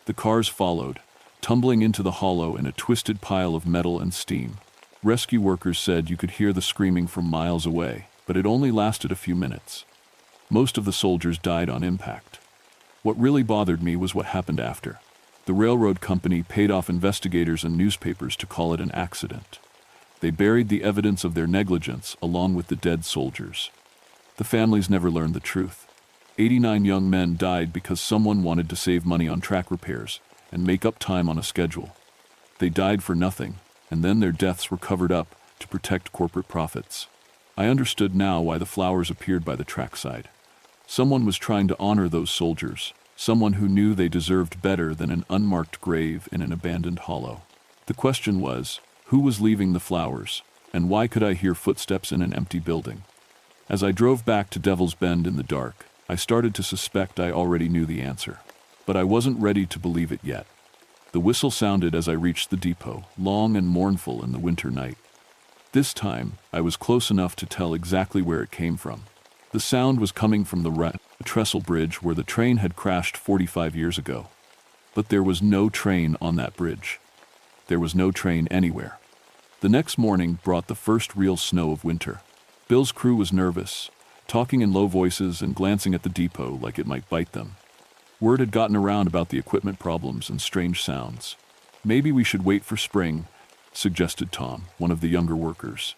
The cars followed, tumbling into the hollow in a twisted pile of metal and steam. Rescue workers said you could hear the screaming from miles away, but it only lasted a few minutes. Most of the soldiers died on impact. What really bothered me was what happened after. The railroad company paid off investigators and newspapers to call it an accident. They buried the evidence of their negligence along with the dead soldiers. The families never learned the truth. 89 young men died because someone wanted to save money on track repairs and make up time on a schedule. They died for nothing, and then their deaths were covered up to protect corporate profits. I understood now why the flowers appeared by the trackside. Someone was trying to honor those soldiers, someone who knew they deserved better than an unmarked grave in an abandoned hollow. The question was, who was leaving the flowers, and why could I hear footsteps in an empty building? As I drove back to Devil's Bend in the dark, I started to suspect I already knew the answer. But I wasn't ready to believe it yet. The whistle sounded as I reached the depot, long and mournful in the winter night. This time, I was close enough to tell exactly where it came from. The sound was coming from the trestle bridge where the train had crashed 45 years ago. But there was no train on that bridge. There was no train anywhere. The next morning brought the first real snow of winter. Bill's crew was nervous, talking in low voices and glancing at the depot like it might bite them. Word had gotten around about the equipment problems and strange sounds. Maybe we should wait for spring, suggested Tom, one of the younger workers.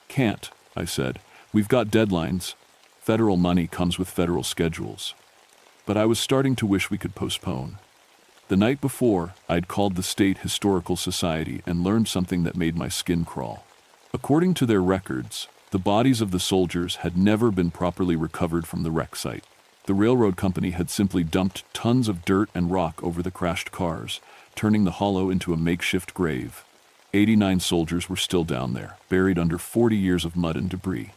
Can't, I said. We've got deadlines. Federal money comes with federal schedules. But I was starting to wish we could postpone. The night before, I'd called the State Historical Society and learned something that made my skin crawl. According to their records, the bodies of the soldiers had never been properly recovered from the wreck site. The railroad company had simply dumped tons of dirt and rock over the crashed cars, turning the hollow into a makeshift grave. 89 soldiers were still down there, buried under 40 years of mud and debris.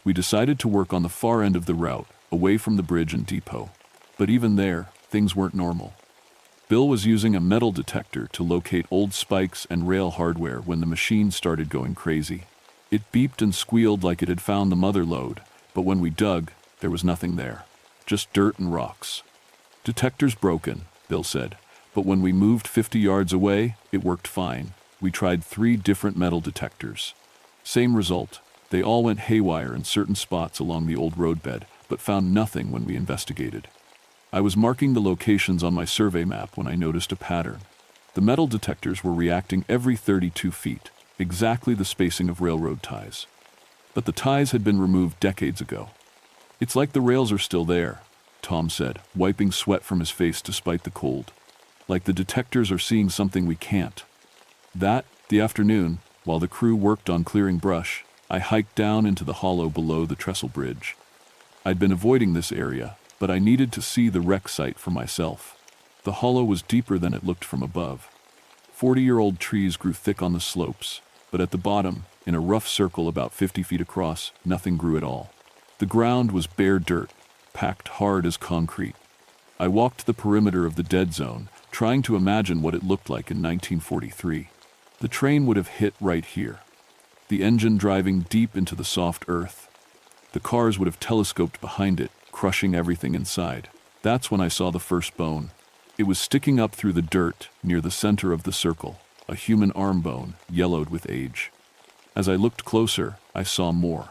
We decided to work on the far end of the route, away from the bridge and depot. But even there, things weren't normal. Bill was using a metal detector to locate old spikes and rail hardware when the machine started going crazy. It beeped and squealed like it had found the mother lode, but when we dug, there was nothing there. Just dirt and rocks. Detector's broken, Bill said, but when we moved 50 yards away, it worked fine. We tried 3 different metal detectors. Same result. They all went haywire in certain spots along the old roadbed, but found nothing when we investigated. I was marking the locations on my survey map when I noticed a pattern. The metal detectors were reacting every 32 feet, exactly the spacing of railroad ties. But the ties had been removed decades ago. It's like the rails are still there, Tom said, wiping sweat from his face despite the cold. Like the detectors are seeing something we can't. The afternoon, while the crew worked on clearing brush, I hiked down into the hollow below the trestle bridge. I'd been avoiding this area, but I needed to see the wreck site for myself. The hollow was deeper than it looked from above. 40-year-old trees grew thick on the slopes, but at the bottom, in a rough circle about 50 feet across, nothing grew at all. The ground was bare dirt, packed hard as concrete. I walked the perimeter of the dead zone, trying to imagine what it looked like in 1943. The train would have hit right here. The engine driving deep into the soft earth. The cars would have telescoped behind it, crushing everything inside. That's when I saw the first bone. It was sticking up through the dirt near the center of the circle, a human arm bone, yellowed with age. As I looked closer, I saw more.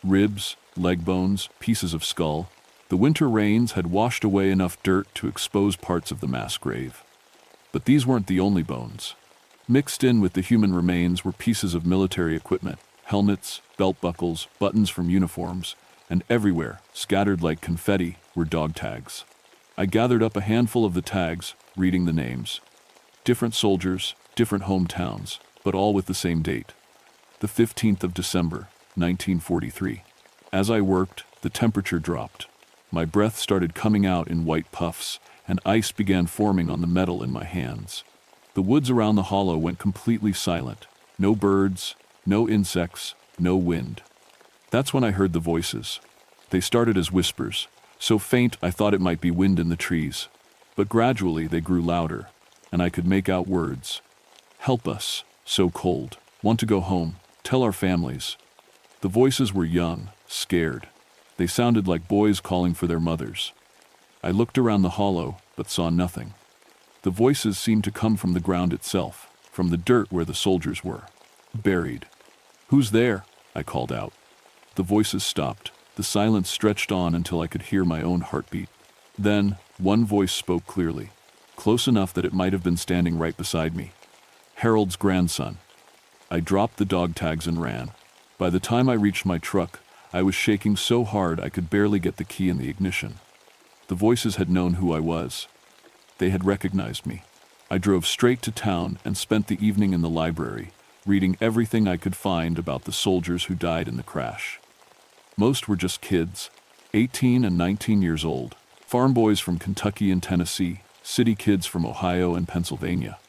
Ribs, leg bones, pieces of skull. The winter rains had washed away enough dirt to expose parts of the mass grave. But these weren't the only bones. Mixed in with the human remains were pieces of military equipment, helmets, belt buckles, buttons from uniforms, and everywhere, scattered like confetti, were dog tags. I gathered up a handful of the tags, reading the names. Different soldiers, different hometowns, but all with the same date. The 15th of December, 1943. As I worked, the temperature dropped. My breath started coming out in white puffs, and ice began forming on the metal in my hands. The woods around the hollow went completely silent. No birds, no insects, no wind. That's when I heard the voices. They started as whispers, so faint I thought it might be wind in the trees. But gradually they grew louder, and I could make out words. Help us, so cold. Want to go home, tell our families. The voices were young, scared. They sounded like boys calling for their mothers. I looked around the hollow, but saw nothing. The voices seemed to come from the ground itself, from the dirt where the soldiers were, buried. Who's there? I called out. The voices stopped. The silence stretched on until I could hear my own heartbeat. Then, one voice spoke clearly, close enough that it might have been standing right beside me. Harold's grandson. I dropped the dog tags and ran. By the time I reached my truck, I was shaking so hard I could barely get the key in the ignition. The voices had known who I was. They had recognized me. I drove straight to town and spent the evening in the library, reading everything I could find about the soldiers who died in the crash. Most were just kids, 18 and 19 years old, farm boys from Kentucky and Tennessee, city kids from Ohio and Pennsylvania.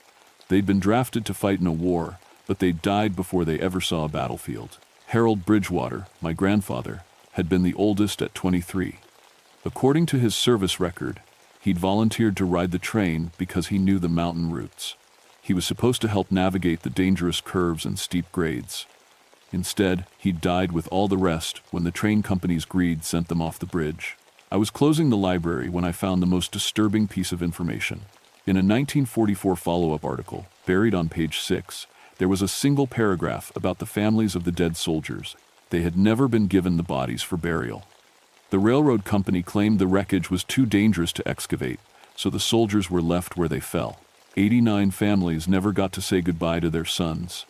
They'd been drafted to fight in a war, but they died before they ever saw a battlefield. Harold Bridgewater, my grandfather, had been the oldest at 23. According to his service record, he'd volunteered to ride the train because he knew the mountain routes. He was supposed to help navigate the dangerous curves and steep grades. Instead, he'd died with all the rest when the train company's greed sent them off the bridge. I was closing the library when I found the most disturbing piece of information. In a 1944 follow-up article, buried on page 6, there was a single paragraph about the families of the dead soldiers. They had never been given the bodies for burial. The railroad company claimed the wreckage was too dangerous to excavate, so the soldiers were left where they fell. 89 families never got to say goodbye to their sons.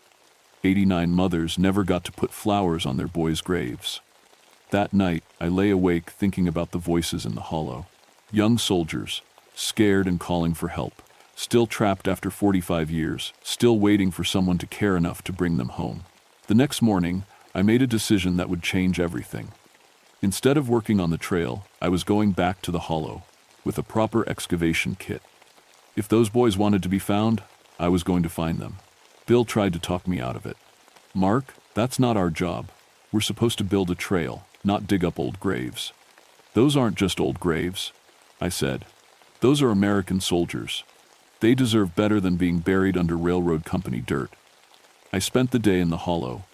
89 mothers never got to put flowers on their boys' graves. That night, I lay awake thinking about the voices in the hollow. Young soldiers, scared and calling for help, still trapped after 45 years, still waiting for someone to care enough to bring them home. The next morning, I made a decision that would change everything. Instead of working on the trail, I was going back to the hollow, with a proper excavation kit. If those boys wanted to be found, I was going to find them. Bill tried to talk me out of it. "Mark, that's not our job. We're supposed to build a trail, not dig up old graves." "Those aren't just old graves," I said. "Those are American soldiers. They deserve better than being buried under railroad company dirt." I spent the day in the hollow,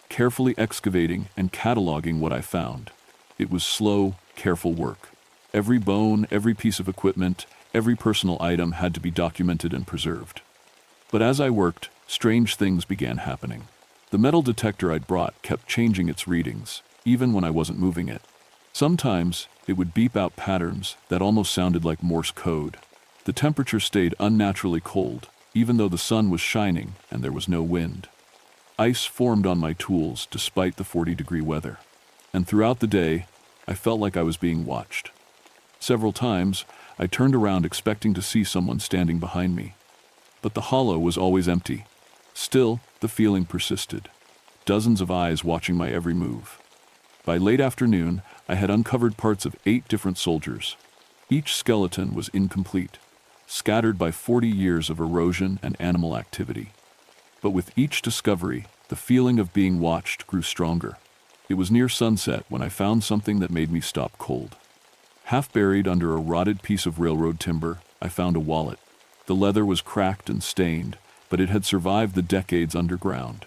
carefully excavating and cataloging what I found. It was slow, careful work. Every bone, every piece of equipment, every personal item had to be documented and preserved. But as I worked, strange things began happening. The metal detector I'd brought kept changing its readings, even when I wasn't moving it. Sometimes it would beep out patterns that almost sounded like Morse code. The temperature stayed unnaturally cold, even though the sun was shining and there was no wind. Ice formed on my tools despite the 40-degree weather. And throughout the day, I felt like I was being watched. Several times, I turned around expecting to see someone standing behind me. But the hollow was always empty. Still, the feeling persisted. Dozens of eyes watching my every move. By late afternoon, I had uncovered parts of 8 different soldiers. Each skeleton was incomplete, scattered by 40 years of erosion and animal activity. But with each discovery, the feeling of being watched grew stronger. It was near sunset when I found something that made me stop cold. Half buried under a rotted piece of railroad timber, I found a wallet. The leather was cracked and stained, but it had survived the decades underground.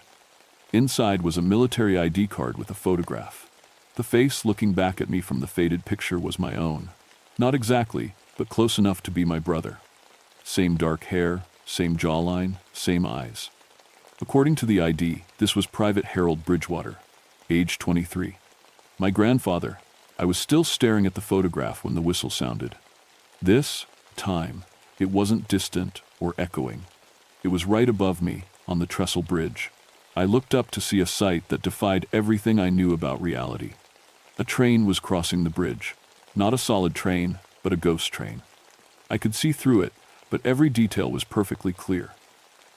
Inside was a military ID card with a photograph. The face looking back at me from the faded picture was my own. Not exactly, but close enough to be my brother. Same dark hair, same jawline, same eyes. According to the ID, this was Private Harold Bridgewater, age 23. My grandfather. I was still staring at the photograph when the whistle sounded. This time, it wasn't distant or echoing. It was right above me, on the trestle bridge. I looked up to see a sight that defied everything I knew about reality. A train was crossing the bridge. Not a solid train, but a ghost train. I could see through it, but every detail was perfectly clear.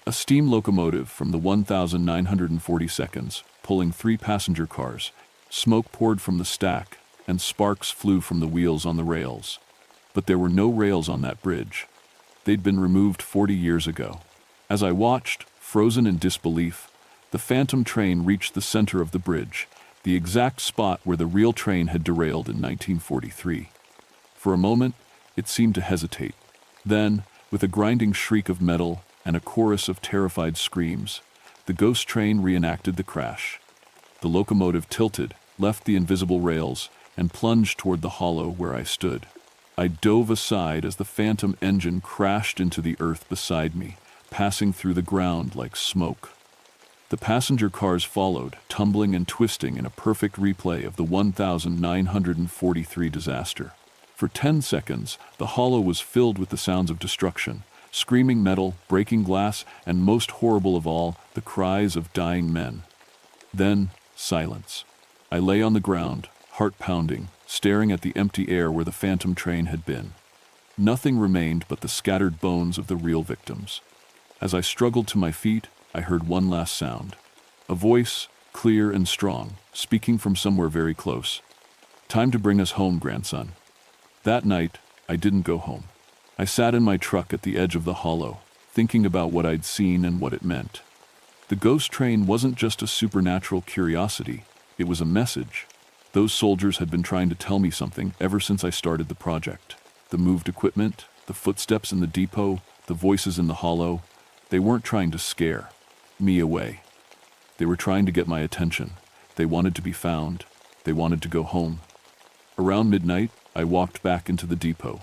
A steam locomotive from the 1942nd, pulling 3 passenger cars. Smoke poured from the stack, and sparks flew from the wheels on the rails. But there were no rails on that bridge. They'd been removed 40 years ago. As I watched, frozen in disbelief, the phantom train reached the center of the bridge, the exact spot where the real train had derailed in 1943. For a moment, it seemed to hesitate. Then, with a grinding shriek of metal and a chorus of terrified screams, the ghost train reenacted the crash. The locomotive tilted, left the invisible rails, and plunged toward the hollow where I stood. I dove aside as the phantom engine crashed into the earth beside me, passing through the ground like smoke. The passenger cars followed, tumbling and twisting in a perfect replay of the 1943 disaster. For 10 seconds, the hollow was filled with the sounds of destruction, screaming metal, breaking glass, and most horrible of all, the cries of dying men. Then, silence. I lay on the ground, heart pounding, staring at the empty air where the phantom train had been. Nothing remained but the scattered bones of the real victims. As I struggled to my feet, I heard one last sound. A voice, clear and strong, speaking from somewhere very close. Time to bring us home, grandson. That night, I didn't go home. I sat in my truck at the edge of the hollow, thinking about what I'd seen and what it meant. The ghost train wasn't just a supernatural curiosity, it was a message. Those soldiers had been trying to tell me something ever since I started the project. The moved equipment, the footsteps in the depot, the voices in the hollow, they weren't trying to scare me away. They were trying to get my attention. They wanted to be found. They wanted to go home. Around midnight, I walked back into the depot.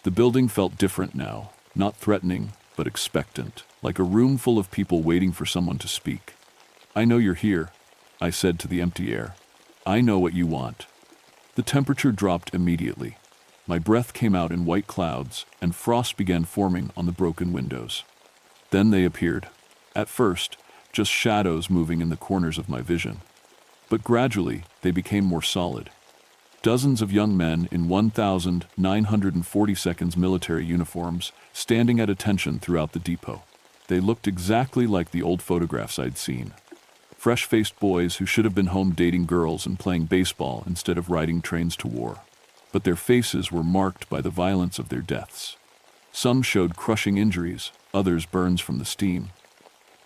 The building felt different now, not threatening, but expectant, like a room full of people waiting for someone to speak. "I know you're here," I said to the empty air. "I know what you want." The temperature dropped immediately. My breath came out in white clouds, and frost began forming on the broken windows. Then they appeared. At first, just shadows moving in the corners of my vision. But gradually, they became more solid. Dozens of young men in 1942nd military uniforms, standing at attention throughout the depot. They looked exactly like the old photographs I'd seen. Fresh-faced boys who should have been home dating girls and playing baseball instead of riding trains to war. But their faces were marked by the violence of their deaths. Some showed crushing injuries, others burns from the steam.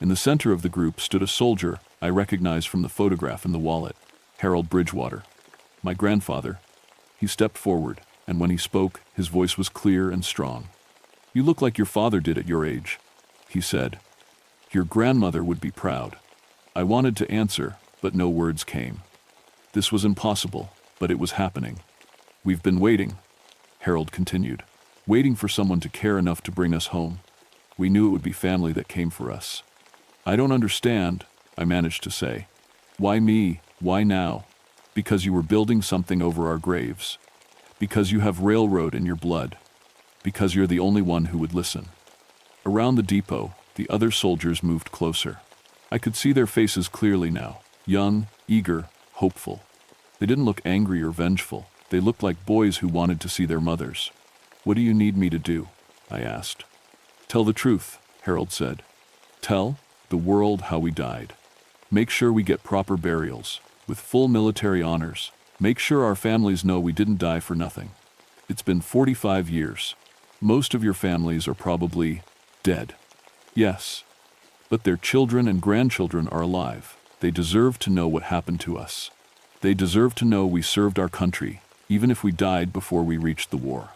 In the center of the group stood a soldier I recognized from the photograph in the wallet, Harold Bridgewater. My grandfather. He stepped forward, and when he spoke, his voice was clear and strong. "You look like your father did at your age," he said. "Your grandmother would be proud." I wanted to answer, but no words came. This was impossible, but it was happening. "We've been waiting," Harold continued, "waiting for someone to care enough to bring us home. We knew it would be family that came for us." "I don't understand," I managed to say. "Why me? Why now?" "Because you were building something over our graves. Because you have railroad in your blood. Because you're the only one who would listen." Around the depot, the other soldiers moved closer. I could see their faces clearly now, young, eager, hopeful. They didn't look angry or vengeful. They looked like boys who wanted to see their mothers. "What do you need me to do?" I asked. "Tell the truth," Harold said. "Tell the world how we died. Make sure we get proper burials, with full military honors. Make sure our families know we didn't die for nothing. It's been 45 years. Most of your families are probably dead. Yes, but their children and grandchildren are alive. They deserve to know what happened to us. They deserve to know we served our country, even if we died before we reached the war."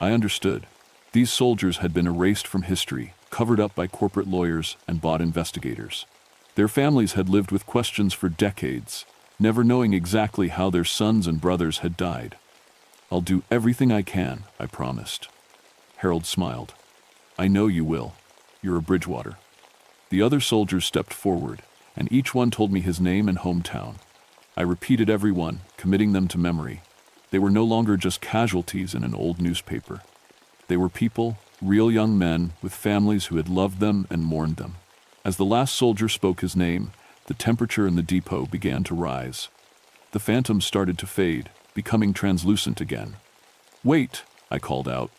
I understood. These soldiers had been erased from history, covered up by corporate lawyers and bought investigators. Their families had lived with questions for decades, never knowing exactly how their sons and brothers had died. "I'll do everything I can," I promised. Harold smiled. "I know you will. You're a Bridgewater." The other soldiers stepped forward, and each one told me his name and hometown. I repeated every one, committing them to memory. They were no longer just casualties in an old newspaper. They were people, real young men, with families who had loved them and mourned them. As the last soldier spoke his name, the temperature in the depot began to rise. The phantoms started to fade, becoming translucent again. "Wait," I called out.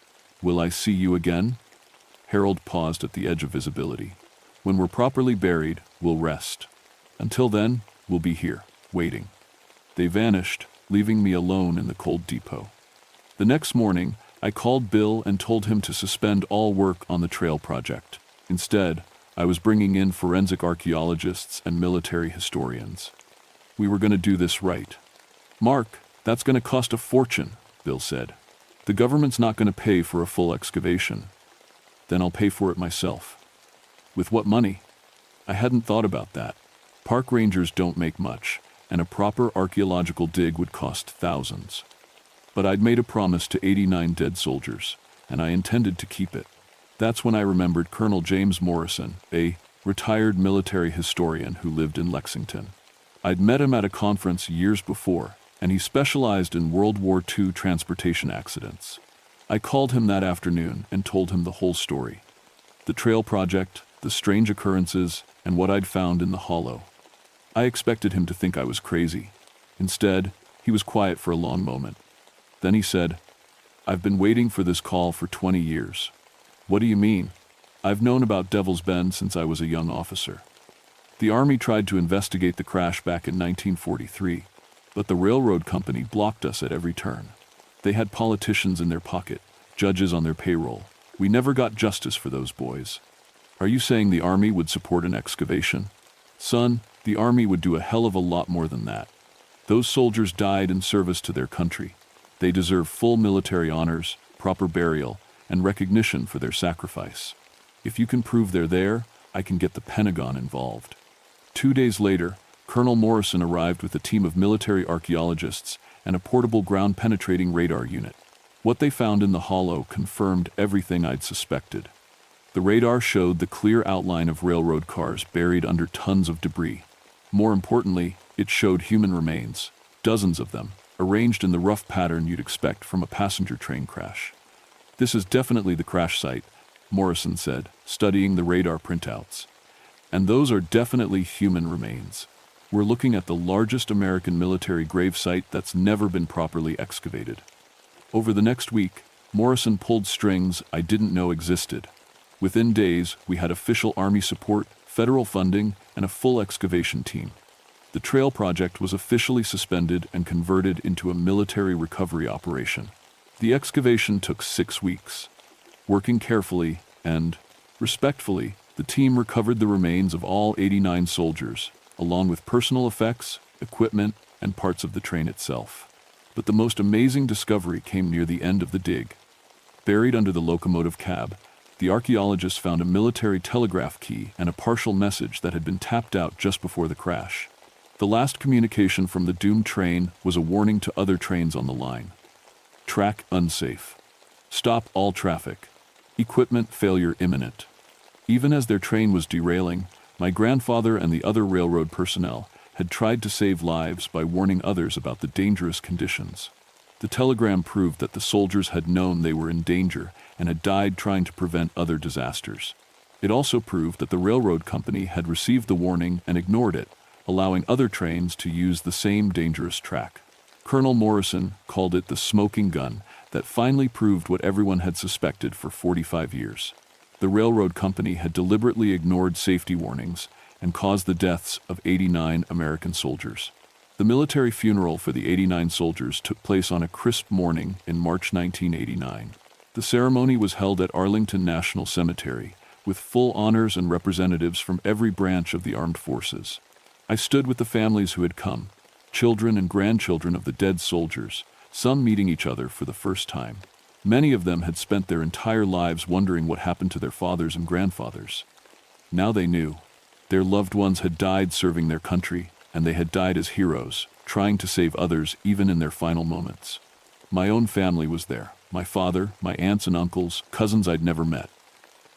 "Will I see you again?" Harold paused at the edge of visibility. "When we're properly buried, we'll rest. Until then, we'll be here, waiting." They vanished, leaving me alone in the cold depot. The next morning, I called Bill and told him to suspend all work on the trail project. Instead, I was bringing in forensic archaeologists and military historians. We were going to do this right. "Mark, that's going to cost a fortune," Bill said. "The government's not going to pay for a full excavation. Then I'll pay for it myself." "With what money?" I hadn't thought about that. Park rangers don't make much, and a proper archaeological dig would cost thousands. But I'd made a promise to 89 dead soldiers, and I intended to keep it. That's when I remembered Colonel James Morrison, a retired military historian who lived in Lexington. I'd met him at a conference years before, and he specialized in World War II transportation accidents. I called him that afternoon and told him the whole story. The trail project, the strange occurrences, and what I'd found in the hollow. I expected him to think I was crazy. Instead, he was quiet for a long moment. Then he said, "I've been waiting for this call for 20 years. "What do you mean?" "I've known about Devil's Bend since I was a young officer. The Army tried to investigate the crash back in 1943. But the railroad company blocked us at every turn. They had politicians in their pocket, judges on their payroll. We never got justice for those boys. Are you saying the Army would support an excavation? Son, the Army would do a hell of a lot more than that. Those soldiers died in service to their country. They deserve full military honors, proper burial, and recognition for their sacrifice. If you can prove they're there, I can get the Pentagon involved. 2 days later, Colonel Morrison arrived with a team of military archaeologists and a portable ground-penetrating radar unit. What they found in the hollow confirmed everything I'd suspected. The radar showed the clear outline of railroad cars buried under tons of debris. More importantly, it showed human remains, dozens of them, arranged in the rough pattern you'd expect from a passenger train crash. This is definitely the crash site, Morrison said, studying the radar printouts. And those are definitely human remains. We're looking at the largest American military grave site that's never been properly excavated. Over the next week, Morrison pulled strings I didn't know existed. Within days, we had official Army support, federal funding, and a full excavation team. The trail project was officially suspended and converted into a military recovery operation. The excavation took 6 weeks. Working carefully and respectfully, the team recovered the remains of all 89 soldiers, along with personal effects, equipment, and parts of the train itself. But the most amazing discovery came near the end of the dig. Buried under the locomotive cab, the archaeologists found a military telegraph key and a partial message that had been tapped out just before the crash. The last communication from the doomed train was a warning to other trains on the line. Track unsafe. Stop all traffic. Equipment failure imminent. Even as their train was derailing, my grandfather and the other railroad personnel had tried to save lives by warning others about the dangerous conditions. The telegram proved that the soldiers had known they were in danger and had died trying to prevent other disasters. It also proved that the railroad company had received the warning and ignored it, allowing other trains to use the same dangerous track. Colonel Morrison called it the smoking gun that finally proved what everyone had suspected for 45 years. The railroad company had deliberately ignored safety warnings and caused the deaths of 89 American soldiers. The military funeral for the 89 soldiers took place on a crisp morning in March 1989. The ceremony was held at Arlington National Cemetery, with full honors and representatives from every branch of the armed forces. I stood with the families who had come, children and grandchildren of the dead soldiers, some meeting each other for the first time. Many of them had spent their entire lives wondering what happened to their fathers and grandfathers. Now they knew. Their loved ones had died serving their country, and they had died as heroes, trying to save others even in their final moments. My own family was there. My father, my aunts and uncles, cousins I'd never met.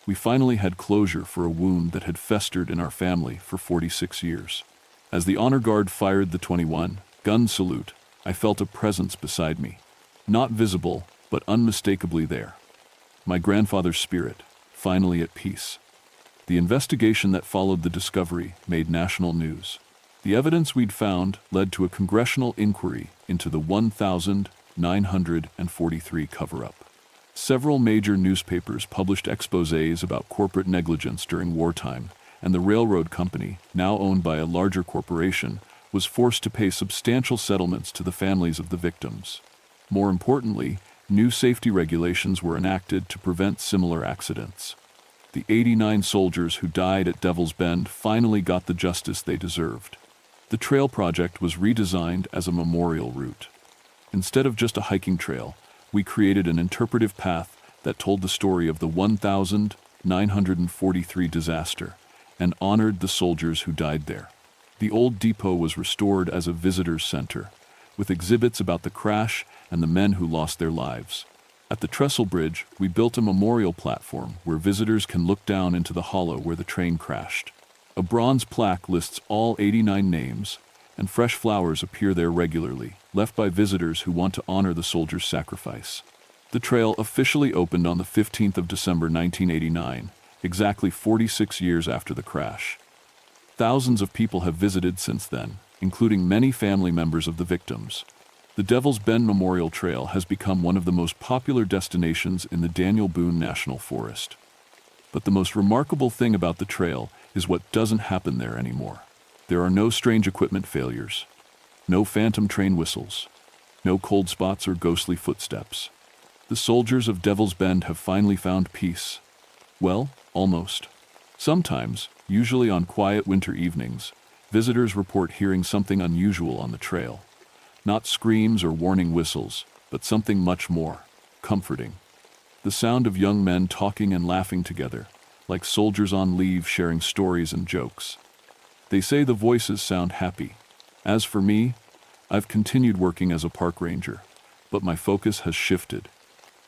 We finally had closure for a wound that had festered in our family for 46 years. As the honor guard fired the 21-gun salute, I felt a presence beside me. Not visible, but unmistakably there. My grandfather's spirit, finally at peace. The investigation that followed the discovery made national news. The evidence we'd found led to a congressional inquiry into the 1,943 cover-up. Several major newspapers published exposés about corporate negligence during wartime, and the railroad company, now owned by a larger corporation, was forced to pay substantial settlements to the families of the victims. More importantly, new safety regulations were enacted to prevent similar accidents. The 89 soldiers who died at Devil's Bend finally got the justice they deserved. The trail project was redesigned as a memorial route. Instead of just a hiking trail, we created an interpretive path that told the story of the 1,943 disaster and honored the soldiers who died there. The old depot was restored as a visitor's center, with exhibits about the crash and the men who lost their lives. At the trestle bridge, we built a memorial platform where visitors can look down into the hollow where the train crashed. A bronze plaque lists all 89 names, and fresh flowers appear there regularly, left by visitors who want to honor the soldiers' sacrifice. The trail officially opened on the 15th of December 1989, exactly 46 years after the crash. Thousands of people have visited since then, including many family members of the victims. The Devil's Bend Memorial Trail has become one of the most popular destinations in the Daniel Boone National Forest. But the most remarkable thing about the trail is what doesn't happen there anymore. There are no strange equipment failures. No phantom train whistles. No cold spots or ghostly footsteps. The soldiers of Devil's Bend have finally found peace. Well, almost. Sometimes, usually on quiet winter evenings, visitors report hearing something unusual on the trail. Not screams or warning whistles, but something much more comforting. The sound of young men talking and laughing together, like soldiers on leave sharing stories and jokes. They say the voices sound happy. As for me, I've continued working as a park ranger, but my focus has shifted.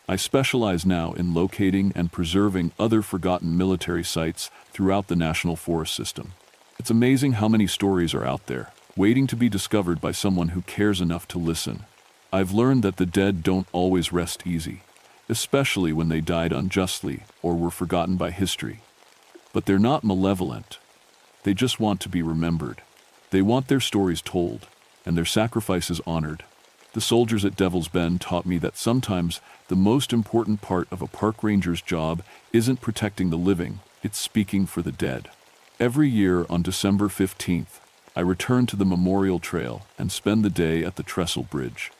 I specialize now in locating and preserving other forgotten military sites throughout the National Forest System. It's amazing how many stories are out there, waiting to be discovered by someone who cares enough to listen. I've learned that the dead don't always rest easy, especially when they died unjustly or were forgotten by history. But they're not malevolent. They just want to be remembered. They want their stories told, and their sacrifices honored. The soldiers at Devil's Bend taught me that sometimes the most important part of a park ranger's job isn't protecting the living, it's speaking for the dead. Every year on December 15th, I return to the Memorial Trail and spend the day at the Trestle Bridge.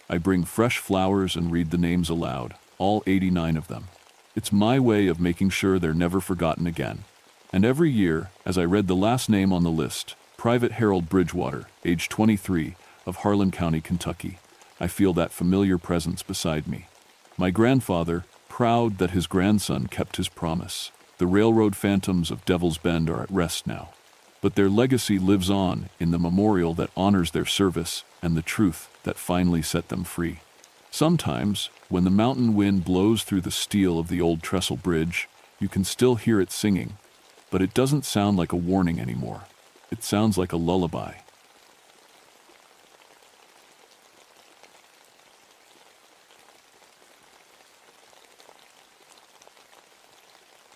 I bring fresh flowers and read the names aloud, all 89 of them. It's my way of making sure they're never forgotten again. And every year, as I read the last name on the list, Private Harold Bridgewater, age 23, of Harlan County, Kentucky, I feel that familiar presence beside me. My grandfather, proud that his grandson kept his promise. The railroad phantoms of Devil's Bend are at rest now. But their legacy lives on in the memorial that honors their service and the truth that finally set them free. Sometimes, when the mountain wind blows through the steel of the old Trestle Bridge, you can still hear it singing, but it doesn't sound like a warning anymore. It sounds like a lullaby.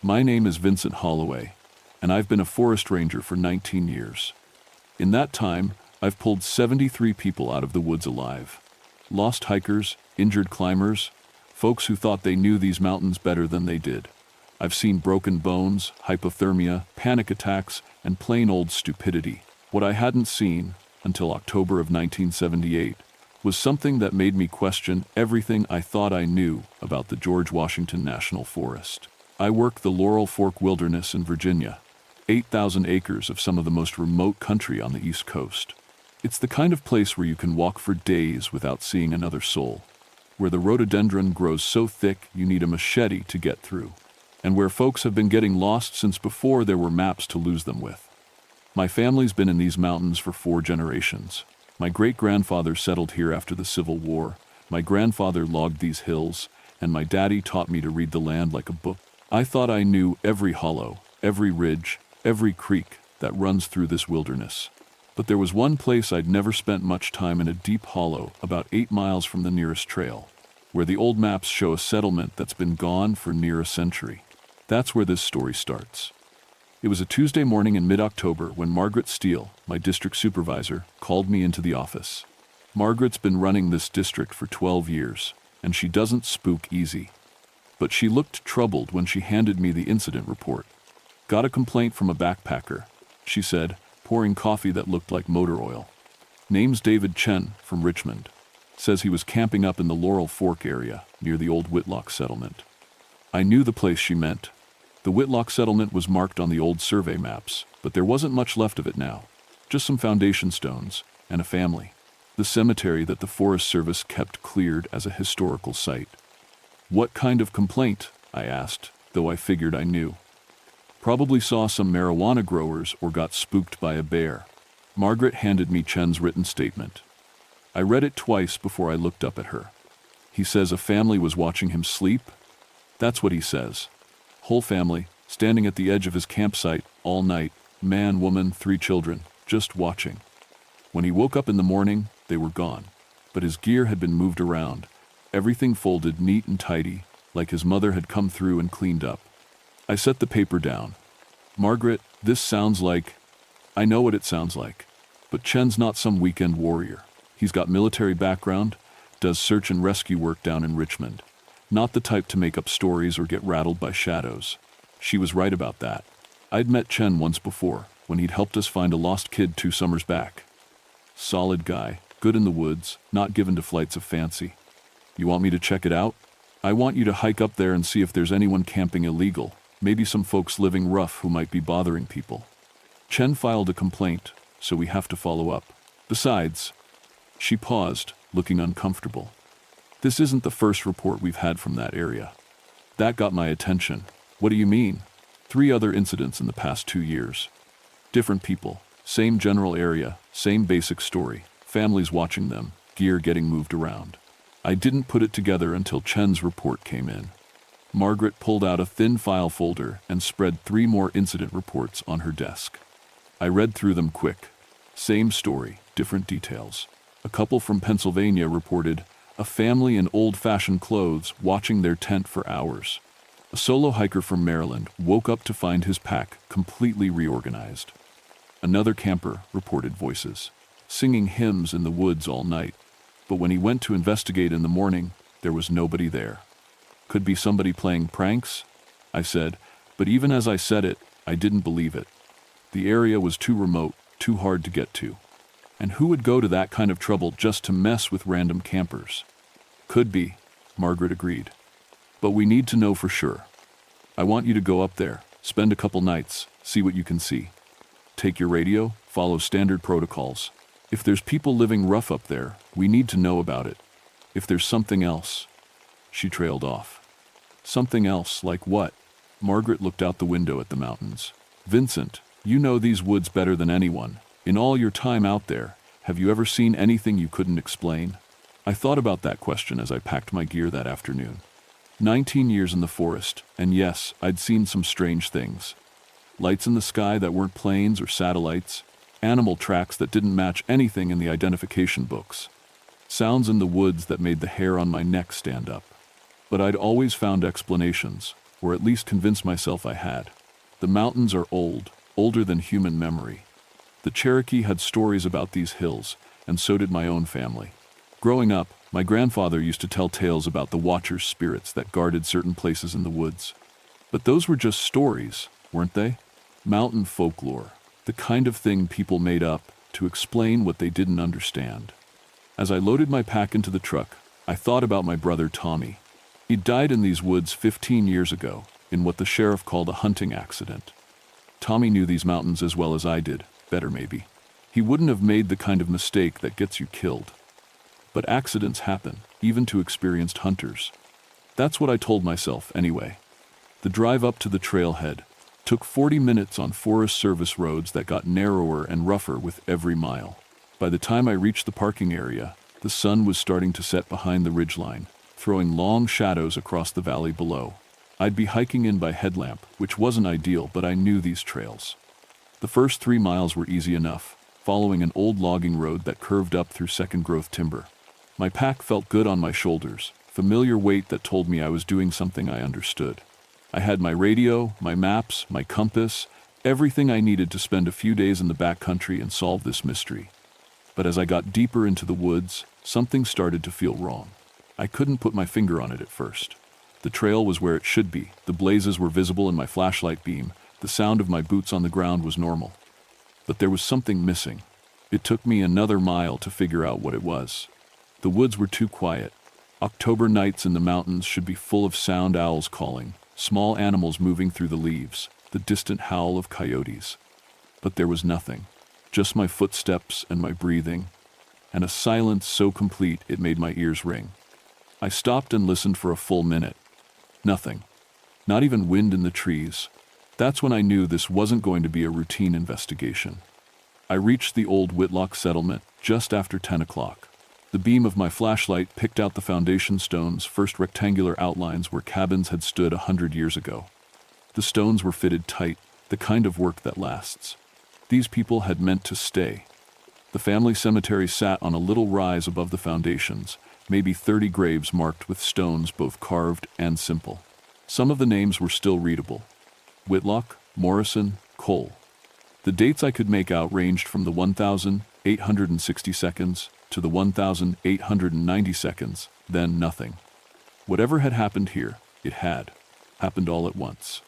My name is Vincent Holloway, and I've been a forest ranger for 19 years. In that time, I've pulled 73 people out of the woods alive. Lost hikers, injured climbers, folks who thought they knew these mountains better than they did. I've seen broken bones, hypothermia, panic attacks, and plain old stupidity. What I hadn't seen, until October of 1978, was something that made me question everything I thought I knew about the George Washington National Forest. I work the Laurel Fork Wilderness in Virginia, 8,000 acres of some of the most remote country on the East Coast. It's the kind of place where you can walk for days without seeing another soul, where the rhododendron grows so thick you need a machete to get through, and where folks have been getting lost since before there were maps to lose them with. My family's been in these mountains for 4 generations. My great-grandfather settled here after the Civil War, my grandfather logged these hills, and my daddy taught me to read the land like a book. I thought I knew every hollow, every ridge, every creek that runs through this wilderness. But there was one place I'd never spent much time in, a deep hollow about 8 miles from the nearest trail, where the old maps show a settlement that's been gone for near a century. That's where this story starts. It was a Tuesday morning in mid-October when Margaret Steele, my district supervisor, called me into the office. Margaret's been running this district for 12 years, and she doesn't spook easy. But she looked troubled when she handed me the incident report. "Got a complaint from a backpacker," she said, pouring coffee that looked like motor oil. "Name's David Chen from Richmond. Says he was camping up in the Laurel Fork area near the old Whitlock settlement." I knew the place she meant. The Whitlock settlement was marked on the old survey maps, but there wasn't much left of it now. Just some foundation stones and a family. The cemetery that the Forest Service kept cleared as a historical site. "What kind of complaint?" I asked, though I figured I knew. "Probably saw some marijuana growers or got spooked by a bear." Margaret handed me Chen's written statement. I read it twice before I looked up at her. "He says a family was watching him sleep?" "That's what he says. Whole family, standing at the edge of his campsite all night, man, woman, 3 children, just watching. When he woke up in the morning, they were gone. But his gear had been moved around, everything folded neat and tidy, like his mother had come through and cleaned up." I set the paper down. "Margaret, this sounds like—" "I know what it sounds like. But Chen's not some weekend warrior. He's got military background, does search and rescue work down in Richmond. Not the type to make up stories or get rattled by shadows." She was right about that. I'd met Chen once before, when he'd helped us find a lost kid 2 summers back. Solid guy, good in the woods, not given to flights of fancy. You want me to check it out? I want you to hike up there and see if there's anyone camping illegal, maybe some folks living rough who might be bothering people. Chen filed a complaint, so we have to follow up. Besides, she paused, looking uncomfortable. This isn't the first report we've had from that area. That got my attention. What do you mean? 3 other incidents in the past 2 years. Different people, same general area, same basic story, families watching them, gear getting moved around. I didn't put it together until Chen's report came in. Margaret pulled out a thin file folder and spread 3 more incident reports on her desk. I read through them quick. Same story, different details. A couple from Pennsylvania reported a family in old-fashioned clothes watching their tent for hours. A solo hiker from Maryland woke up to find his pack completely reorganized. Another camper reported voices, singing hymns in the woods all night. But when he went to investigate in the morning, there was nobody there. Could be somebody playing pranks? I said, but even as I said it, I didn't believe it. The area was too remote, too hard to get to. And who would go to that kind of trouble just to mess with random campers? Could be, Margaret agreed. But we need to know for sure. I want you to go up there, spend a couple nights, see what you can see. Take your radio, follow standard protocols. If there's people living rough up there, we need to know about it. If there's something else. She trailed off. Something else, like what? Margaret looked out the window at the mountains. Vincent, you know these woods better than anyone. In all your time out there, have you ever seen anything you couldn't explain? I thought about that question as I packed my gear that afternoon. 19 years in the forest, and yes, I'd seen some strange things. Lights in the sky that weren't planes or satellites, animal tracks that didn't match anything in the identification books, sounds in the woods that made the hair on my neck stand up. But I'd always found explanations, or at least convinced myself I had. The mountains are old, older than human memory. The Cherokee had stories about these hills, and so did my own family. Growing up, my grandfather used to tell tales about the Watcher's spirits that guarded certain places in the woods. But those were just stories, weren't they? Mountain folklore, the kind of thing people made up to explain what they didn't understand. As I loaded my pack into the truck, I thought about my brother Tommy. He died in these woods 15 years ago, in what the sheriff called a hunting accident. Tommy knew these mountains as well as I did, better maybe. He wouldn't have made the kind of mistake that gets you killed. But accidents happen, even to experienced hunters. That's what I told myself, anyway. The drive up to the trailhead took 40 minutes on Forest Service roads that got narrower and rougher with every mile. By the time I reached the parking area, the sun was starting to set behind the ridgeline, throwing long shadows across the valley below. I'd be hiking in by headlamp, which wasn't ideal, but I knew these trails. The first 3 miles were easy enough, following an old logging road that curved up through second-growth timber. My pack felt good on my shoulders, familiar weight that told me I was doing something I understood. I had my radio, my maps, my compass, everything I needed to spend a few days in the backcountry and solve this mystery. But as I got deeper into the woods, something started to feel wrong. I couldn't put my finger on it at first. The trail was where it should be, the blazes were visible in my flashlight beam, the sound of my boots on the ground was normal. But there was something missing. It took me another mile to figure out what it was. The woods were too quiet. October nights in the mountains should be full of sound owls calling, small animals moving through the leaves, the distant howl of coyotes. But there was nothing, just my footsteps and my breathing, and a silence so complete it made my ears ring. I stopped and listened for a full minute. Nothing. Not even wind in the trees. That's when I knew this wasn't going to be a routine investigation. I reached the old Whitlock settlement just after 10 o'clock. The beam of my flashlight picked out the foundation stones, first rectangular outlines where cabins had stood 100 years ago. The stones were fitted tight, the kind of work that lasts. These people had meant to stay. The family cemetery sat on a little rise above the foundations, maybe 30 graves marked with stones both carved and simple. Some of the names were still readable. Whitlock, Morrison, Cole. The dates I could make out ranged from the 1,860 seconds to the 1,890 seconds, then nothing. Whatever had happened here, it had happened all at once.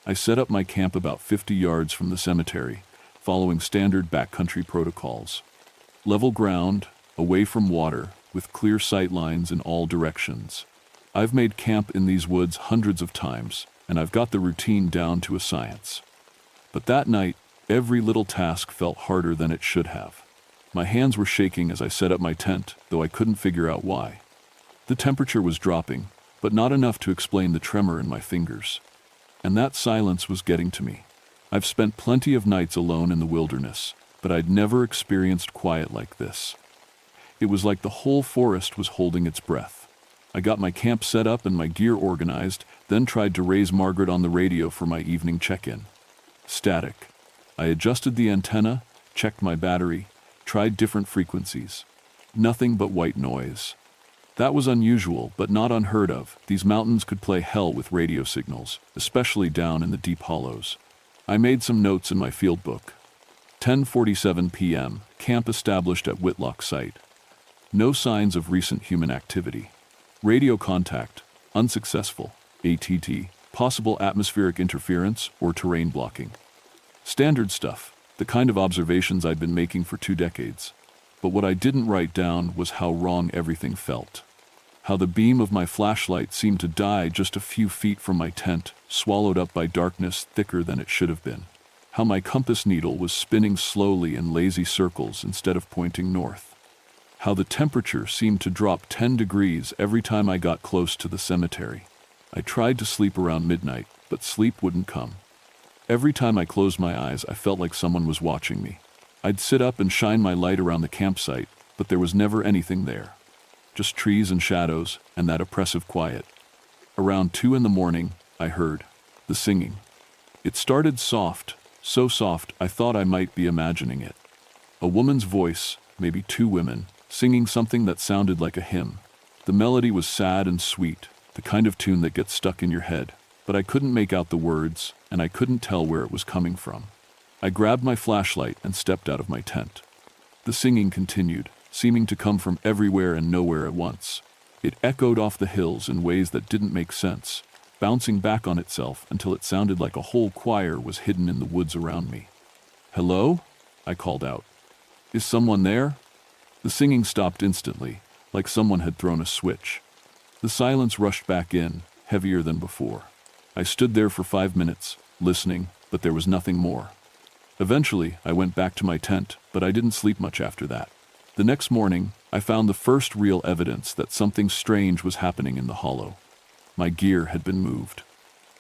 I set up my camp about 50 yards from the cemetery, following standard backcountry protocols. Level ground, away from water, with clear sight lines in all directions. I've made camp in these woods hundreds of times, and I've got the routine down to a science. But that night, every little task felt harder than it should have. My hands were shaking as I set up my tent, though I couldn't figure out why. The temperature was dropping, but not enough to explain the tremor in my fingers. And that silence was getting to me. I've spent plenty of nights alone in the wilderness, but I'd never experienced quiet like this. It was like the whole forest was holding its breath. I got my camp set up and my gear organized, then tried to raise Margaret on the radio for my evening check-in. Static. I adjusted the antenna, checked my battery, tried different frequencies. Nothing but white noise. That was unusual, but not unheard of. These mountains could play hell with radio signals, especially down in the deep hollows. I made some notes in my field book. 10:47 p.m., camp established at Whitlock site. No signs of recent human activity. Radio contact, unsuccessful. ATT, possible atmospheric interference or terrain blocking. Standard stuff, the kind of observations I'd been making for 2 decades. But what I didn't write down was how wrong everything felt. How the beam of my flashlight seemed to die just a few feet from my tent, swallowed up by darkness thicker than it should have been. How my compass needle was spinning slowly in lazy circles instead of pointing north. How the temperature seemed to drop 10 degrees every time I got close to the cemetery. I tried to sleep around midnight, but sleep wouldn't come. Every time I closed my eyes, I felt like someone was watching me. I'd sit up and shine my light around the campsite, but there was never anything there. Just trees and shadows, and that oppressive quiet. Around 2 a.m, I heard the singing. It started soft, so soft I thought I might be imagining it. A woman's voice, maybe 2 women, singing something that sounded like a hymn. The melody was sad and sweet, the kind of tune that gets stuck in your head, but I couldn't make out the words, and I couldn't tell where it was coming from. I grabbed my flashlight and stepped out of my tent. The singing continued, seeming to come from everywhere and nowhere at once. It echoed off the hills in ways that didn't make sense, bouncing back on itself until it sounded like a whole choir was hidden in the woods around me. "Hello?" I called out. "Is someone there?" The singing stopped instantly, like someone had thrown a switch. The silence rushed back in, heavier than before. I stood there for 5 minutes, listening, but there was nothing more. Eventually, I went back to my tent, but I didn't sleep much after that. The next morning, I found the first real evidence that something strange was happening in the hollow. My gear had been moved.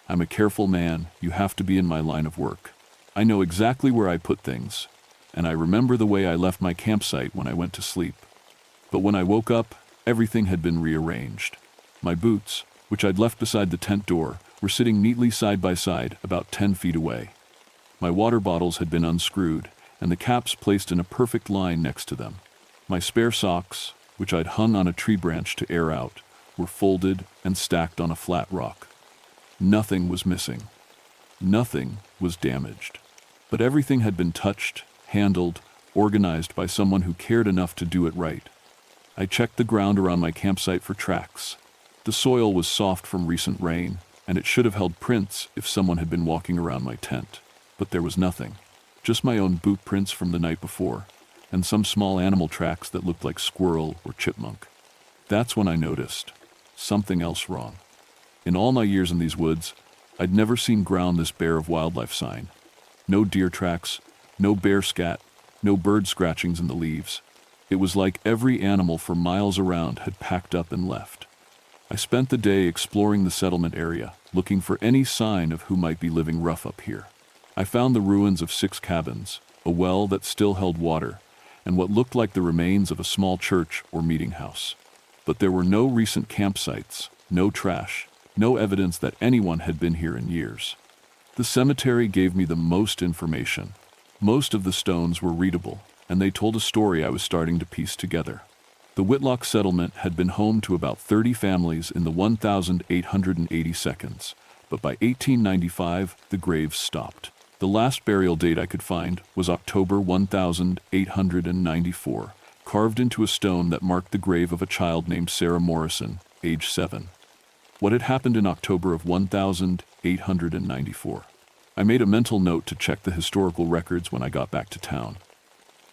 I'm a careful man, you have to be in my line of work. I know exactly where I put things, and I remember the way I left my campsite when I went to sleep. But when I woke up, everything had been rearranged. My boots, which I'd left beside the tent door, were sitting neatly side by side about 10 feet away. My water bottles had been unscrewed, and the caps placed in a perfect line next to them. My spare socks, which I'd hung on a tree branch to air out, were folded and stacked on a flat rock. Nothing was missing. Nothing was damaged. But everything had been touched, handled, organized by someone who cared enough to do it right. I checked the ground around my campsite for tracks. The soil was soft from recent rain, and it should have held prints if someone had been walking around my tent. But there was nothing. Just my own boot prints from the night before, and some small animal tracks that looked like squirrel or chipmunk. That's when I noticed something else wrong. In all my years in these woods, I'd never seen ground this bare of wildlife sign. No deer tracks, no bear scat, no bird scratchings in the leaves. It was like every animal for miles around had packed up and left. I spent the day exploring the settlement area, looking for any sign of who might be living rough up here. I found the ruins of 6 cabins, a well that still held water, and what looked like the remains of a small church or meeting house. But there were no recent campsites, no trash, no evidence that anyone had been here in years. The cemetery gave me the most information. Most of the stones were readable, and they told a story I was starting to piece together. The Whitlock settlement had been home to about 30 families in the 1,880 seconds, but by 1895, the graves stopped. The last burial date I could find was October 1894, carved into a stone that marked the grave of a child named Sarah Morrison, age 7. What had happened in October of 1894? I made a mental note to check the historical records when I got back to town.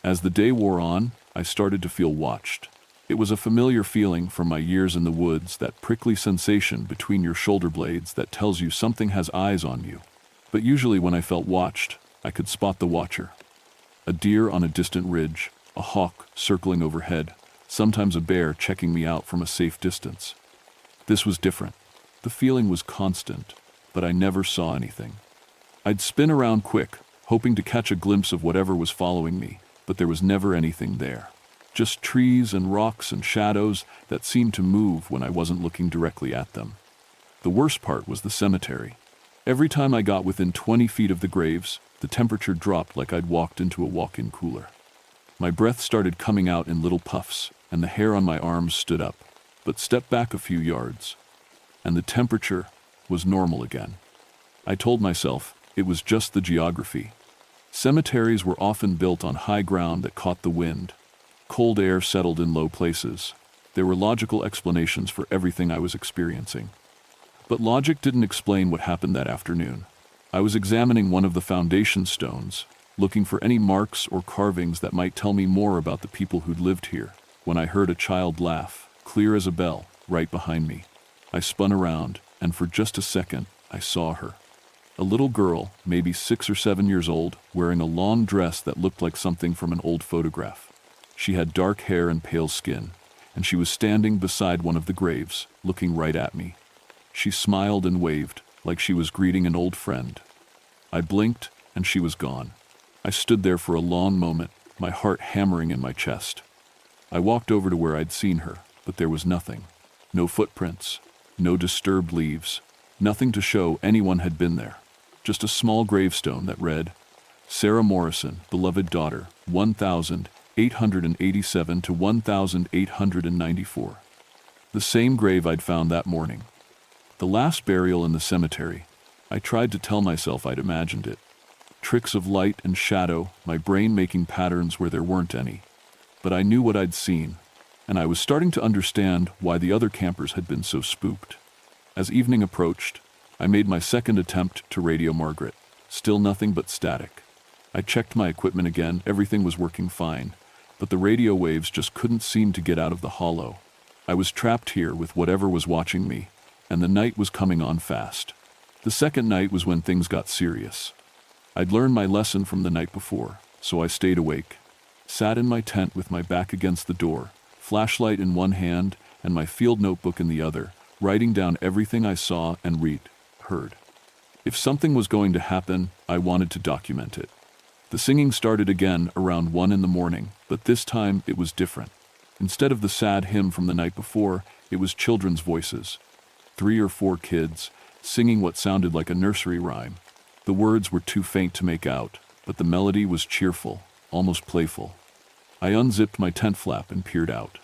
As the day wore on, I started to feel watched. It was a familiar feeling from my years in the woods, that prickly sensation between your shoulder blades that tells you something has eyes on you. But usually when I felt watched, I could spot the watcher. A deer on a distant ridge, a hawk circling overhead, sometimes a bear checking me out from a safe distance. This was different. The feeling was constant, but I never saw anything. I'd spin around quick, hoping to catch a glimpse of whatever was following me, but there was never anything there. Just trees and rocks and shadows that seemed to move when I wasn't looking directly at them. The worst part was the cemetery. Every time I got within 20 feet of the graves, the temperature dropped like I'd walked into a walk-in cooler. My breath started coming out in little puffs, and the hair on my arms stood up. But step back a few yards, and the temperature was normal again. I told myself it was just the geography. Cemeteries were often built on high ground that caught the wind. Cold air settled in low places. There were logical explanations for everything I was experiencing. But logic didn't explain what happened that afternoon. I was examining one of the foundation stones, looking for any marks or carvings that might tell me more about the people who'd lived here, when I heard a child laugh, clear as a bell, right behind me. I spun around, and for just a second, I saw her. A little girl, maybe 6 or 7 years old, wearing a long dress that looked like something from an old photograph. She had dark hair and pale skin, and she was standing beside one of the graves, looking right at me. She smiled and waved, like she was greeting an old friend. I blinked, and she was gone. I stood there for a long moment, my heart hammering in my chest. I walked over to where I'd seen her, but there was nothing. No footprints, no disturbed leaves, nothing to show anyone had been there. Just a small gravestone that read, Sarah Morrison, beloved daughter, 1,887 to 1,894. The same grave I'd found that morning. The last burial in the cemetery. I tried to tell myself I'd imagined it. Tricks of light and shadow, my brain making patterns where there weren't any. But I knew what I'd seen, and I was starting to understand why the other campers had been so spooked. As evening approached, I made my second attempt to radio Margaret. Still nothing but static. I checked my equipment again, everything was working fine, but the radio waves just couldn't seem to get out of the hollow. I was trapped here with whatever was watching me, and the night was coming on fast. The second night was when things got serious. I'd learned my lesson from the night before, so I stayed awake. Sat in my tent with my back against the door, flashlight in one hand and my field notebook in the other, writing down everything I saw and heard. If something was going to happen, I wanted to document it. The singing started again around 1 in the morning, but this time it was different. Instead of the sad hymn from the night before, it was children's voices. 3 or 4 kids, singing what sounded like a nursery rhyme. The words were too faint to make out, but the melody was cheerful, almost playful. I unzipped my tent flap and peered out.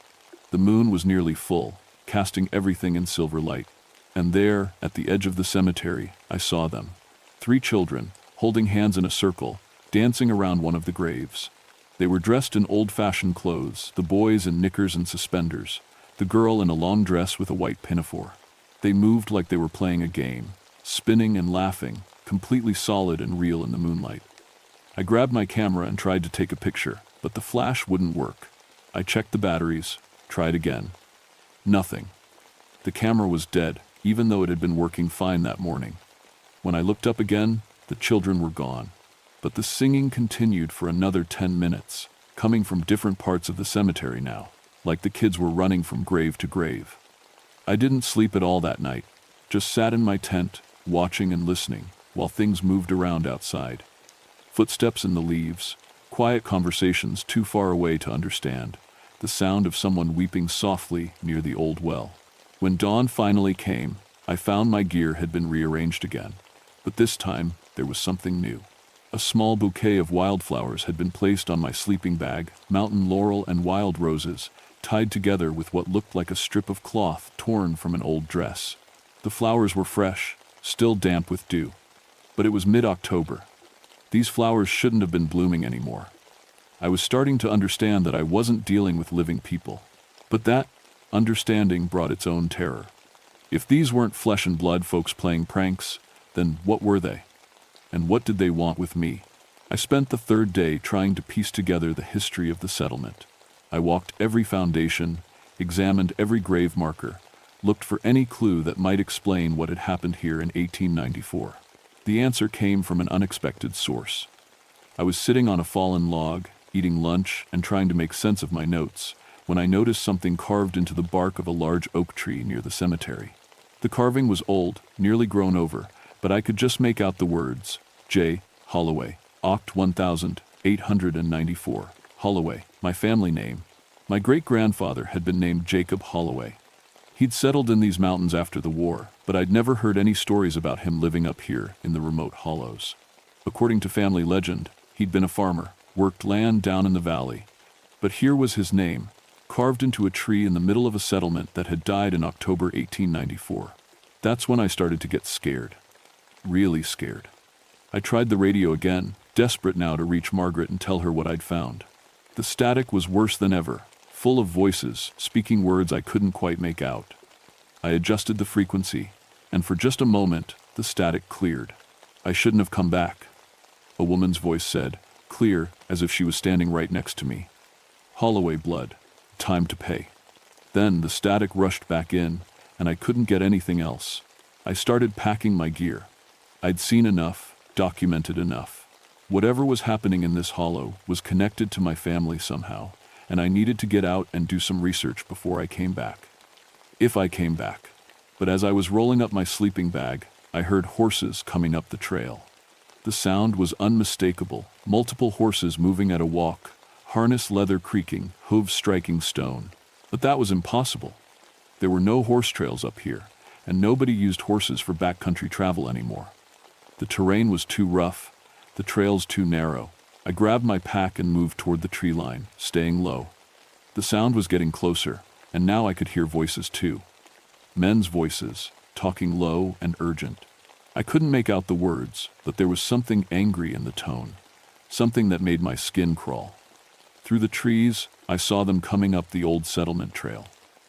The moon was nearly full, casting everything in silver light. And there, at the edge of the cemetery, I saw them. 3 children, holding hands in a circle, dancing around one of the graves. They were dressed in old-fashioned clothes, the boys in knickers and suspenders, the girl in a long dress with a white pinafore. They moved like they were playing a game, spinning and laughing, completely solid and real in the moonlight. I grabbed my camera and tried to take a picture, but the flash wouldn't work. I checked the batteries, tried again. Nothing. The camera was dead, even though it had been working fine that morning. When I looked up again, the children were gone. But the singing continued for another 10 minutes, coming from different parts of the cemetery now, like the kids were running from grave to grave. I didn't sleep at all that night, just sat in my tent, watching and listening, while things moved around outside. Footsteps in the leaves, quiet conversations too far away to understand, the sound of someone weeping softly near the old well. When dawn finally came, I found my gear had been rearranged again, but this time there was something new. A small bouquet of wildflowers had been placed on my sleeping bag, mountain laurel and wild roses, tied together with what looked like a strip of cloth torn from an old dress. The flowers were fresh, still damp with dew. But it was mid-October. These flowers shouldn't have been blooming anymore. I was starting to understand that I wasn't dealing with living people. But that understanding brought its own terror. If these weren't flesh and blood folks playing pranks, then what were they? And what did they want with me? I spent the third day trying to piece together the history of the settlement. I walked every foundation, examined every grave marker, looked for any clue that might explain what had happened here in 1894. The answer came from an unexpected source. I was sitting on a fallen log, eating lunch and trying to make sense of my notes, when I noticed something carved into the bark of a large oak tree near the cemetery. The carving was old, nearly grown over, but I could just make out the words, J. Holloway, Oct 1894. Holloway, my family name. My great-grandfather had been named Jacob Holloway. He'd settled in these mountains after the war, but I'd never heard any stories about him living up here in the remote hollows. According to family legend, he'd been a farmer, worked land down in the valley. But here was his name, carved into a tree in the middle of a settlement that had died in October 1894. That's when I started to get scared. Really scared. I tried the radio again, desperate now to reach Margaret and tell her what I'd found. The static was worse than ever, full of voices, speaking words I couldn't quite make out. I adjusted the frequency, and for just a moment, the static cleared. I shouldn't have come back, a woman's voice said, clear as if she was standing right next to me. Holloway blood. Time to pay. Then the static rushed back in, and I couldn't get anything else. I started packing my gear. I'd seen enough, documented enough. Whatever was happening in this hollow was connected to my family somehow, and I needed to get out and do some research before I came back. If I came back. But as I was rolling up my sleeping bag, I heard horses coming up the trail. The sound was unmistakable, multiple horses moving at a walk, harness leather creaking, hooves striking stone. But that was impossible. There were no horse trails up here, and nobody used horses for backcountry travel anymore. The terrain was too rough, the trails too narrow. I grabbed my pack and moved toward the tree line, staying low. The sound was getting closer, and now I could hear voices too. Men's voices, talking low and urgent. I couldn't make out the words, but there was something angry in the tone, something that made my skin crawl. Through the trees, I saw them coming up the old settlement trail.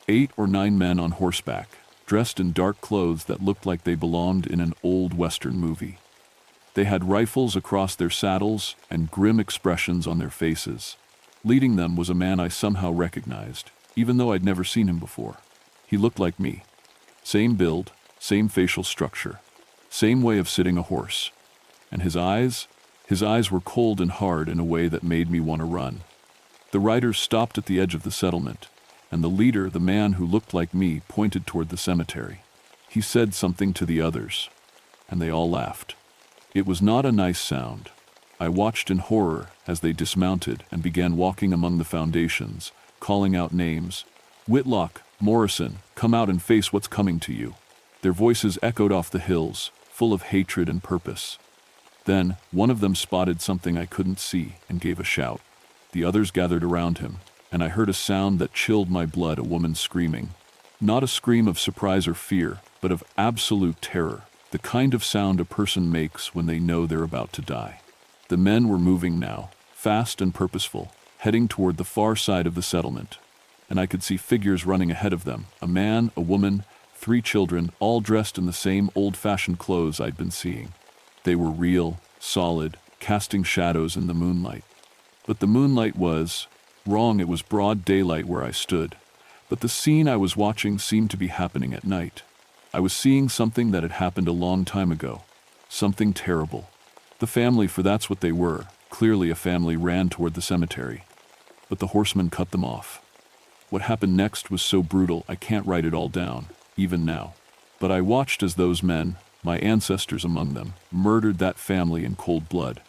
8 or 9 men on horseback, dressed in dark clothes that looked like they belonged in an old Western movie. They had rifles across their saddles and grim expressions on their faces. Leading them was a man I somehow recognized, even though I'd never seen him before. He looked like me. Same build, same facial structure, same way of sitting a horse. And his eyes were cold and hard in a way that made me want to run. The riders stopped at the edge of the settlement, and the leader, the man who looked like me, pointed toward the cemetery. He said something to the others, and they all laughed. It was not a nice sound. I watched in horror as they dismounted and began walking among the foundations, calling out names. Whitlock, Morrison, come out and face what's coming to you. Their voices echoed off the hills, full of hatred and purpose. Then, one of them spotted something I couldn't see and gave a shout. The others gathered around him, and I heard a sound that chilled my blood, a woman screaming. Not a scream of surprise or fear, but of absolute terror, the kind of sound a person makes when they know they're about to die. The men were moving now, fast and purposeful, heading toward the far side of the settlement, and I could see figures running ahead of them, a man, a woman, 3 children, all dressed in the same old-fashioned clothes I'd been seeing. They were real, solid, casting shadows in the moonlight. But the moonlight was wrong. It was broad daylight where I stood, but the scene I was watching seemed to be happening at night. I was seeing something that had happened a long time ago, something terrible. The family, for that's what they were, clearly a family, ran toward the cemetery, but the horsemen cut them off. What happened next was so brutal I can't write it all down, even now. But I watched as those men, my ancestors among them, murdered that family in cold blood,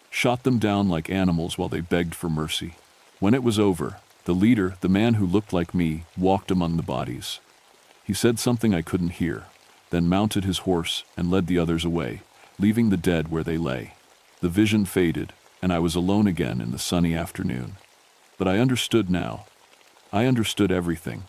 shot them down like animals while they begged for mercy. When it was over, the leader, the man who looked like me, walked among the bodies. He said something I couldn't hear, then mounted his horse and led the others away, leaving the dead where they lay. The vision faded, and I was alone again in the sunny afternoon. But I understood now. I understood everything.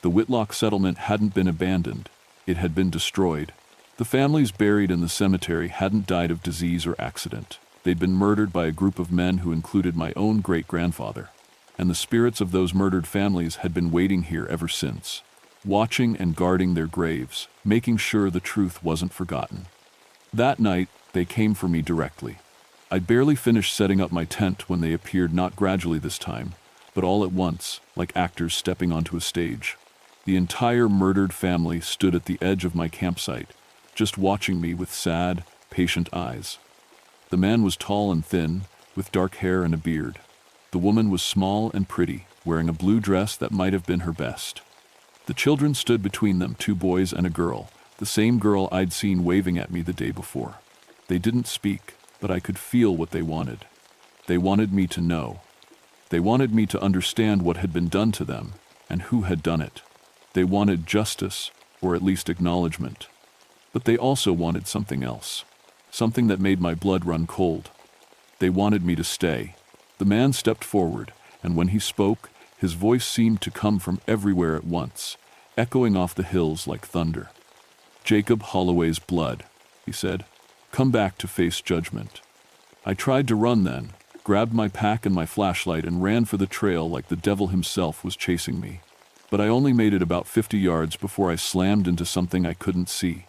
The Whitlock settlement hadn't been abandoned. It had been destroyed. The families buried in the cemetery hadn't died of disease or accident. They'd been murdered by a group of men who included my own great-grandfather. And the spirits of those murdered families had been waiting here ever since, watching and guarding their graves, making sure the truth wasn't forgotten. That night, they came for me directly. I'd barely finished setting up my tent when they appeared, not gradually this time, but all at once, like actors stepping onto a stage. The entire murdered family stood at the edge of my campsite, just watching me with sad, patient eyes. The man was tall and thin, with dark hair and a beard. The woman was small and pretty, wearing a blue dress that might have been her best. The children stood between them, 2 boys and a girl, the same girl I'd seen waving at me the day before. They didn't speak, but I could feel what they wanted. They wanted me to know. They wanted me to understand what had been done to them, and who had done it. They wanted justice, or at least acknowledgement. But they also wanted something else. Something that made my blood run cold. They wanted me to stay. The man stepped forward, and when he spoke, his voice seemed to come from everywhere at once, echoing off the hills like thunder. "Jacob Holloway's blood," he said. "Come back to face judgment." I tried to run then, grabbed my pack and my flashlight and ran for the trail like the devil himself was chasing me. But I only made it about 50 yards before I slammed into something I couldn't see.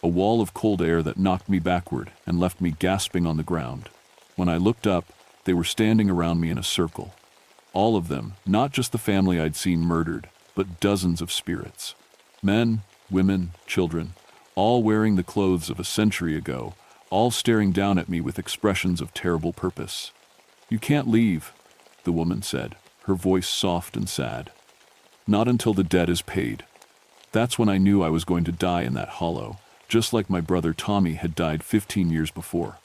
A wall of cold air that knocked me backward and left me gasping on the ground. When I looked up, they were standing around me in a circle. All of them, not just the family I'd seen murdered, but dozens of spirits. Men, women, children, all wearing the clothes of a century ago, all staring down at me with expressions of terrible purpose. "You can't leave," the woman said, her voice soft and sad. "Not until the debt is paid." That's when I knew I was going to die in that hollow, just like my brother Tommy had died 15 years before.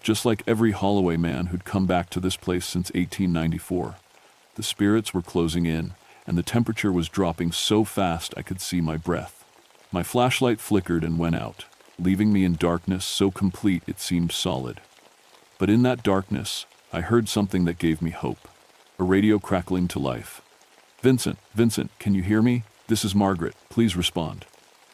Just like every Holloway man who'd come back to this place since 1894. The spirits were closing in, and the temperature was dropping so fast I could see my breath. My flashlight flickered and went out, leaving me in darkness so complete it seemed solid. But in that darkness, I heard something that gave me hope. A radio crackling to life. Vincent, can you hear me? This is Margaret, please respond."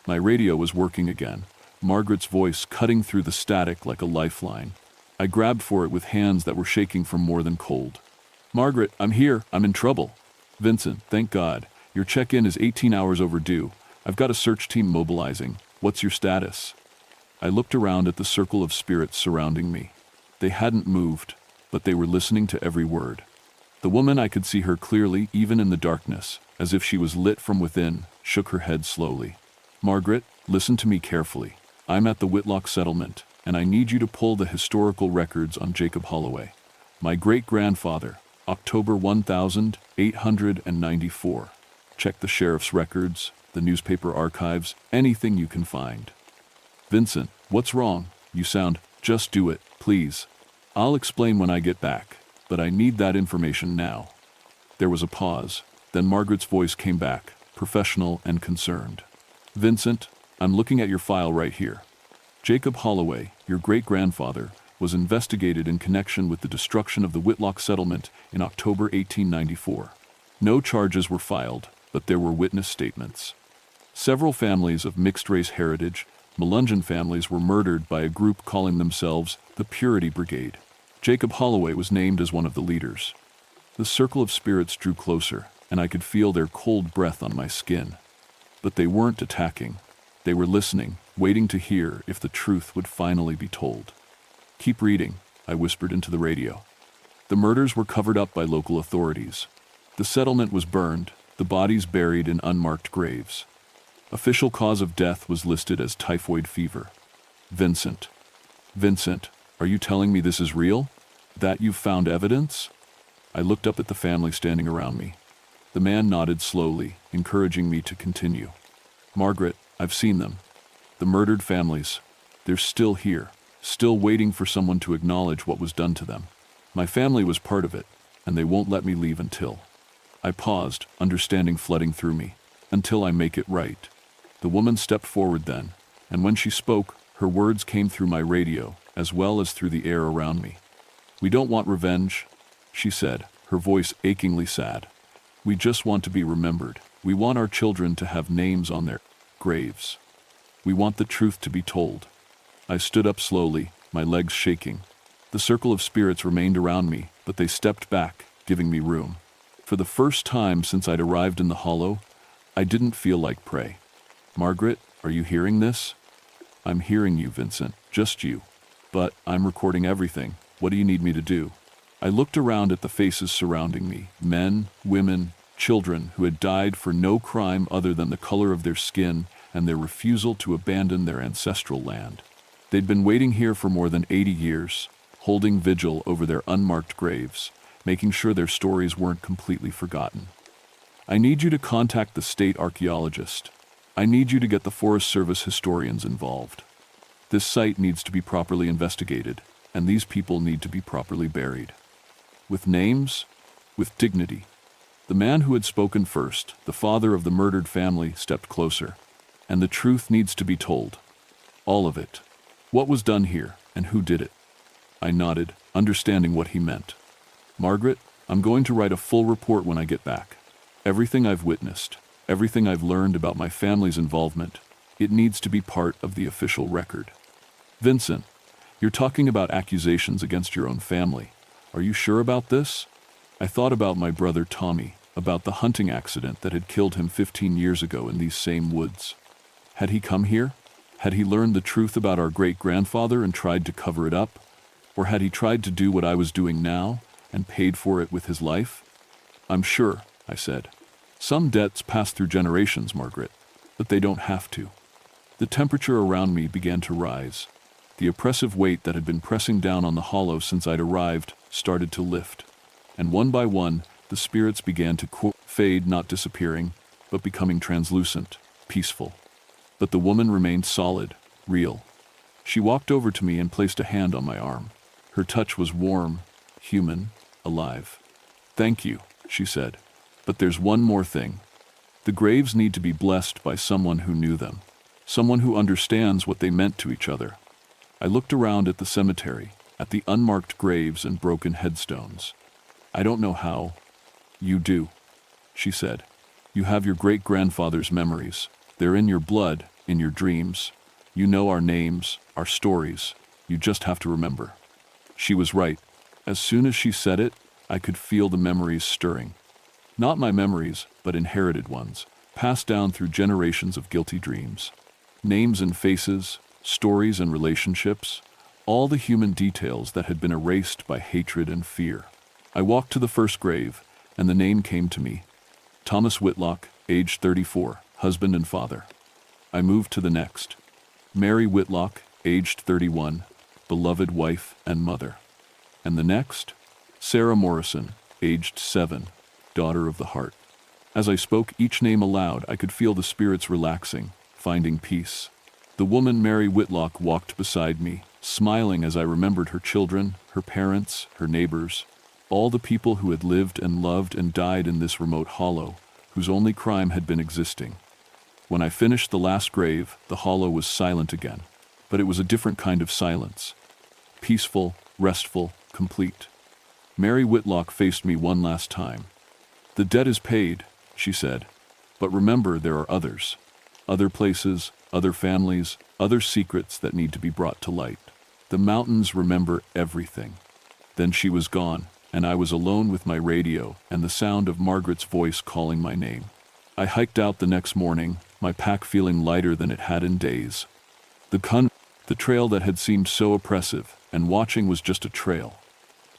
My radio was working again, Margaret's voice cutting through the static like a lifeline. I grabbed for it with hands that were shaking from more than cold. "Margaret, I'm here, I'm in trouble." "Vincent, thank God. Your check-in is 18 hours overdue. I've got a search team mobilizing. What's your status?" I looked around at the circle of spirits surrounding me. They hadn't moved, but they were listening to every word. The woman, I could see her clearly even in the darkness, as if she was lit from within, shook her head slowly. "Margaret, listen to me carefully. I'm at the Whitlock settlement, and I need you to pull the historical records on Jacob Holloway. My great-grandfather, October 1894. Check the sheriff's records, the newspaper archives, anything you can find." "Vincent, what's wrong? You sound, just do it, please. I'll explain when I get back, but I need that information now." There was a pause, then Margaret's voice came back, professional and concerned. "Vincent, I'm looking at your file right here. Jacob Holloway, your great-grandfather, was investigated in connection with the destruction of the Whitlock settlement in October 1894. No charges were filed, but there were witness statements. Several families of mixed-race heritage, Melungeon families, were murdered by a group calling themselves the Purity Brigade. Jacob Holloway was named as one of the leaders. The circle of spirits drew closer, and I could feel their cold breath on my skin. But they weren't attacking. They were listening, waiting to hear if the truth would finally be told. "Keep reading," I whispered into the radio. The murders were covered up by local authorities. The settlement was burned, the bodies buried in unmarked graves. Official cause of death was listed as typhoid fever. Vincent, are you telling me this is real? That you've found evidence?" I looked up at the family standing around me. The man nodded slowly, encouraging me to continue. "Margaret, I've seen them. The murdered families. They're still here, still waiting for someone to acknowledge what was done to them. My family was part of it, and they won't let me leave until..." I paused, understanding flooding through me. "Until I make it right." The woman stepped forward then, and when she spoke, her words came through my radio, as well as through the air around me. "We don't want revenge," she said, her voice achingly sad. "We just want to be remembered. We want our children to have names on their graves. We want the truth to be told." I stood up slowly, my legs shaking. The circle of spirits remained around me, but they stepped back, giving me room. For the first time since I'd arrived in the hollow, I didn't feel like prey. "Margaret, are you hearing this?" "I'm hearing you, Vincent, just you. But I'm recording everything. What do you need me to do?" I looked around at the faces surrounding me, men, women, children who had died for no crime other than the color of their skin and their refusal to abandon their ancestral land. They'd been waiting here for more than 80 years, holding vigil over their unmarked graves, making sure their stories weren't completely forgotten. I need you to contact the state archaeologist. I need you to get the Forest Service historians involved. This site needs to be properly investigated, and these people need to be properly buried. With names, with dignity. The man who had spoken first, the father of the murdered family, stepped closer. And the truth needs to be told. All of it. What was done here, and who did it? I nodded, understanding what he meant. Margaret, I'm going to write a full report when I get back. Everything I've witnessed, everything I've learned about my family's involvement, it needs to be part of the official record. Vincent, you're talking about accusations against your own family. Are you sure about this? I thought about my brother Tommy, about the hunting accident that had killed him 15 years ago in these same woods. Had he come here? Had he learned the truth about our great-grandfather and tried to cover it up? Or had he tried to do what I was doing now and paid for it with his life? I'm sure, I said. Some debts pass through generations, Margaret, but they don't have to. The temperature around me began to rise. The oppressive weight that had been pressing down on the hollow since I'd arrived started to lift. And one by one, the spirits began to fade, not disappearing, but becoming translucent, peaceful. But the woman remained solid, real. She walked over to me and placed a hand on my arm. Her touch was warm, human, alive. Thank you, she said. But there's one more thing. The graves need to be blessed by someone who knew them, someone who understands what they meant to each other. I looked around at the cemetery, at the unmarked graves and broken headstones. I don't know how. You do, she said. You have your great-grandfather's memories. They're in your blood, in your dreams. You know our names, our stories. You just have to remember. She was right. As soon as she said it, I could feel the memories stirring. Not my memories, but inherited ones, passed down through generations of guilty dreams. Names and faces, stories and relationships, all the human details that had been erased by hatred and fear. I walked to the first grave, and the name came to me. Thomas Whitlock, age 34, husband and father. I moved to the next. Mary Whitlock, aged 31, beloved wife and mother. And the next? Sarah Morrison, aged 7, daughter of the heart. As I spoke each name aloud, I could feel the spirits relaxing, finding peace. The woman Mary Whitlock walked beside me, smiling as I remembered her children, her parents, her neighbors, all the people who had lived and loved and died in this remote hollow, whose only crime had been existing. When I finished the last grave, the hollow was silent again, but it was a different kind of silence. Peaceful, restful, complete. Mary Whitlock faced me one last time. The debt is paid, she said, but remember there are others. Other places, other families, other secrets that need to be brought to light. The mountains remember everything. Then she was gone, and I was alone with my radio and the sound of Margaret's voice calling my name. I hiked out the next morning, my pack feeling lighter than it had in days. The trail that had seemed so oppressive, and watching was just a trail.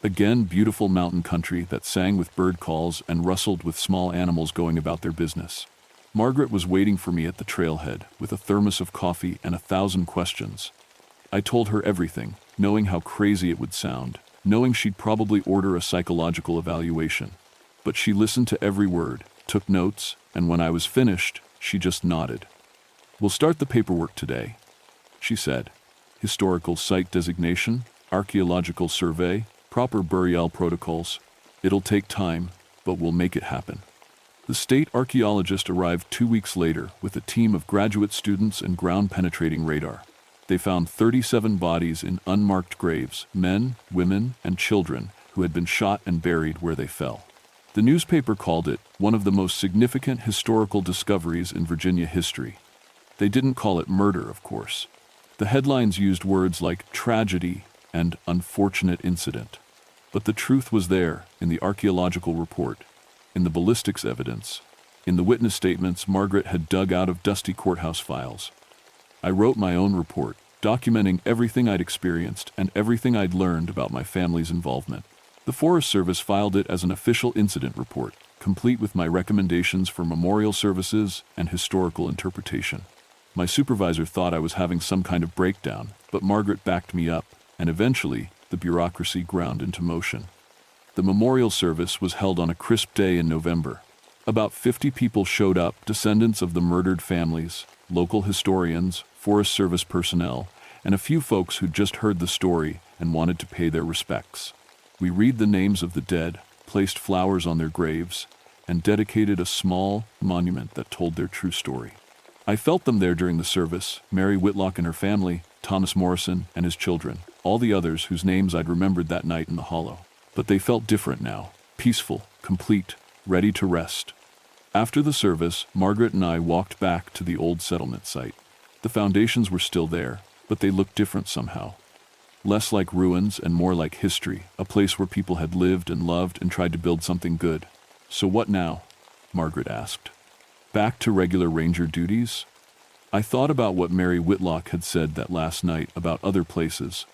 Again, beautiful mountain country that sang with bird calls and rustled with small animals going about their business. Margaret was waiting for me at the trailhead with a thermos of coffee and 1,000 questions. I told her everything, knowing how crazy it would sound, knowing she'd probably order a psychological evaluation. But she listened to every word, took notes, and when I was finished, she just nodded. "We'll start the paperwork today," she said. "Historical site designation, archaeological survey, proper burial protocols. It'll take time, but we'll make it happen." The state archaeologist arrived 2 weeks later with a team of graduate students and ground-penetrating radar. They found 37 bodies in unmarked graves, men, women, and children who had been shot and buried where they fell. The newspaper called it one of the most significant historical discoveries in Virginia history. They didn't call it murder, of course. The headlines used words like tragedy and unfortunate incident. But the truth was there in the archaeological report, in the ballistics evidence, in the witness statements Margaret had dug out of dusty courthouse files. I wrote my own report, documenting everything I'd experienced and everything I'd learned about my family's involvement. The Forest Service filed it as an official incident report, complete with my recommendations for memorial services and historical interpretation. My supervisor thought I was having some kind of breakdown, but Margaret backed me up, and eventually, the bureaucracy ground into motion. The memorial service was held on a crisp day in November. About 50 people showed up, descendants of the murdered families, local historians, Forest Service personnel, and a few folks who'd just heard the story and wanted to pay their respects. We read the names of the dead, placed flowers on their graves, and dedicated a small monument that told their true story. I felt them there during the service, Mary Whitlock and her family, Thomas Morrison and his children, all the others whose names I'd remembered that night in the hollow. But they felt different now, peaceful, complete, ready to rest. After the service, Margaret and I walked back to the old settlement site. The foundations were still there, but they looked different somehow. Less like ruins and more like history, a place where people had lived and loved and tried to build something good. So what now? Margaret asked. Back to regular ranger duties? I thought about what Mary Whitlock had said that last night about other places,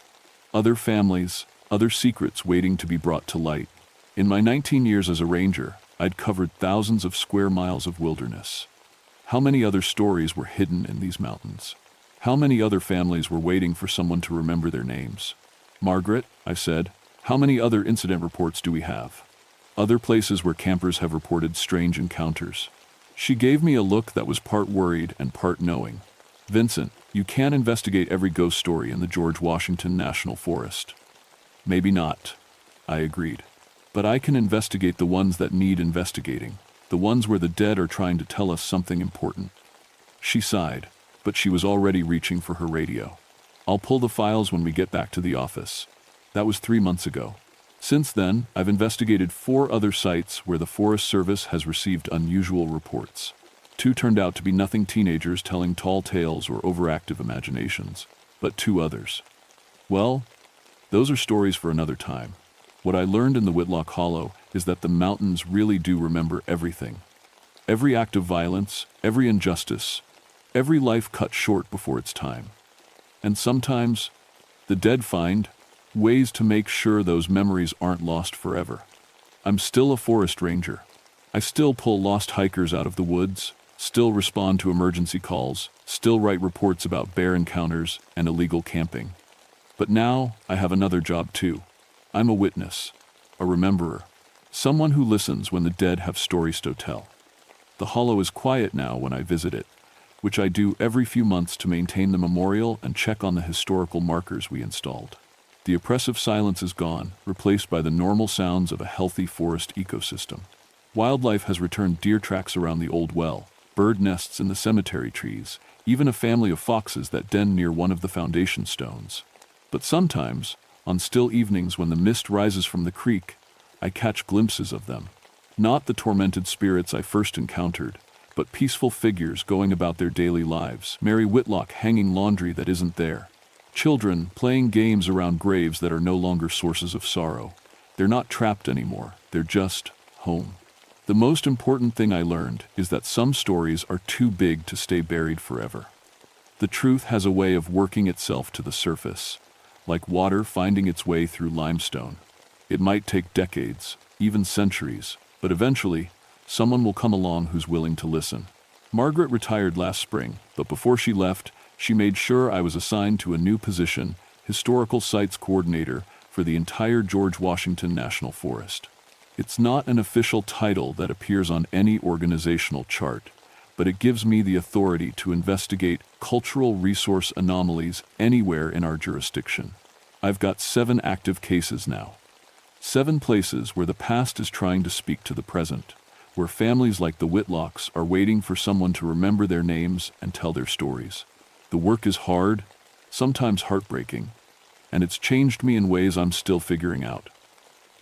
other families, other secrets waiting to be brought to light. In my 19 years as a ranger, I'd covered thousands of square miles of wilderness. How many other stories were hidden in these mountains? How many other families were waiting for someone to remember their names? Margaret, I said, how many other incident reports do we have? Other places where campers have reported strange encounters. She gave me a look that was part worried and part knowing. Vincent, you can't investigate every ghost story in the George Washington National Forest. Maybe not, I agreed. But I can investigate the ones that need investigating, the ones where the dead are trying to tell us something important. She sighed, but she was already reaching for her radio. I'll pull the files when we get back to the office. That was 3 months ago. Since then, I've investigated 4 other sites where the Forest Service has received unusual reports. 2 turned out to be nothing teenagers telling tall tales or overactive imaginations, but 2 others. Well, those are stories for another time. What I learned in the Whitlock Hollow is that the mountains really do remember everything. Every act of violence, every injustice, every life cut short before its time. And sometimes, the dead find ways to make sure those memories aren't lost forever. I'm still a forest ranger. I still pull lost hikers out of the woods, still respond to emergency calls, still write reports about bear encounters and illegal camping. But now I have another job too. I'm a witness, a rememberer, someone who listens when the dead have stories to tell. The hollow is quiet now when I visit it, which I do every few months to maintain the memorial and check on the historical markers we installed. The oppressive silence is gone, replaced by the normal sounds of a healthy forest ecosystem. Wildlife has returned, deer tracks around the old well, bird nests in the cemetery trees, even a family of foxes that den near one of the foundation stones. But sometimes, on still evenings when the mist rises from the creek, I catch glimpses of them. Not the tormented spirits I first encountered, but peaceful figures going about their daily lives. Mary Whitlock hanging laundry that isn't there. Children playing games around graves that are no longer sources of sorrow. They're not trapped anymore, they're just home. The most important thing I learned is that some stories are too big to stay buried forever. The truth has a way of working itself to the surface, like water finding its way through limestone. It might take decades, even centuries, but eventually, someone will come along who's willing to listen. Margaret retired last spring, but before she left, she made sure I was assigned to a new position, Historical Sites Coordinator, for the entire George Washington National Forest. It's not an official title that appears on any organizational chart, but it gives me the authority to investigate cultural resource anomalies anywhere in our jurisdiction. I've got 7 active cases now. 7 places where the past is trying to speak to the present, where families like the Whitlocks are waiting for someone to remember their names and tell their stories. The work is hard, sometimes heartbreaking, and it's changed me in ways I'm still figuring out.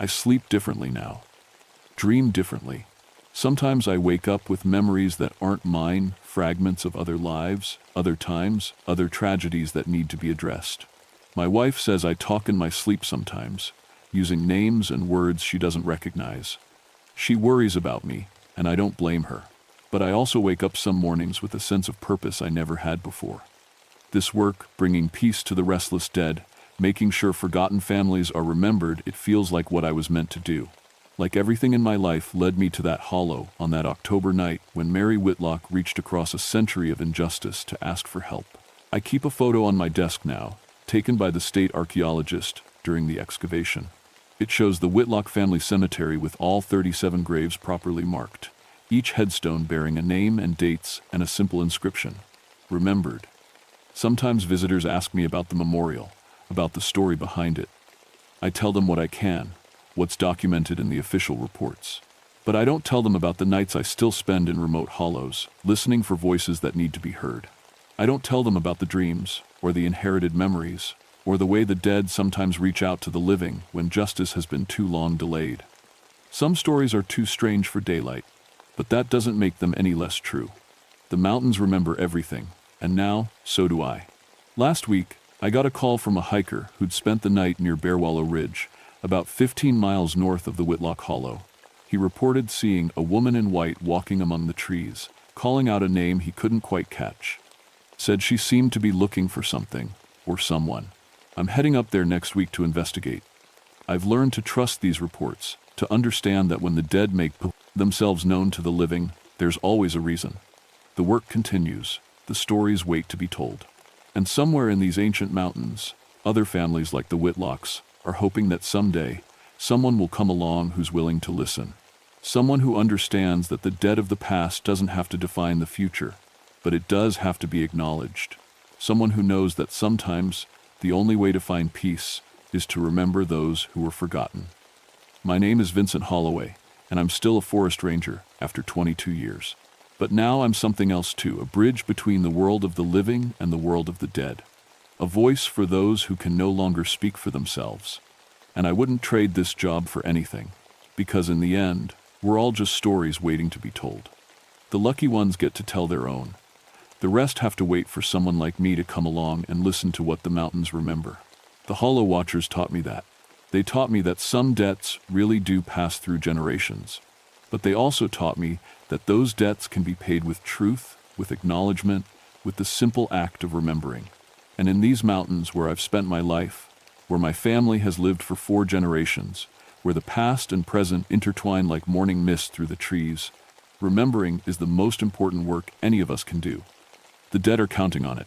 I sleep differently now, dream differently. Sometimes I wake up with memories that aren't mine, fragments of other lives, other times, other tragedies that need to be addressed. My wife says I talk in my sleep sometimes, using names and words she doesn't recognize. She worries about me, and I don't blame her. But I also wake up some mornings with a sense of purpose I never had before. This work, bringing peace to the restless dead, Making sure forgotten families are remembered, it feels like what I was meant to do. Like everything in my life led me to that hollow on that October night when Mary Whitlock reached across a century of injustice to ask for help. I keep a photo on my desk now, taken by the state archaeologist during the excavation. It shows the Whitlock family cemetery with all 37 graves properly marked, each headstone bearing a name and dates and a simple inscription, "Remembered." Sometimes visitors ask me about the memorial, about the story behind it. I tell them what I can, what's documented in the official reports. But I don't tell them about the nights I still spend in remote hollows, listening for voices that need to be heard. I don't tell them about the dreams, or the inherited memories, or the way the dead sometimes reach out to the living when justice has been too long delayed. Some stories are too strange for daylight, but that doesn't make them any less true. The mountains remember everything, and now, so do I. Last week, I got a call from a hiker who'd spent the night near Bearwallow Ridge, about 15 miles north of the Whitlock Hollow. He reported seeing a woman in white walking among the trees, calling out a name he couldn't quite catch. Said she seemed to be looking for something, or someone. I'm heading up there next week to investigate. I've learned to trust these reports, to understand that when the dead make themselves known to the living, there's always a reason. The work continues, the stories wait to be told. And somewhere in these ancient mountains, other families like the Whitlocks are hoping that someday, someone will come along who's willing to listen. Someone who understands that the dead of the past doesn't have to define the future, but it does have to be acknowledged. Someone who knows that sometimes the only way to find peace is to remember those who were forgotten. My name is Vincent Holloway, and I'm still a forest ranger after 22 years. But now I'm something else too, a bridge between the world of the living and the world of the dead. A voice for those who can no longer speak for themselves. And I wouldn't trade this job for anything, because in the end, we're all just stories waiting to be told. The lucky ones get to tell their own. The rest have to wait for someone like me to come along and listen to what the mountains remember. The Hollow Watchers taught me that. They taught me that some debts really do pass through generations. But they also taught me that those debts can be paid with truth, with acknowledgement, with the simple act of remembering. And in these mountains where I've spent my life, where my family has lived for 4 generations, where the past and present intertwine like morning mist through the trees, remembering is the most important work any of us can do. The dead are counting on it.